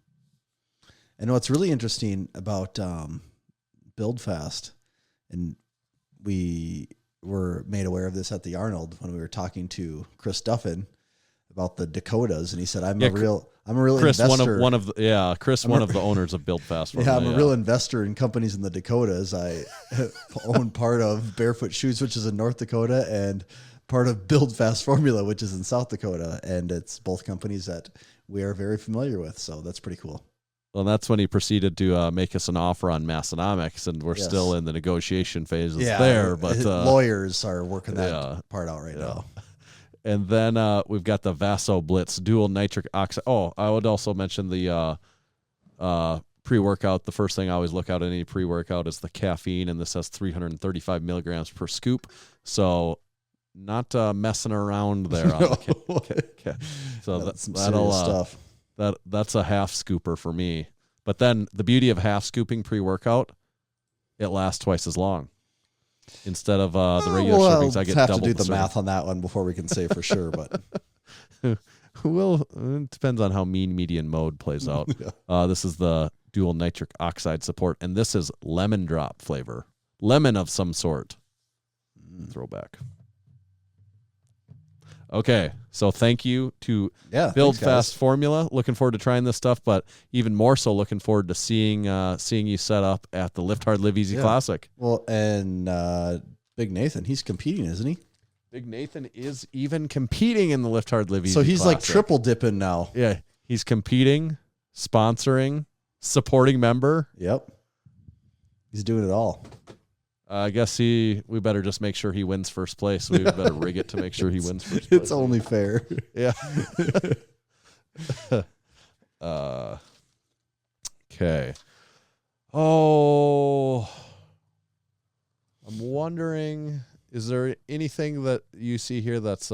And what's really interesting about Build Fast, and we were made aware of this at the Arnold when we were talking to Chris Duffin about the Dakotas, and he said, "I'm a real Chris, investor." Chris, one of the owners of Build Fast. Yeah, I'm a real investor in companies in the Dakotas. I own part of Bearfoot Shoes, which is in North Dakota, and part of Build Fast Formula, which is in South Dakota, and it's both companies that we are very familiar with. So that's pretty cool. Well, that's when he proceeded to make us an offer on Massenomics, and we're still in the negotiation phases there. But lawyers are working that part out right now. And then we've got the Vaso Blitz dual nitric oxide. Oh, I would also mention the pre-workout. The first thing I always look out at any pre-workout is the caffeine, and this has 335 milligrams per scoop. So not messing around there. So that'll stuff. That's a half scooper for me. But then the beauty of half scooping pre-workout, it lasts twice as long. Instead of the regular servings, I get double. We'll have to do the math on that one before we can say for sure. But it depends on how mean median mode plays out. This is the dual nitric oxide support, and this is lemon drop flavor, lemon of some sort. Throwback. Okay, so thank you to Build Fast Formula. Looking forward to trying this stuff, but even more so looking forward to seeing you set up at the Lift Hard, Live Easy Classic. Well, and Big Nathan, he's competing, isn't he? Big Nathan is even competing in the Lift Hard, Live Easy So he's Classic. like triple dipping now. Yeah, he's competing, sponsoring, supporting member. Yep. He's doing it all. I guess we better just make sure he wins first place. We better rig it to make sure he wins first place. It's only fair. Yeah. Okay. Oh, I'm wondering, is there anything that you see here that's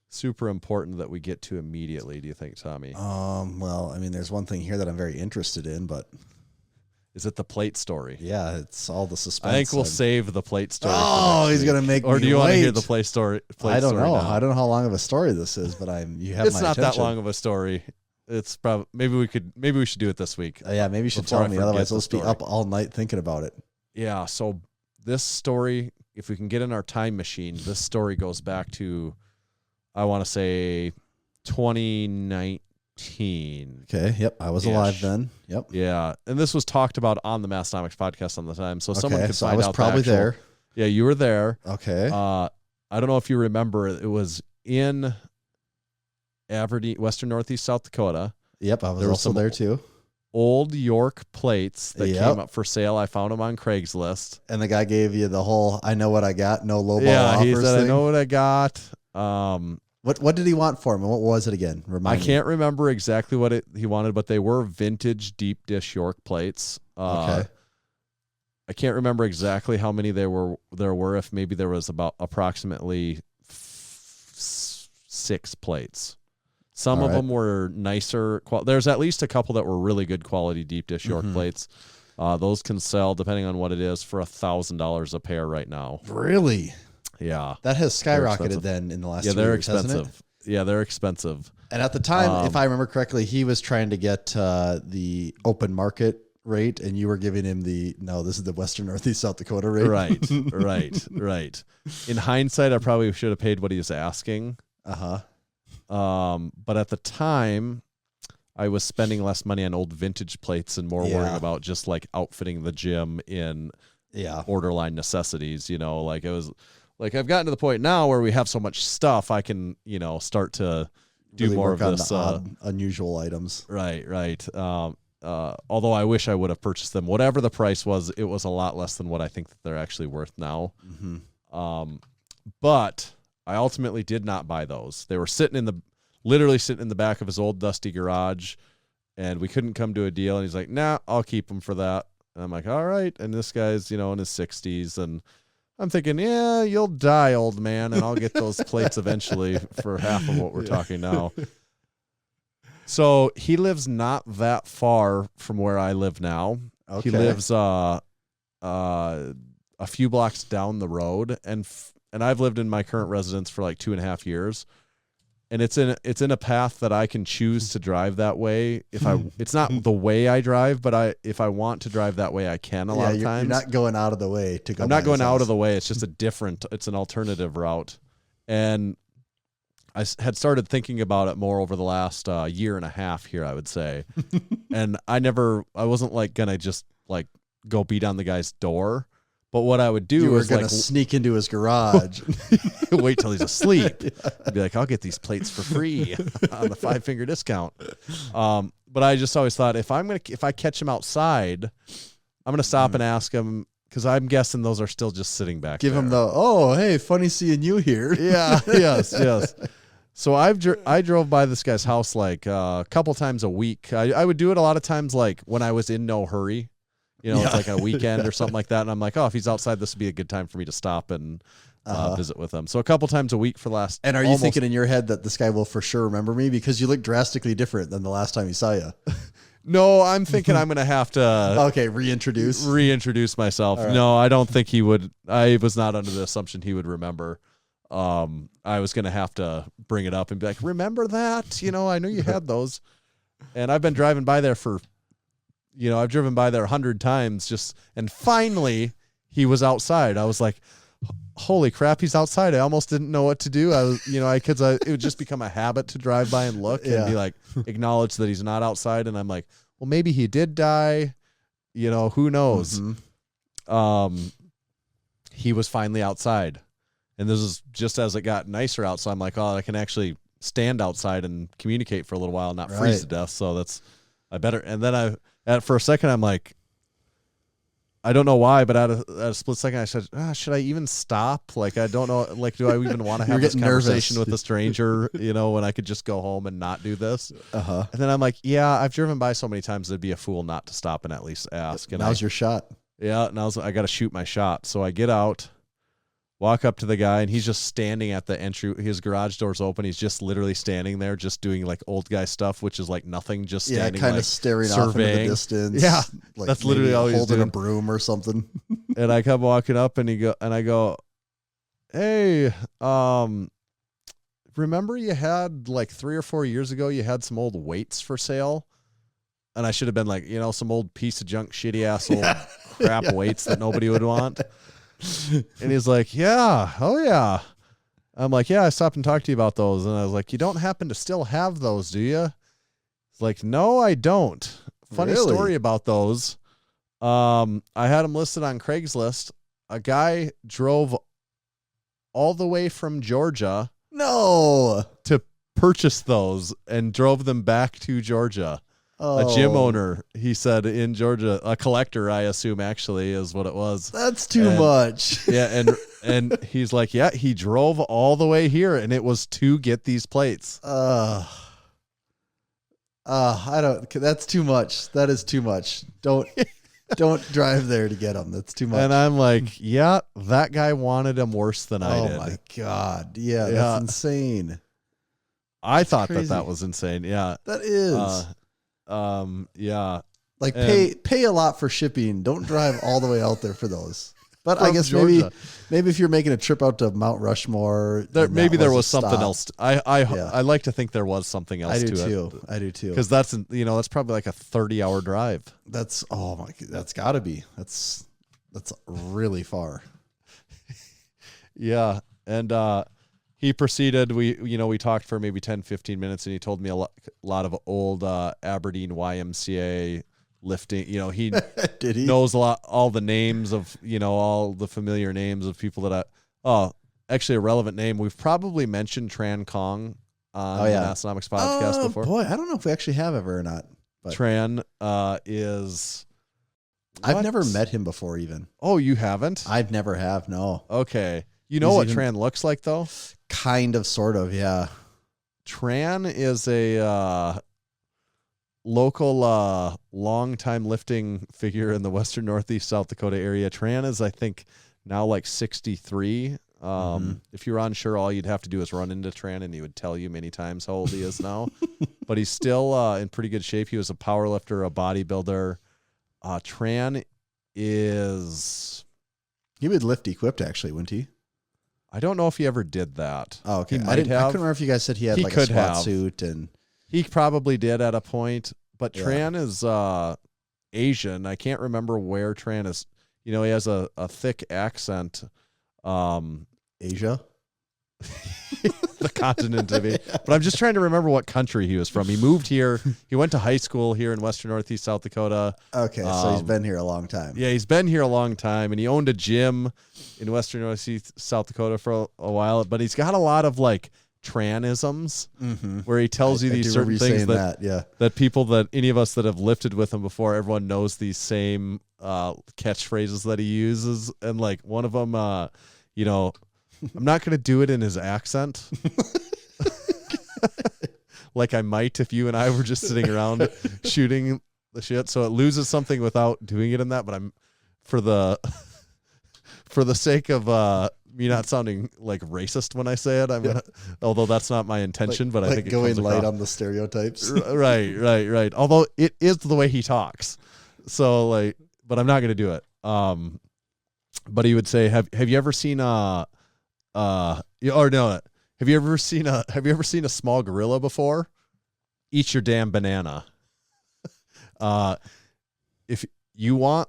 super important that we get to immediately, do you think, Tommy? Well, I mean, there's one thing here that I'm very interested in, but... Is it the plate story? Yeah, it's all the suspense. I think we'll save the plate story. Oh, he's going to make me Or do you want to wait. hear the plate story? I don't know. Now? I don't know how long of a story this is, but you have it's my not attention. that long of a story. It's probably maybe we should do it this week. Yeah, maybe you should before tell I me. forget Otherwise, the let's be story. up all night thinking about it. Yeah, so this story, if we can get in our time machine, this story goes back to, I want to say, 2019. Okay, yep. I was alive then. Yep. Yeah, and this was talked about on the Massenomics podcast on the time, so someone could so find I was out probably the actual, there. Yeah, you were there. Okay. I don't know if you remember, it was in Aberdeen, Western Northeast South Dakota. Yep, I was there also there too. Old York plates that came up for sale. I found them on Craigslist. And the guy gave you the whole "I know what I got, no lowball Yeah, offers" he said, thing. "I know what I got." What did he want for him, and what was it again? Remind me. I can't remember exactly what he wanted, but they were vintage deep dish York plates. Okay. I can't remember exactly how many there were. If maybe there was about approximately 6 plates. Some of them were nicer. There's at least a couple that were really good quality deep dish York plates. Those can sell, depending on what it is, for $1,000 a pair right now. Really? Yeah. That has skyrocketed then in the last 2 years, they're hasn't expensive. it? Yeah, they're expensive. And at the time, if I remember correctly, he was trying to get the open market rate, and you were giving him this is the Western Northeast South Dakota rate. Right. In hindsight, I probably should have paid what he was asking. But at the time, I was spending less money on old vintage plates and more worrying about just like outfitting the gym in borderline necessities. You know, like it was like I've gotten to the point now where we have so much stuff, I can start to do Really more work of on this the odd, unusual items. Right. although I wish I would have purchased them. Whatever the price was, it was a lot less than what I think that they're actually worth now. But I ultimately did not buy those. They were literally sitting in the back of his old dusty garage, and we couldn't come to a deal. And he's like, "Nah, I'll keep them for that." And I'm like, "All right." And this guy's, in his 60s, and I'm thinking, "Yeah, you'll die, old man, and I'll get those plates eventually for half of what we're talking now." So he lives not that far from where I live now. Okay. He lives a few blocks down the road, and I've lived in my current residence for like 2.5 years. And it's in a path that I can choose to drive that way. It's not the way I drive, but if I want to drive that way, I can a lot of times. You're not going out of the way to go. I'm not going out of the way. It's just it's an alternative route. And I had started thinking about it more over the last year and a half here, I would say. And I wasn't like going to just like go beat on the guy's door. But what I would do you were is going to like sneak into his garage, wait till he's asleep. I'd be like, I'll get these plates for free on the 5-finger discount. But I just always thought if I catch him outside, I'm going to stop and ask him, because I'm guessing those are still just sitting back give there. him the, hey, funny seeing you here. Yeah, yes. So I drove by this guy's house like a couple times a week. I would do it a lot of times like when I was in no hurry. It's like a weekend or something like that. And I'm like, if he's outside, this would be a good time for me to stop and visit with him. So a couple times a week for the last. And are you thinking in your head that this guy will for sure remember me? Because you look drastically different than the last time he saw you. No, I'm thinking I'm going to have to. Okay, reintroduce myself. Right. No, I don't think he would. I was not under the assumption he would remember. I was going to have to bring it up and be like, remember that? I know you had those. And I've been driving by there for. I've driven by there 100 times and finally he was outside. I was like, holy crap, he's outside. I almost didn't know what to do. I was, it would just become a habit to drive by and look and be like, acknowledge that he's not outside. And I'm like, well, maybe he did die. Who knows? Mm-hmm. He was finally outside, and this is just as it got nicer out. So I'm like, I can actually stand outside and communicate for a little while and not freeze to death. So I better. And then for a second, I'm like, I don't know why, but at a split second, I said, should I even stop? Like, I don't know. Like, do I even want to have this conversation with a stranger, when I could just go home and not do this? And then I'm like, I've driven by so many times, it'd be a fool not to stop and at least ask. And now's your shot. Yeah, I got to shoot my shot. So I get out, walk up to the guy, and he's just standing at the entry. His garage door's open. He's just literally standing there, just doing like old guy stuff, which is like nothing, just standing, kind like, of staring surveying. off into the distance. Yeah, like that's literally all he's holding doing. a broom or something. And I come walking up, and I go, hey, remember you had like 3 or 4 years ago, you had some old weights for sale? And I should have been like, some old piece of junk, shitty ass old crap weights that nobody would want. And he's like, oh yeah. I'm like, I stopped and talked to you about those. And I was like, you don't happen to still have those, do you? He's like, no, I don't. Funny story about those. I had them listed on Craigslist. A guy drove all the way from Georgia to purchase those and drove them back to Georgia. A gym owner, he said, in Georgia, a collector, I assume, actually, is what it was. That's too much. Yeah, and he's like, he drove all the way here, and it was to get these plates. I don't. That's too much. That is too much. Don't drive there to get them. That's too much. And I'm like, that guy wanted them worse than I did. Oh my God. Yeah, that's insane. I thought that was insane. Yeah, that is. Like pay a lot for shipping. Don't drive all the way out there for those. But I guess Georgia. maybe if you're making a trip out to Mount Rushmore, there was something else. I like to think there was something else. I do too. Because that's probably like a 30-hour drive. That's gotta be. That's really far. Yeah, and he proceeded. We talked for maybe 10, 15 minutes, and he told me a lot of old Aberdeen YMCA lifting. He did he knows all the names of all the familiar names of people that actually a relevant name. We've probably mentioned Tran Kong on the Massenomics podcast before. Boy, I don't know if we actually have ever or not. But Tran is. I've what? never met him before. Even Oh, you haven't? I've never have. No. Okay. You know He's what even- Tran looks like though? Kind of, sort of. Yeah. Tran is a local long-time lifting figure in the western northeast South Dakota area. Tran is, I think, now like 63. If you're unsure, all you'd have to do is run into Tran and he would tell you many times how old he is now. But he's still in pretty good shape. He was a power lifter, a bodybuilder. Tran is... He would lift equipped, actually, wouldn't he? I don't know if he ever did that. Oh, okay. He I might couldn't have. remember if you guys said he had He like a could SWAT have. suit and... He probably did at a point, but Yeah. Tran is Asian. I can't remember where Tran is. You know, he has a thick accent. Asia? The continent of it. But I'm just trying to remember what country he was from. He moved here. He went to high school here in western northeast South Dakota. Okay, so he's been here a long time. Yeah, he's been here a long time, and he owned a gym in western northeast South Dakota for a while. But he's got a lot of like Tranisms where he tells you I these do certain remember you things saying that. that people that any of us that have lifted with him before, everyone knows these same catchphrases that he uses. And like one of them, you know, I'm not going to do it in his accent. Like I might if you and I were just sitting around shooting the shit. So it loses something without doing it in that. But I'm for the sake of me not sounding like racist when I say it, I'm gonna. Although that's not my intention, but I think it going comes light across. on the stereotypes. Right. Although it is the way he talks. So like, but I'm not going to do it. But he would say, "Have you ever seen have you ever seen a small gorilla before? Eat your damn banana." If you want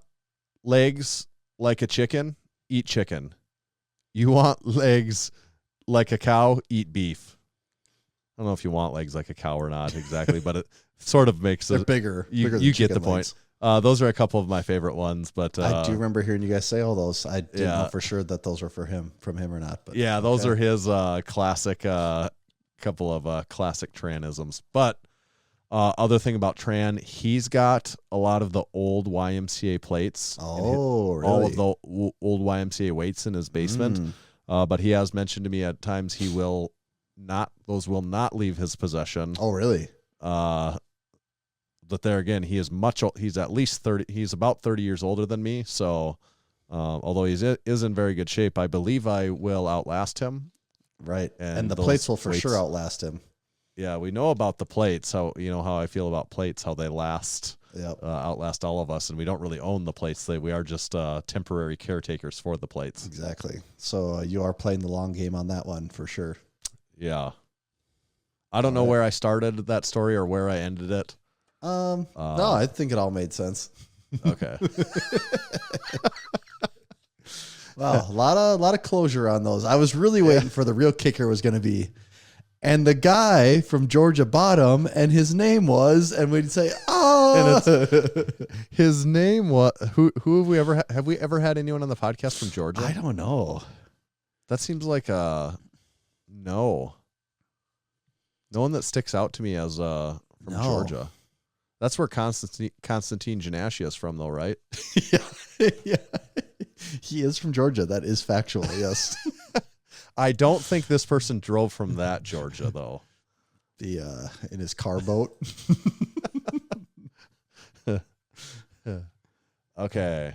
legs like a chicken, eat chicken. You want legs like a cow, eat beef. I don't know if you want legs like a cow or not exactly, but it sort of makes They're it bigger. You bigger than get the chicken point. legs. Those are a couple of my favorite ones, but I do remember hearing you guys say all those. I didn't Yeah. know for sure that those were from him or not. But yeah, those okay. are his classic couple of classic Tranisms. But other thing about Tran, he's got a lot of the old YMCA plates. Oh, really? All of the old YMCA weights in his basement. But he has mentioned to me at times those will not leave his possession. Oh, really? But there again, he's at least 30. He's about 30 years older than me. So, although he is in very good shape, I believe I will outlast him. Right. And And the those plates will for weights- sure outlast him. Yeah, we know about the plates. How I feel about plates, how they last, Yep. outlast all of us, and we don't really own the plates. We are just temporary caretakers for the plates. Exactly. So you are playing the long game on that one for sure. Yeah. I don't know where I started that story or where I ended it. No, I think it all made sense. Okay. Wow, a lot of closure on those. I was really waiting for the real kicker was going to be, and the guy from Georgia Bottom, and his name was, and we'd say, His name was who have we ever had anyone on the podcast from Georgia? I don't know. That seems like no one that sticks out to me as from No. Georgia. That's where Constantine Janashia is from, though, right? Yeah, he is from Georgia. That is factual. Yes. I don't think this person drove from that Georgia, though. In his car boat. Okay.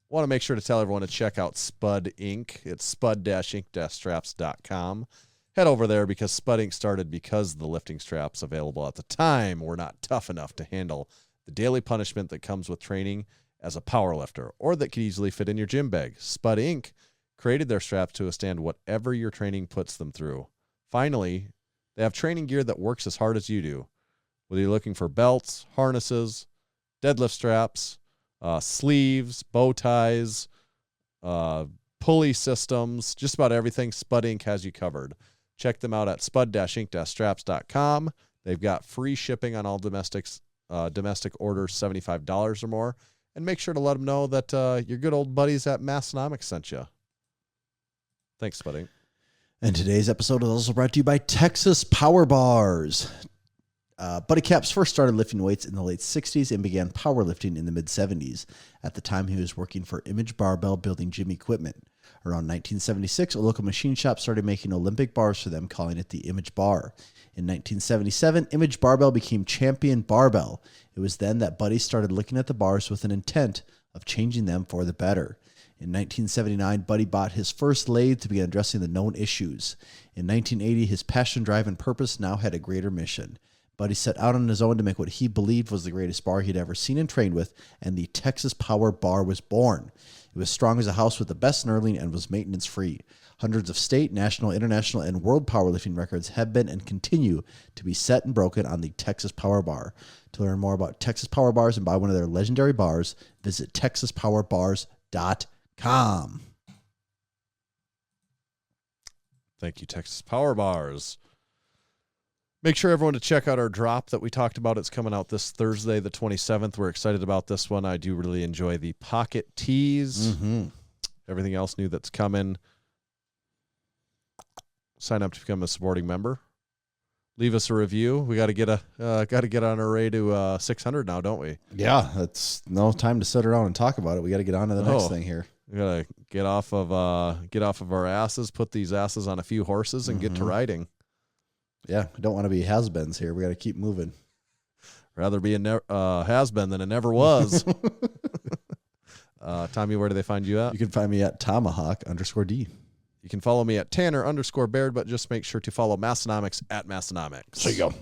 Want to make sure to tell everyone to check out SPUD Inc. It's spud-ink-straps.com. Head over there because SPUD Inc. started because the lifting straps available at the time were not tough enough to handle the daily punishment that comes with training as a power lifter or that could easily fit in your gym bag. SPUD Inc. created their straps to withstand whatever your training puts them through. Finally, they have training gear that works as hard as you do. Whether you're looking for belts, harnesses, deadlift straps, sleeves, bow ties, pulley systems, just about everything, SPUD Inc. has you covered. Check them out at spud-ink-straps.com. They've got free shipping on all domestic orders $75 or more. And make sure to let them know that your good old buddies at Massenomics sent you. Thanks, SPUD Inc. And today's episode is also brought to you by Texas Power Bars. Buddy Capps first started lifting weights in the late 60s and began powerlifting in the mid-70s. At the time, he was working for Image Barbell building gym equipment. Around 1976, a local machine shop started making Olympic bars for them, calling it the Image Bar. In 1977, Image Barbell became Champion Barbell. It was then that Buddy started looking at the bars with an intent of changing them for the better. In 1979, Buddy bought his first lathe to begin addressing the known issues. In 1980, his passion, drive, and purpose now had a greater mission. Buddy set out on his own to make what he believed was the greatest bar he'd ever seen and trained with, and the Texas Power Bar was born. It was strong as a house with the best knurling and was maintenance-free. Hundreds of state, national, international, and world powerlifting records have been and continue to be set and broken on the Texas Power Bar. To learn more about Texas Power Bars and buy one of their legendary bars, visit texaspowerbars.com. Thank you, Texas Power Bars. Make sure everyone to check out our drop that we talked about. It's coming out this Thursday, the 27th. We're excited about this one. I do really enjoy the pocket tees. Everything else new that's coming. Sign up to become a supporting member. Leave us a review. We got to get on our way to 600 now, don't we? Yeah, it's no time to sit around and talk about it. We got to get on to the next thing here. We got to get off of our asses, put these asses on a few horses, and get to riding. Yeah, we don't want to be has-beens here. We got to keep moving. Rather be a has-been than it never was. Tommy, where do they find you at? You can find me at Tomahawk_D. You can follow me at Tanner_Baird, but just make sure to follow Massenomics at Massenomics. There you go.